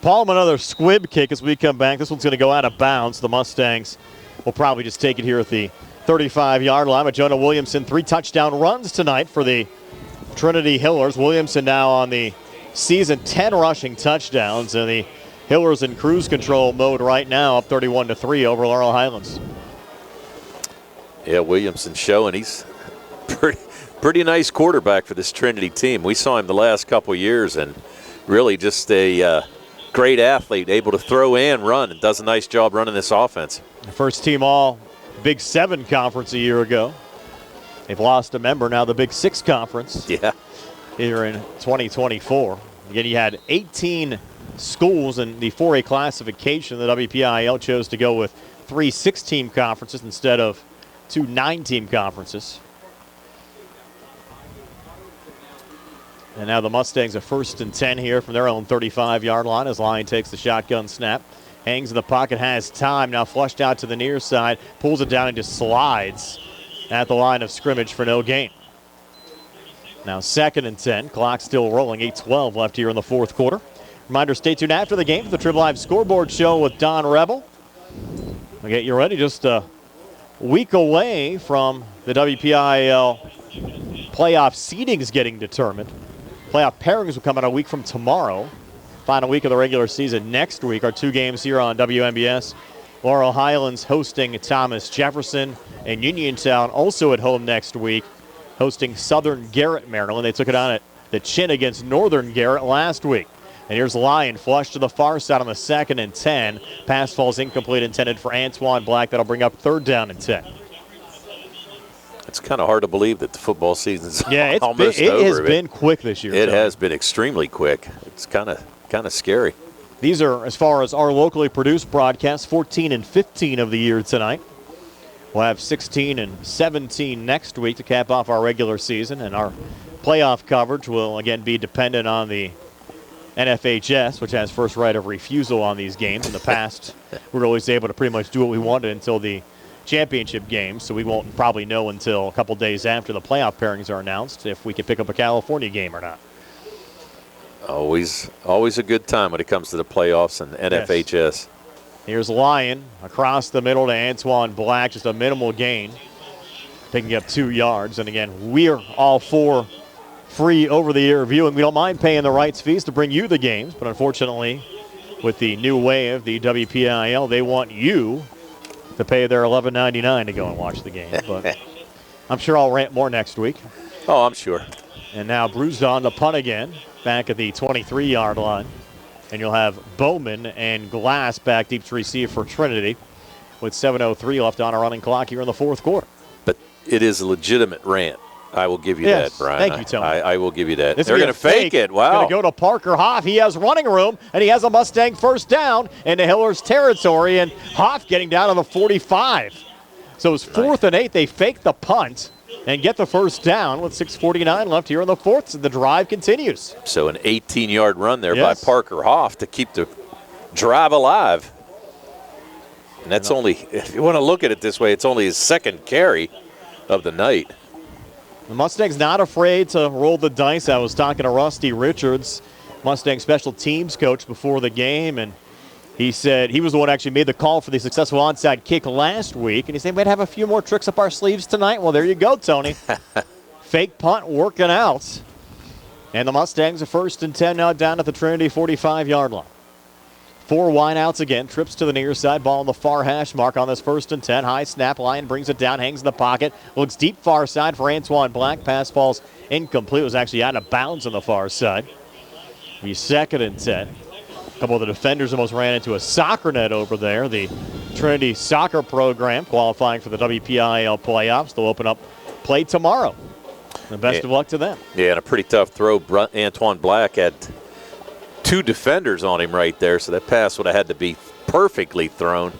Paul, another squib kick as we come back. This one's going to go out of bounds. The Mustangs will probably just take it here at the 35-yard line. But Jonah Williamson, 3 touchdown runs tonight for the Trinity Hillers. Williamson now on the season 10 rushing touchdowns, and the Hillers in cruise control mode right now, up 31-3 over Laurel Highlands. Yeah, Williamson showing he's pretty nice quarterback for this Trinity team. We saw him the last couple years, and really just a great athlete, able to throw and run, and does a nice job running this offense. First team all Big 7 conference a year ago. They've lost a member, now the Big 6 conference. Yeah. Here in 2024. Again, you had 18 schools in the 4A classification. The WPIAL chose to go with 3 6-team conferences instead of 2 9-team conferences. And now the Mustangs are 1st and 10 here from their own 35-yard line as Lyon takes the shotgun snap. Hangs in the pocket, has time, now flushed out to the near side, pulls it down and just slides at the line of scrimmage for no gain. Now 2nd and 10, clock still rolling, 8:12 left here in the 4th quarter. Reminder, stay tuned after the game for the Trib Live scoreboard show with Don Rebel. We'll get you ready, just a week away from the WPIAL playoff seedings getting determined. Playoff pairings will come out a week from tomorrow. Final week of the regular season next week. Our 2 games here on WMBS. Laurel Highlands hosting Thomas Jefferson, and Uniontown also at home next week, hosting Southern Garrett, Maryland. They took it on at the chin against Northern Garrett last week. And here's Lyon, flush to the far side on the 2nd and 10. Pass falls incomplete, intended for Antoine Black. That'll bring up 3rd down and 10. It's kind of hard to believe that the football season's almost over. It has been quick this year. It has been extremely quick. It's kind of scary. These are, as far as our locally produced broadcasts, 14 and 15 of the year tonight. We'll have 16 and 17 next week to cap off our regular season, and our playoff coverage will again be dependent on the NFHS, which has first right of refusal on these games. In the past, we were always able to pretty much do what we wanted until the championship game, so we won't probably know until a couple days after the playoff pairings are announced if we can pick up a California game or not. Always a good time when it comes to the playoffs and NFHS. Yes. Here's Lyon across the middle to Antoine Black, just a minimal gain, picking up 2 yards. And again, we're all for free over-the-air viewing. We don't mind paying the rights fees to bring you the games, but unfortunately, with the new wave, the WPIAL, they want you to pay their $11.99 to go and watch the game. But I'm sure I'll rant more next week. Oh, I'm sure. And now bruised on the punt again, back at the 23-yard line. And you'll have Bowman and Glass back deep to receive for Trinity with 7:03 left on a running clock here in the 4th quarter. But it is a legitimate rant. I will give you that, Brian. Thank you, Tony. I will give you that. They're going to fake it. Wow. Going to go to Parker Hoff. He has running room, and he has a Mustang first down into Hiller's territory, and Hoff getting down to the 45. So it's 4th and 8. They fake the punt and get the first down with 6:49 left here in the 4th. So the drive continues. So an 18-yard run there by Parker Hoff to keep the drive alive. And that's only, if you want to look at it this way, it's only his 2nd carry of the night. The Mustangs not afraid to roll the dice. I was talking to Rusty Richards, Mustang special teams coach, before the game, and he said he was the one who actually made the call for the successful onside kick last week, and he said we'd have a few more tricks up our sleeves tonight. Well, there you go, Tony. Fake punt working out. And the Mustangs are 1st and 10 now down at the Trinity 45-yard line. 4 wideouts again, trips to the near side, ball on the far hash mark on this 1st and 10. High snap, Lyon brings it down, hangs in the pocket, looks deep far side for Antoine Black. Pass falls incomplete, was actually out of bounds on the far side. Be 2nd and 10. A couple of the defenders almost ran into a soccer net over there. The Trinity soccer program qualifying for the WPIAL playoffs. They'll open up play tomorrow. And best of luck to them. Yeah, and a pretty tough throw. Antoine Black had 2 defenders on him right there, so that pass would have had to be perfectly thrown.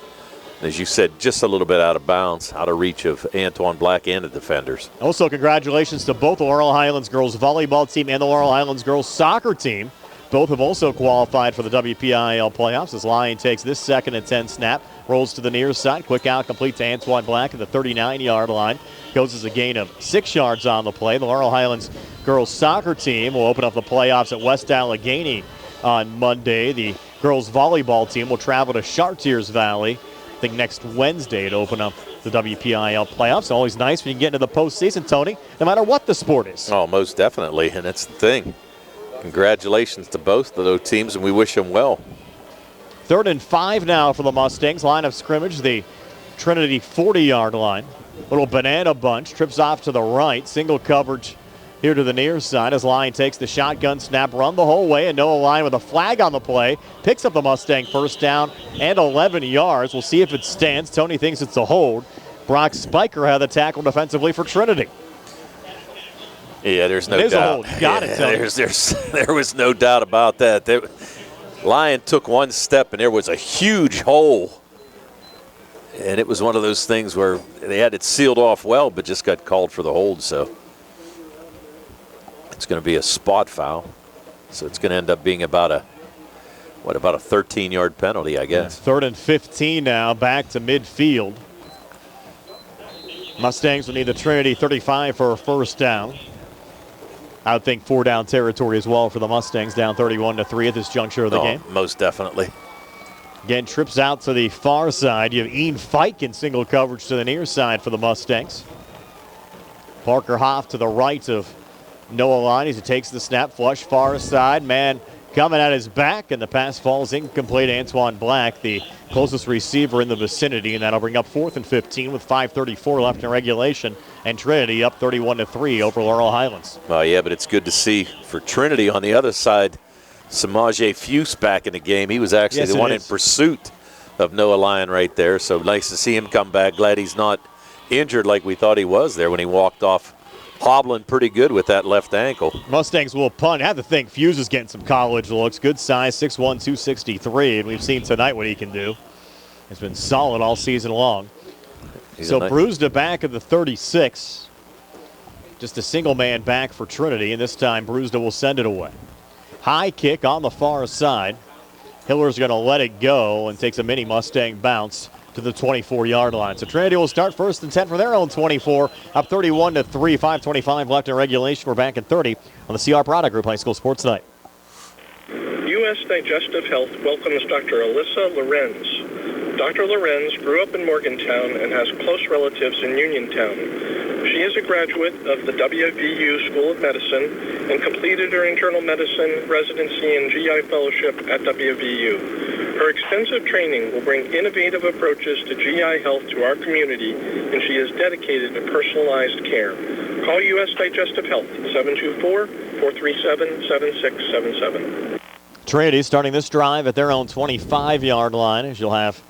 As you said, just a little bit out of bounds, out of reach of Antoine Black and the defenders. Also, congratulations to both the Laurel Highlands girls volleyball team and the Laurel Highlands girls soccer team. Both have also qualified for the WPIAL playoffs as Lyon takes this 2nd and 10 snap, rolls to the near side, quick out, complete to Antoine Black at the 39-yard line. Goes as a gain of 6 yards on the play. The Laurel Highlands girls soccer team will open up the playoffs at West Allegheny on Monday. The girls volleyball team will travel to Chartiers Valley, I think next Wednesday, to open up the WPIAL playoffs. Always nice when you get into the postseason, Tony, no matter what the sport is. Oh, most definitely, and that's the thing. Congratulations to both of those teams, and we wish them well. 3rd and 5 now for the Mustangs. Line of scrimmage, the Trinity 40-yard line. Little banana bunch, trips off to the right. Single coverage here to the near side as Lyon takes the shotgun snap, run the whole way, and Noah Lyon with a flag on the play. Picks up the Mustang first down and 11 yards. We'll see if it stands. Tony thinks it's a hold. Brock Spiker had the tackle defensively for Trinity. Yeah, there's no doubt. It is a hold. Got it, Tony. There was no doubt about that. Lyon took one step, and there was a huge hole. And it was one of those things where they had it sealed off well, but just got called for the hold. So it's going to be a spot foul. So it's going to end up being about a 13-yard penalty, I guess. 3rd and 15 now, back to midfield. Mustangs will need the Trinity 35 for a first down. I would think 4-down territory as well for the Mustangs, down 31-3 at this juncture of the game. Most definitely. Again, trips out to the far side. You have Ian Fike in single coverage to the near side for the Mustangs. Parker Hoff to the right of Noah Lyon as he takes the snap, flush far side. Man coming at his back, and the pass falls incomplete. Antoine Black, the closest receiver in the vicinity, and that'll bring up 4th and 15 with 5:34 left in regulation, and Trinity up 31-3 over Laurel Highlands. Oh, yeah, but it's good to see for Trinity on the other side, Samaje Fuse back in the game. He was actually the one in pursuit of Noah Lyon right there, so nice to see him come back. Glad he's not injured like we thought he was there when he walked off, hobbling pretty good with that left ankle. Mustangs will punt. I have to think Fuse is getting some college looks. Good size, 6'1", 263, and we've seen tonight what he can do. He's been solid all season long. So Brewster back at the 36. Just a single man back for Trinity, and this time Brewster will send it away. High kick on the far side. Hiller's going to let it go and takes a mini Mustang bounce to the 24-yard line. So Trinity will start 1st and 10 for their own 24, up 31-3, 5:25 left in regulation. We're back at 30 on the CR Product Group High School Sports Night. U.S. Digestive Health welcomes Dr. Alyssa Lorenz. Dr. Lorenz grew up in Morgantown and has close relatives in Uniontown. She is a graduate of the WVU School of Medicine and completed her internal medicine residency and GI fellowship at WVU. Her extensive training will bring innovative approaches to GI health to our community, and she is dedicated to personalized care. Call U.S. Digestive Health, 724-437-7677. Trinity starting this drive at their own 25-yard line, as you'll have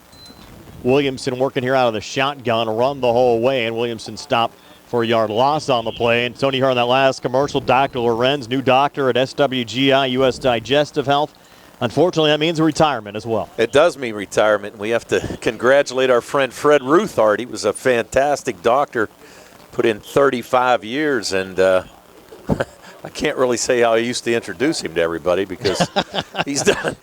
Williamson working here out of the shotgun, run the whole way, and Williamson stopped for a yard loss on the play. And Tony, here on that last commercial, Dr. Lorenz, new doctor at SWGI, U.S. Digestive Health. Unfortunately, that means retirement as well. It does mean retirement. We have to congratulate our friend Fred Ruthart. He was a fantastic doctor, put in 35 years, and I can't really say how I used to introduce him to everybody because he's done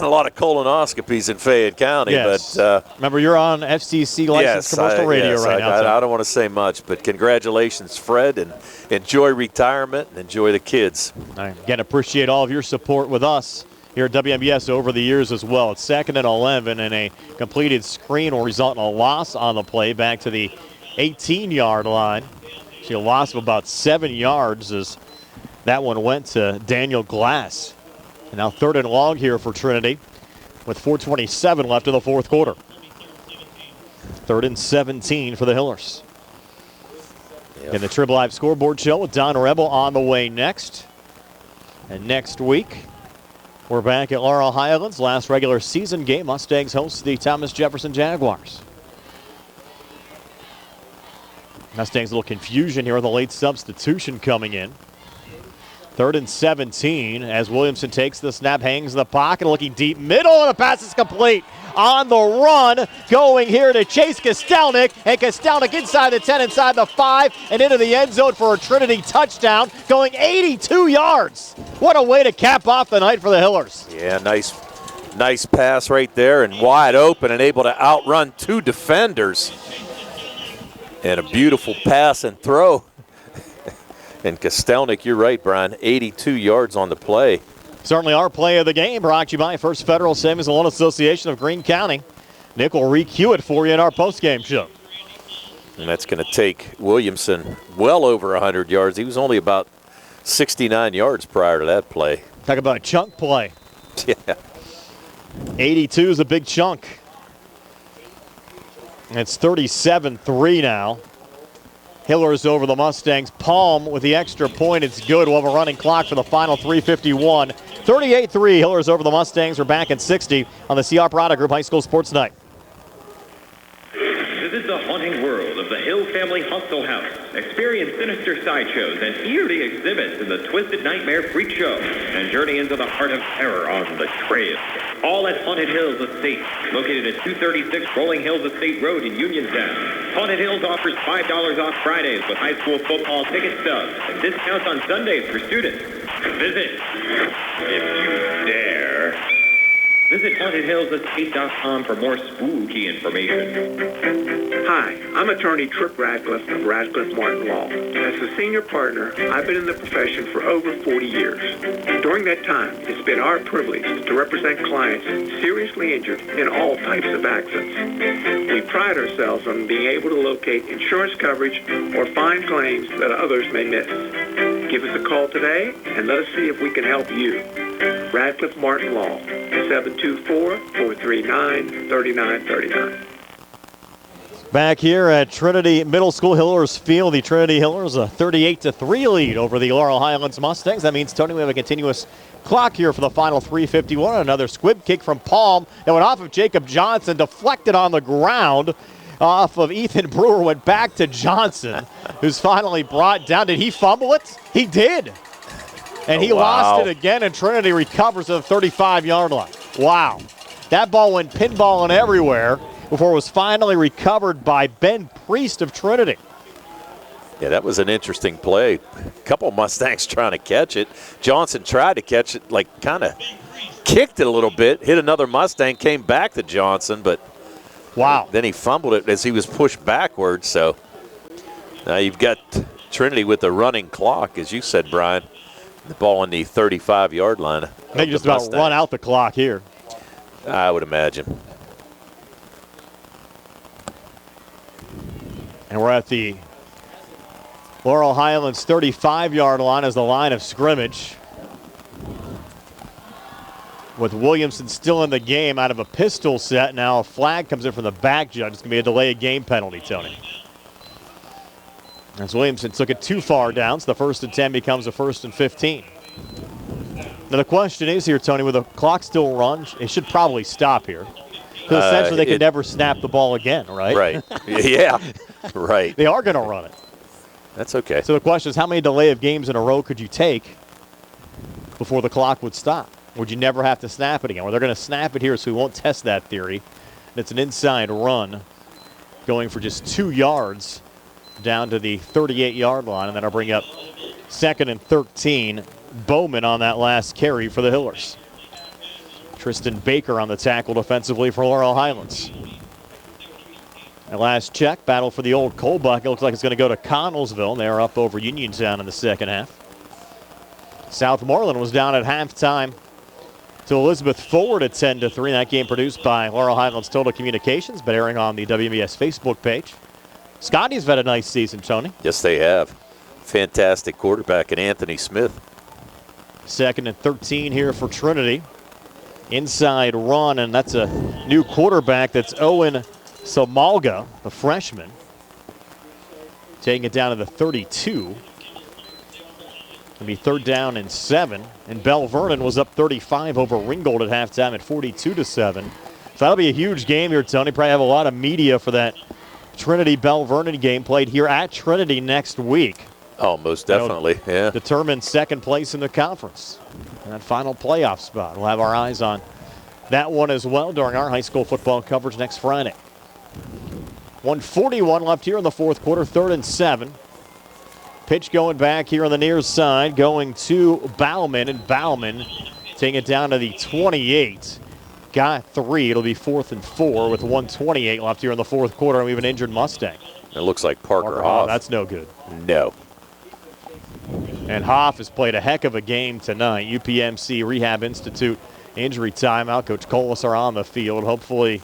a lot of colonoscopies in Fayette County. Yes. But remember, you're on FCC licensed commercial radio right now. I don't want to say much, but congratulations, Fred, and enjoy retirement and enjoy the kids. Again, appreciate all of your support with us here at WMBS over the years as well. It's 2nd and 11, and a completed screen will result in a loss on the play back to the 18-yard line. See a loss of about 7 yards as that one went to Daniel Glass. And now 3rd and long here for Trinity with 4:27 left in the fourth quarter. 3rd and 17 for the Hillers. Yep. In the Trib Live Scoreboard Show with Don Rebel on the way next. And next week, we're back at Laurel Highlands. Last regular season game, Mustangs host the Thomas Jefferson Jaguars. Mustangs a little confusion here with a late substitution coming in. 3rd and 17 as Williamson takes the snap, hangs in the pocket, looking deep middle, and the pass is complete. on the run, going here to chase Kostelnik, and Kostelnik inside the 10, inside the 5, and into the end zone for a Trinity touchdown, going 82 yards. What a way to cap off the night for the Hillers. Yeah, nice pass right there, and wide open and able to outrun 2 defenders. And a beautiful pass and throw. And Kostelnik, you're right, Brian, 82 yards on the play. Certainly our play of the game, brought to you by First Federal Savings and Loan Association of Greene County. Nick will re-cue it for you in our postgame show. And that's going to take Williamson well over 100 yards. He was only about 69 yards prior to that play. Talk about a chunk play. Yeah. 82 is a big chunk. It's 37-3 now. Hillers over the Mustangs. Palm with the extra point. It's good. We'll have a running clock for the final 3:51. 38-3. Hillers over the Mustangs. We're back at 60 on the CR Product Group High School Sports Night. Visit the haunting world of the Hill Family Hostel House. Experience sinister sideshows and eerie exhibits in the Twisted Nightmare Freak Show. And journey into the heart of terror on the trail. All at Haunted Hills Estate, located at 236 Rolling Hills Estate Road in Uniontown. Haunted Hills offers $5 off Fridays with high school football ticket stubs and discounts on Sundays for students. Visit, if you dare. Visit HauntedHillsEstate.com for more spooky information. Hi, I'm attorney Trip Radcliffe of Radcliffe Martin Law. As a senior partner, I've been in the profession for over 40 years. During that time, it's been our privilege to represent clients seriously injured in all types of accidents. We pride ourselves on being able to locate insurance coverage or find claims that others may miss. Give us a call today and let us see if we can help you. Radcliffe Martin Law, 724-439-3939. Back here at Trinity Middle School, Hillers Field, the Trinity Hillers a 38-3 lead over the Laurel Highlands Mustangs. That means, Tony, we have a continuous clock here for the final 3:51. Another squib kick from Palm that went off of Jacob Johnson, deflected on the ground off of Ethan Brewer, went back to Johnson, who's finally brought down. Did he fumble it? He did. And he lost it again, and Trinity recovers at the 35-yard line. Wow. That ball went pinballing everywhere before it was finally recovered by Ben Priest of Trinity. Yeah, that was an interesting play. A couple of Mustangs trying to catch it. Johnson tried to catch it, like kind of kicked it a little bit, hit another Mustang, came back to Johnson, but wow. Then he fumbled it as he was pushed backwards. So now you've got Trinity with the running clock, as you said, Brian. The ball on the 35-yard line. They just about run out the clock here. I would imagine. And we're at the Laurel Highlands 35-yard line as the line of scrimmage. With Williamson still in the game out of a pistol set. Now a flag comes in from the back judge. It's going to be a delay of game penalty, Tony. As Williamson took it too far down, so the 1st and 10 becomes a 1st and 15. Now the question is here, Tony, with the clock still run, it should probably stop here. Because essentially they can never snap the ball again, right? Right. Yeah, right. They are going to run it. That's okay. So the question is, how many delay of games in a row could you take before the clock would stop? Would you never have to snap it again? Well, they're going to snap it here, so we won't test that theory. And it's an inside run going for just 2 yards down to the 38-yard line, and then I'll bring up 2nd and 13. Bowman on that last carry for the Hillers. Tristan Baker on the tackle defensively for Laurel Highlands. At last check, battle for the old coal bucket. Looks like it's going to go to Connellsville. They are up over Uniontown in the second half. Southmoreland was down at halftime to Elizabeth Forward at 10-3. That game produced by Laurel Highlands Total Communications, but airing on the WMBS Facebook page. Scotty's had a nice season, Tony. Yes, they have. Fantastic quarterback in Anthony Smith. 2nd and 13 here for Trinity. Inside run, and that's a new quarterback. That's Owen Samalga, the freshman. Taking it down to the 32. It'll be 3rd down and 7. And Bell Vernon was up 35 over Ringgold at halftime at 42-7. So that'll be a huge game here, Tony. Probably have a lot of media for that Trinity-Bell Vernon game played here at Trinity next week. Oh, most definitely, yeah. Determine second place in the conference. And that final playoff spot. We'll have our eyes on that one as well during our high school football coverage next Friday. 1:41 left here in the fourth quarter, 3rd and 7. Pitch going back here on the near side, going to Bauman, and Bauman taking it down to the 28. Got 3. It'll be 4th and 4 with 1:28 left here in the fourth quarter, and we have an injured Mustang. It looks like Parker Hoff. That's no good. No. And Hoff has played a heck of a game tonight. UPMC Rehab Institute injury timeout. Coach Colasar on the field. Hopefully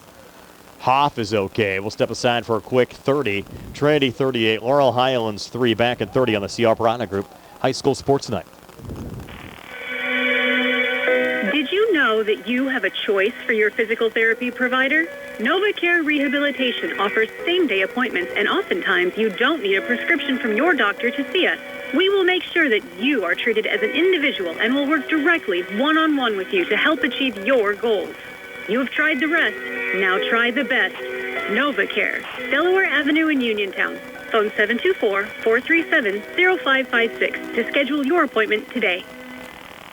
Hoff is okay. We'll step aside for a quick 30. Trinity 38, Laurel Highlands 3. Back at 30 on the CR Piranha Group High School Sports Night. Did you know that you have a choice for your physical therapy provider? NovaCare Rehabilitation offers same-day appointments, and oftentimes you don't need a prescription from your doctor to see us. We will make sure that you are treated as an individual and will work directly one-on-one with you to help achieve your goals. You have tried the rest. Now try the best. NovaCare, Delaware Avenue in Uniontown. Phone 724-437-0556 to schedule your appointment today.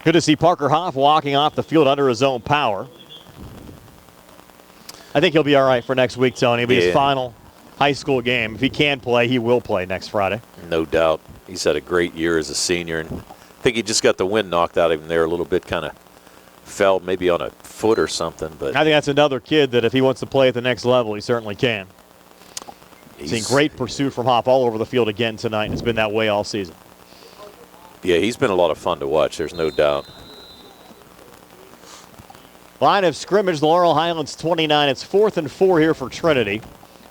Good to see Parker Hoff walking off the field under his own power. I think he'll be all right for next week, Tony. It'll be his final high school game. If he can play, he will play next Friday. No doubt. He's had a great year as a senior, and I think he just got the wind knocked out of him there a little bit, kind of fell maybe on a foot or something. But I think that's another kid that if he wants to play at the next level, he certainly can. Seen great pursuit from Hoff all over the field again tonight, and it's been that way all season. Yeah, he's been a lot of fun to watch, there's no doubt. Line of scrimmage, Laurel Highlands 29. It's 4th and 4 here for Trinity.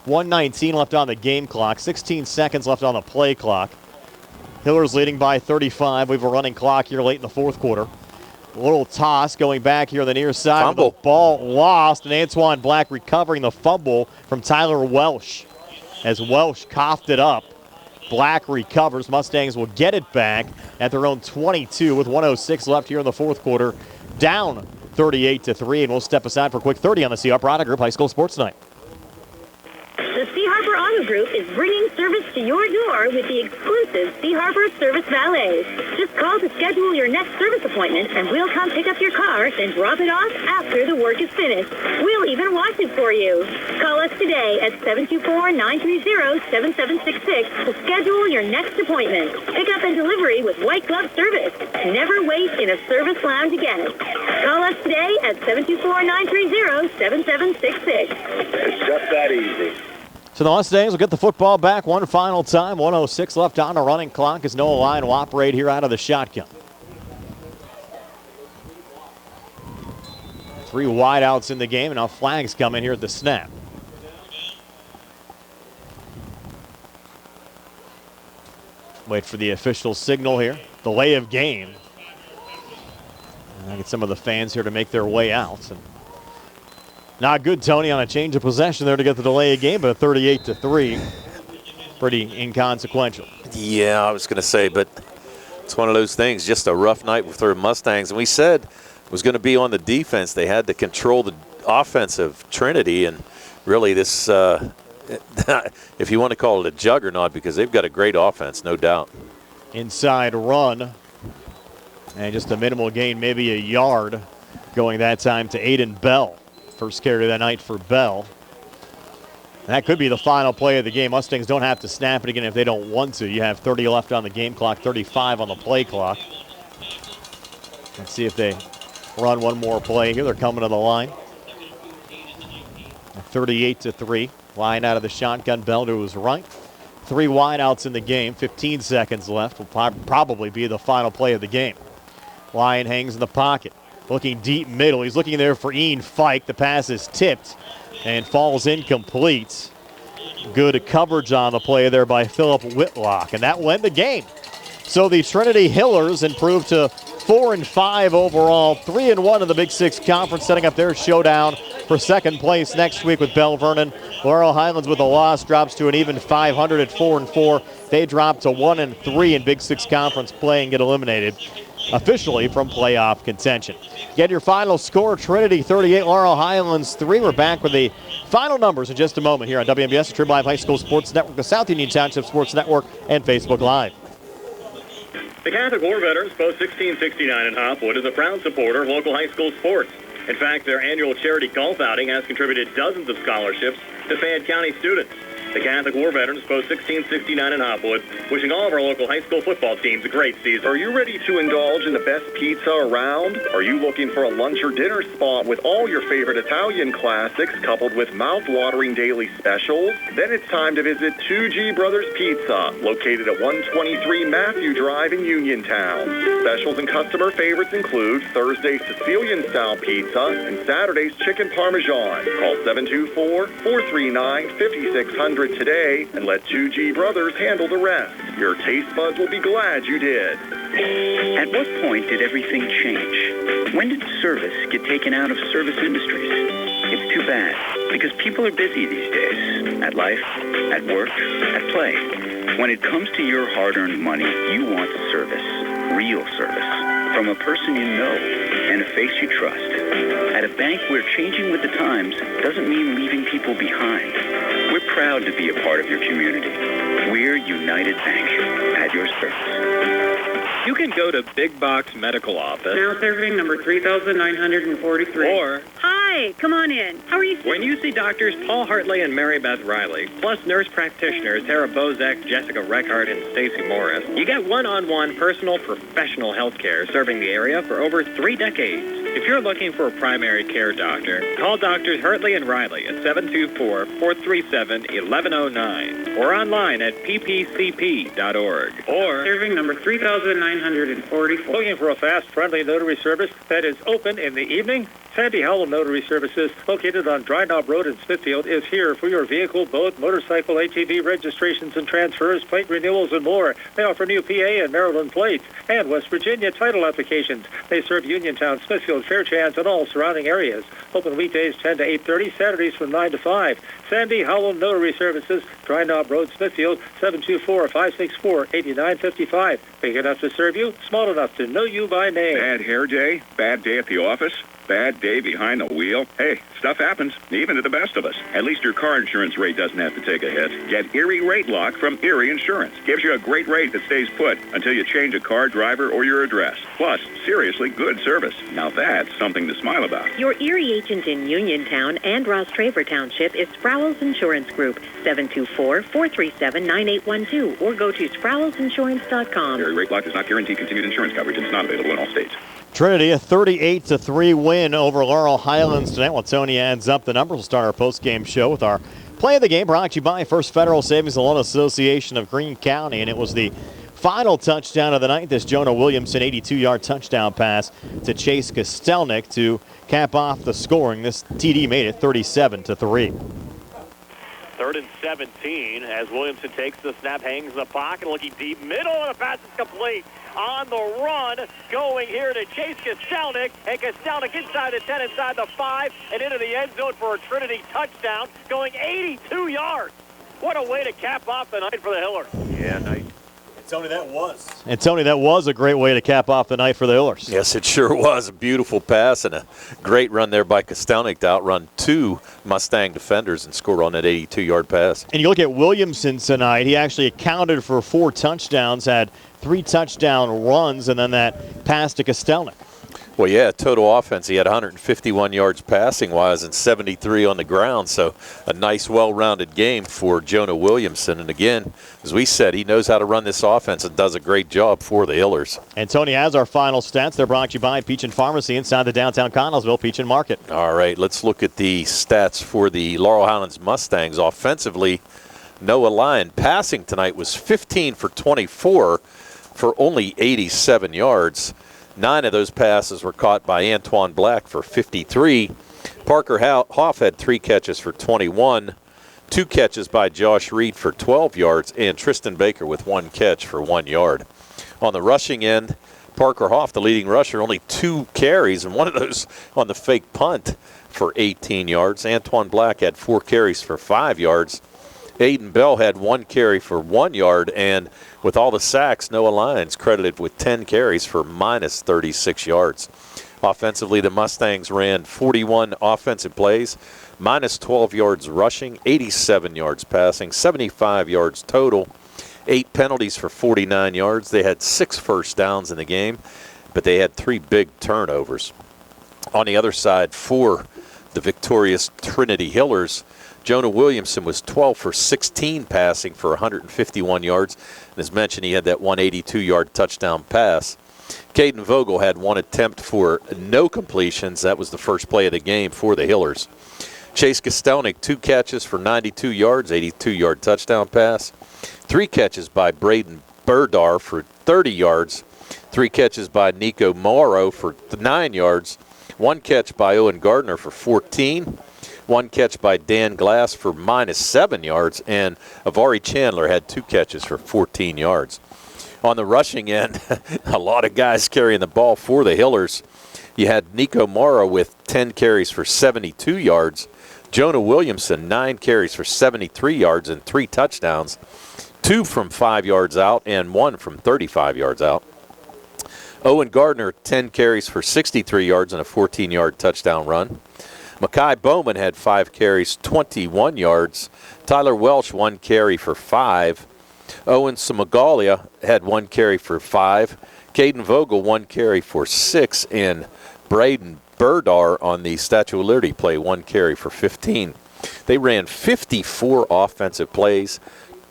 1:19 left on the game clock, 16 seconds left on the play clock. Hillers leading by 35. We have a running clock here late in the fourth quarter. A little toss going back here on the near side. Fumble. The ball lost, and Antoine Black recovering the fumble from Tyler Welsh. As Welsh coughed it up, Black recovers. Mustangs will get it back at their own 22 with 1:06 left here in the fourth quarter. Down 38-3, and we'll step aside for a quick 30 on the CR Piranha Group High School Sports Night. The Sea Harbor Auto Group is bringing service to your door with the exclusive Sea Harbor Service Valets. Just call to schedule your next service appointment, and we'll come pick up your car and drop it off after the work is finished. We'll even wash it for you. Call us today at 724-930-7766 to schedule your next appointment. Pick up and delivery with white glove service. Never wait in a service lounge again. Call us today at 724-930-7766. It's just that easy. So the Mustangs will get the football back one final time. 1:06 left on the running clock as Noah Lyon will operate here out of the shotgun. 3 wideouts in the game, and now flags come in here at the snap. Wait for the official signal here. Delay of game. And I get some of the fans here to make their way out. And not good, Tony, on a change of possession there to get the delay of game, but a 38-3. Pretty inconsequential. Yeah, I was going to say, but it's one of those things, just a rough night for the Mustangs. And we said it was going to be on the defense. They had to control the offense of Trinity, and really this, if you want to call it a juggernaut, because they've got a great offense, no doubt. Inside run, and just a minimal gain, maybe a yard, going that time to Aiden Bell. First carry of the night for Bell. That could be the final play of the game. Mustangs don't have to snap it again if they don't want to. You have 30 left on the game clock, 35 on the play clock. Let's see if they run one more play here. They're coming to the line. 38-3. Line out of the shotgun. Bell to his right. 3 wideouts in the game. 15 seconds left. Will probably be the final play of the game. Lyon hangs in the pocket. Looking deep middle. He's looking there for Ian Fike. The pass is tipped and falls incomplete. Good coverage on the play there by Philip Whitlock, and that won the game. So the Trinity Hillers improved to 4-5 overall, 3-1 in the Big Six Conference, setting up their showdown for second place next week with Bell Vernon. Laurel Highlands with a loss drops to an even 500 at 4-4. They drop to 1-3 in Big Six Conference play and get eliminated officially from playoff contention. Get your final score, Trinity 38, Laurel Highlands 3. We're back with the final numbers in just a moment here on WMBS, the Trib Live High School Sports Network, the South Union Township Sports Network, and Facebook Live. The Catholic War Veterans Post 1669 in Hopwood is a proud supporter of local high school sports. In fact, their annual charity golf outing has contributed dozens of scholarships to Fayette County students. The Catholic War Veterans Post 1669 in Hopwood, wishing all of our local high school football teams a great season. Are you ready to indulge in the best pizza around? Are you looking for a lunch or dinner spot with all your favorite Italian classics coupled with mouth-watering daily specials? Then it's time to visit 2G Brothers Pizza, located at 123 Matthew Drive in Uniontown. Specials and customer favorites include Thursday's Sicilian-style pizza and Saturday's chicken parmesan. Call 724-439-5600 today and let 2G Brothers handle the rest. Your taste buds will be glad you did. At what point did everything change? When did service get taken out of service industries? It's too bad, because people are busy these days. At life, at work, at play. When it comes to your hard-earned money, you want service. Real service. From a person you know and a face you trust. At a bank where changing with the times doesn't mean leaving people behind. We're proud to be a part of your community. We're United Bank, at your service. You can go to Big Box Medical Office. Now serving number 3,943. Or, Hi, come on in. How are you? when you see doctors Paul Hartley and Mary Beth Riley, plus nurse practitioners Tara Bozek, Jessica Reckart, and Stacy Morris, you get one-on-one personal professional health care serving the area for over 3 decades. If you're looking for a primary care doctor, call Doctors Hartley and Riley at 724-437-1109 or online at ppcp.org. Or Serving number 3,944. Looking for a fast, friendly notary service that is open in the evening? Sandy Howell Notary Services, located on Dry Knob Road in Smithfield, is here for your vehicle, boat, motorcycle, ATV registrations and transfers, plate renewals, and more. They offer new PA and Maryland plates and West Virginia title applications. They serve Uniontown, Smithfield, Fairchance, and all surrounding areas. Open weekdays 10 to 8:30, Saturdays from 9 to 5. Sandy Howell Notary Services, Dry Knob Road, Smithfield, 724-564-8955. Big enough to serve you, small enough to know you by name. Bad hair day? Bad day at the office? Bad day behind the wheel? Hey, stuff happens, even to the best of us. At least your car insurance rate doesn't have to take a hit. Get Erie Rate Lock from Erie Insurance. Gives you a great rate that stays put until you change a car, driver, or your address. Plus, seriously good service. Now that's something to smile about. Your Erie agent in Uniontown and Ross Traver Township is Sprowell's Insurance Group, 724-437-9812, or go to sprowellsinsurance.com. Erie Rate Lock does not guarantee continued insurance coverage and is not available in all states. Trinity, a 38-3 win over Laurel Highlands tonight. While Tony adds up the numbers, we'll start our post-game show with our play of the game, brought to you by First Federal Savings and Loan Association of Greene County. And it was the final touchdown of the night, this Jonah Williamson 82-yard touchdown pass to Chase Kostelnik to cap off the scoring. This TD made it 37-3. 3rd and 17 as Williamson takes the snap, hangs in the pocket, looking deep middle, and the pass is complete. On the run, going here to Chase Kostelnik, and Kostelnik inside the 10, inside the 5, and into the end zone for a Trinity touchdown, going 82 yards. What a way to cap off the night for the Hillers. Yeah, nice. Tony, that was a great way to cap off the night for the Hillers. Yes, it sure was. A beautiful pass and a great run there by Kostelnik to outrun 2 Mustang defenders and score on that 82-yard pass. And you look at Williamson tonight, he actually accounted for 4 touchdowns, had 3 touchdown runs, and then that pass to Kostelnik. Well, yeah, total offense. He had 151 yards passing-wise and 73 on the ground, so a nice, well-rounded game for Jonah Williamson. And again, as we said, he knows how to run this offense and does a great job for the Hillers. And Tony has our final stats. They're brought to you by Peach and Pharmacy inside the downtown Connellsville Peach and Market. All right, let's look at the stats for the Laurel Highlands Mustangs. Offensively, Noah Lyon passing tonight was 15 for 24 for only 87 yards. 9 of those passes were caught by Antoine Black for 53. Parker Hoff had 3 catches for 21. 2 catches by Josh Reed for 12 yards, and Tristan Baker with 1 catch for 1 yard. On the rushing end, Parker Hoff, the leading rusher, only 2 carries, and one of those on the fake punt for 18 yards. Antoine Black had 4 carries for 5 yards. Aiden Bell had 1 carry for 1 yard, and with all the sacks, Noah Lyons credited with 10 carries for minus 36 yards. Offensively, the Mustangs ran 41 offensive plays, minus 12 yards rushing, 87 yards passing, 75 yards total, 8 penalties for 49 yards. They had 6 first downs in the game, but they had 3 big turnovers. On the other side, for the victorious Trinity Hillers, Jonah Williamson was 12 for 16 passing for 151 yards. And as mentioned, he had that 182-yard touchdown pass. Caden Vogel had one attempt for no completions. That was the first play of the game for the Hillers. Chase Kostelnik, 2 catches for 92 yards, 82-yard touchdown pass. 3 catches by Braden Burdar for 30 yards. 3 catches by Nico Morrow for 9 yards. 1 catch by Owen Gardner for 14. 1 catch by Dan Glass for -7 yards. And Avari Chandler had 2 catches for 14 yards. On the rushing end, a lot of guys carrying the ball for the Hillers. You had Nico Morrow with 10 carries for 72 yards. Jonah Williamson, 9 carries for 73 yards and 3 touchdowns. 2 from 5 yards out and 1 from 35 yards out. Owen Gardner, 10 carries for 63 yards and a 14-yard touchdown run. Makai Bowman had 5 carries, 21 yards. Tyler Welch, 1 carry for 5. Owen Samagalia had 1 carry for 5. Caden Vogel, 1 carry for 6. And Braden Burdar on the Statue of Liberty play, 1 carry for 15. They ran 54 offensive plays,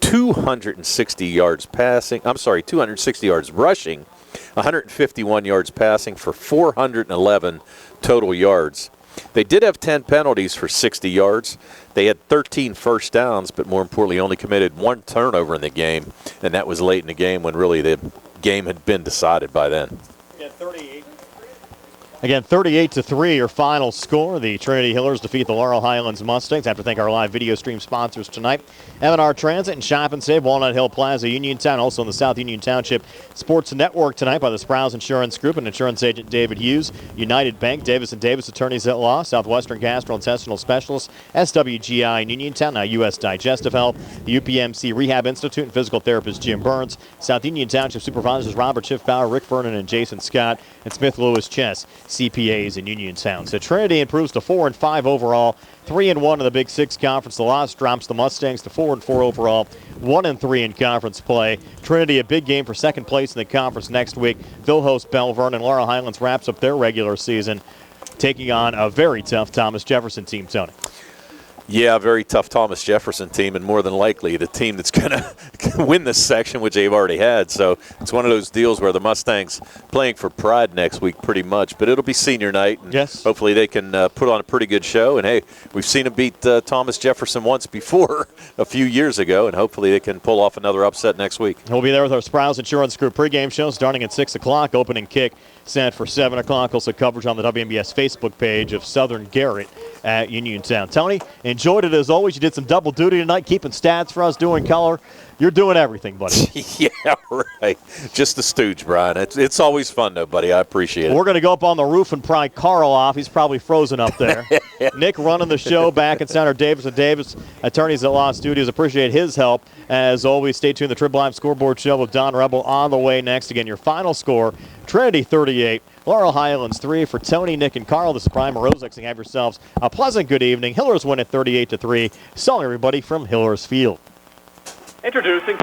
260 yards passing. 260 yards rushing, 151 yards passing for 411 total yards. They did have 10 penalties for 60 yards. They had 13 first downs, but more importantly, only committed 1 turnover in the game, and that was late in the game when really the game had been decided by then. Again, 38-3, your final score. The Trinity Hillers defeat the Laurel Highlands Mustangs. I have to thank our live video stream sponsors tonight. M&R Transit and Shop and Save, Walnut Hill Plaza, Uniontown, also in the South Union Township Sports Network tonight by the Sprouse Insurance Group and insurance agent David Hughes. United Bank, Davis & Davis Attorneys at Law, Southwestern Gastrointestinal Specialists, SWGI in Uniontown, now U.S. Digestive Health, the UPMC Rehab Institute and physical therapist Jim Burns, South Union Township Supervisors Robert Schiffbauer, Rick Vernon, and Jason Scott, and Smith Lewis Chess, CPAs in Uniontown. So Trinity improves to 4-5 overall, 3-1 in the Big Six Conference. The loss drops the Mustangs to 4-4 overall, 1-3 in conference play. Trinity a big game for second place in the conference next week. They'll host Belle Vernon. Laurel Highlands wraps up their regular season, taking on a very tough Thomas Jefferson team, Tony. Yeah, very tough Thomas Jefferson team, and more than likely the team that's going to win this section, which they've already had. So it's one of those deals where the Mustangs playing for pride next week pretty much. But it'll be senior night, and yes, hopefully they can put on a pretty good show. And, hey, we've seen them beat Thomas Jefferson once before a few years ago, and hopefully they can pull off another upset next week. We'll be there with our Sprouse Insurance Group pregame show starting at 6 o'clock, opening kick set for 7 o'clock. Also coverage on the WMBS Facebook page of Southern Garrett at Uniontown. Tony, enjoyed it as always. You did some double duty tonight, keeping stats for us, doing color. You're doing everything, buddy. Yeah, right. Just a stooge, Brian. It's always fun, though, buddy. I appreciate it. We're going to go up on the roof and pry Carl off. He's probably frozen up there. Nick running the show back in Center Davis & Davis Attorneys at Law Studios. Appreciate his help. As always, stay tuned. The Trib Live Scoreboard Show with Don Rebel on the way next. Again, your final score, Trinity 38, Laurel Highlands 3. For Tony, Nick, and Carl, this is Brian Morozek saying have yourselves a pleasant good evening. Hillers win at 38-3. So everybody from Hillers Field. Introducing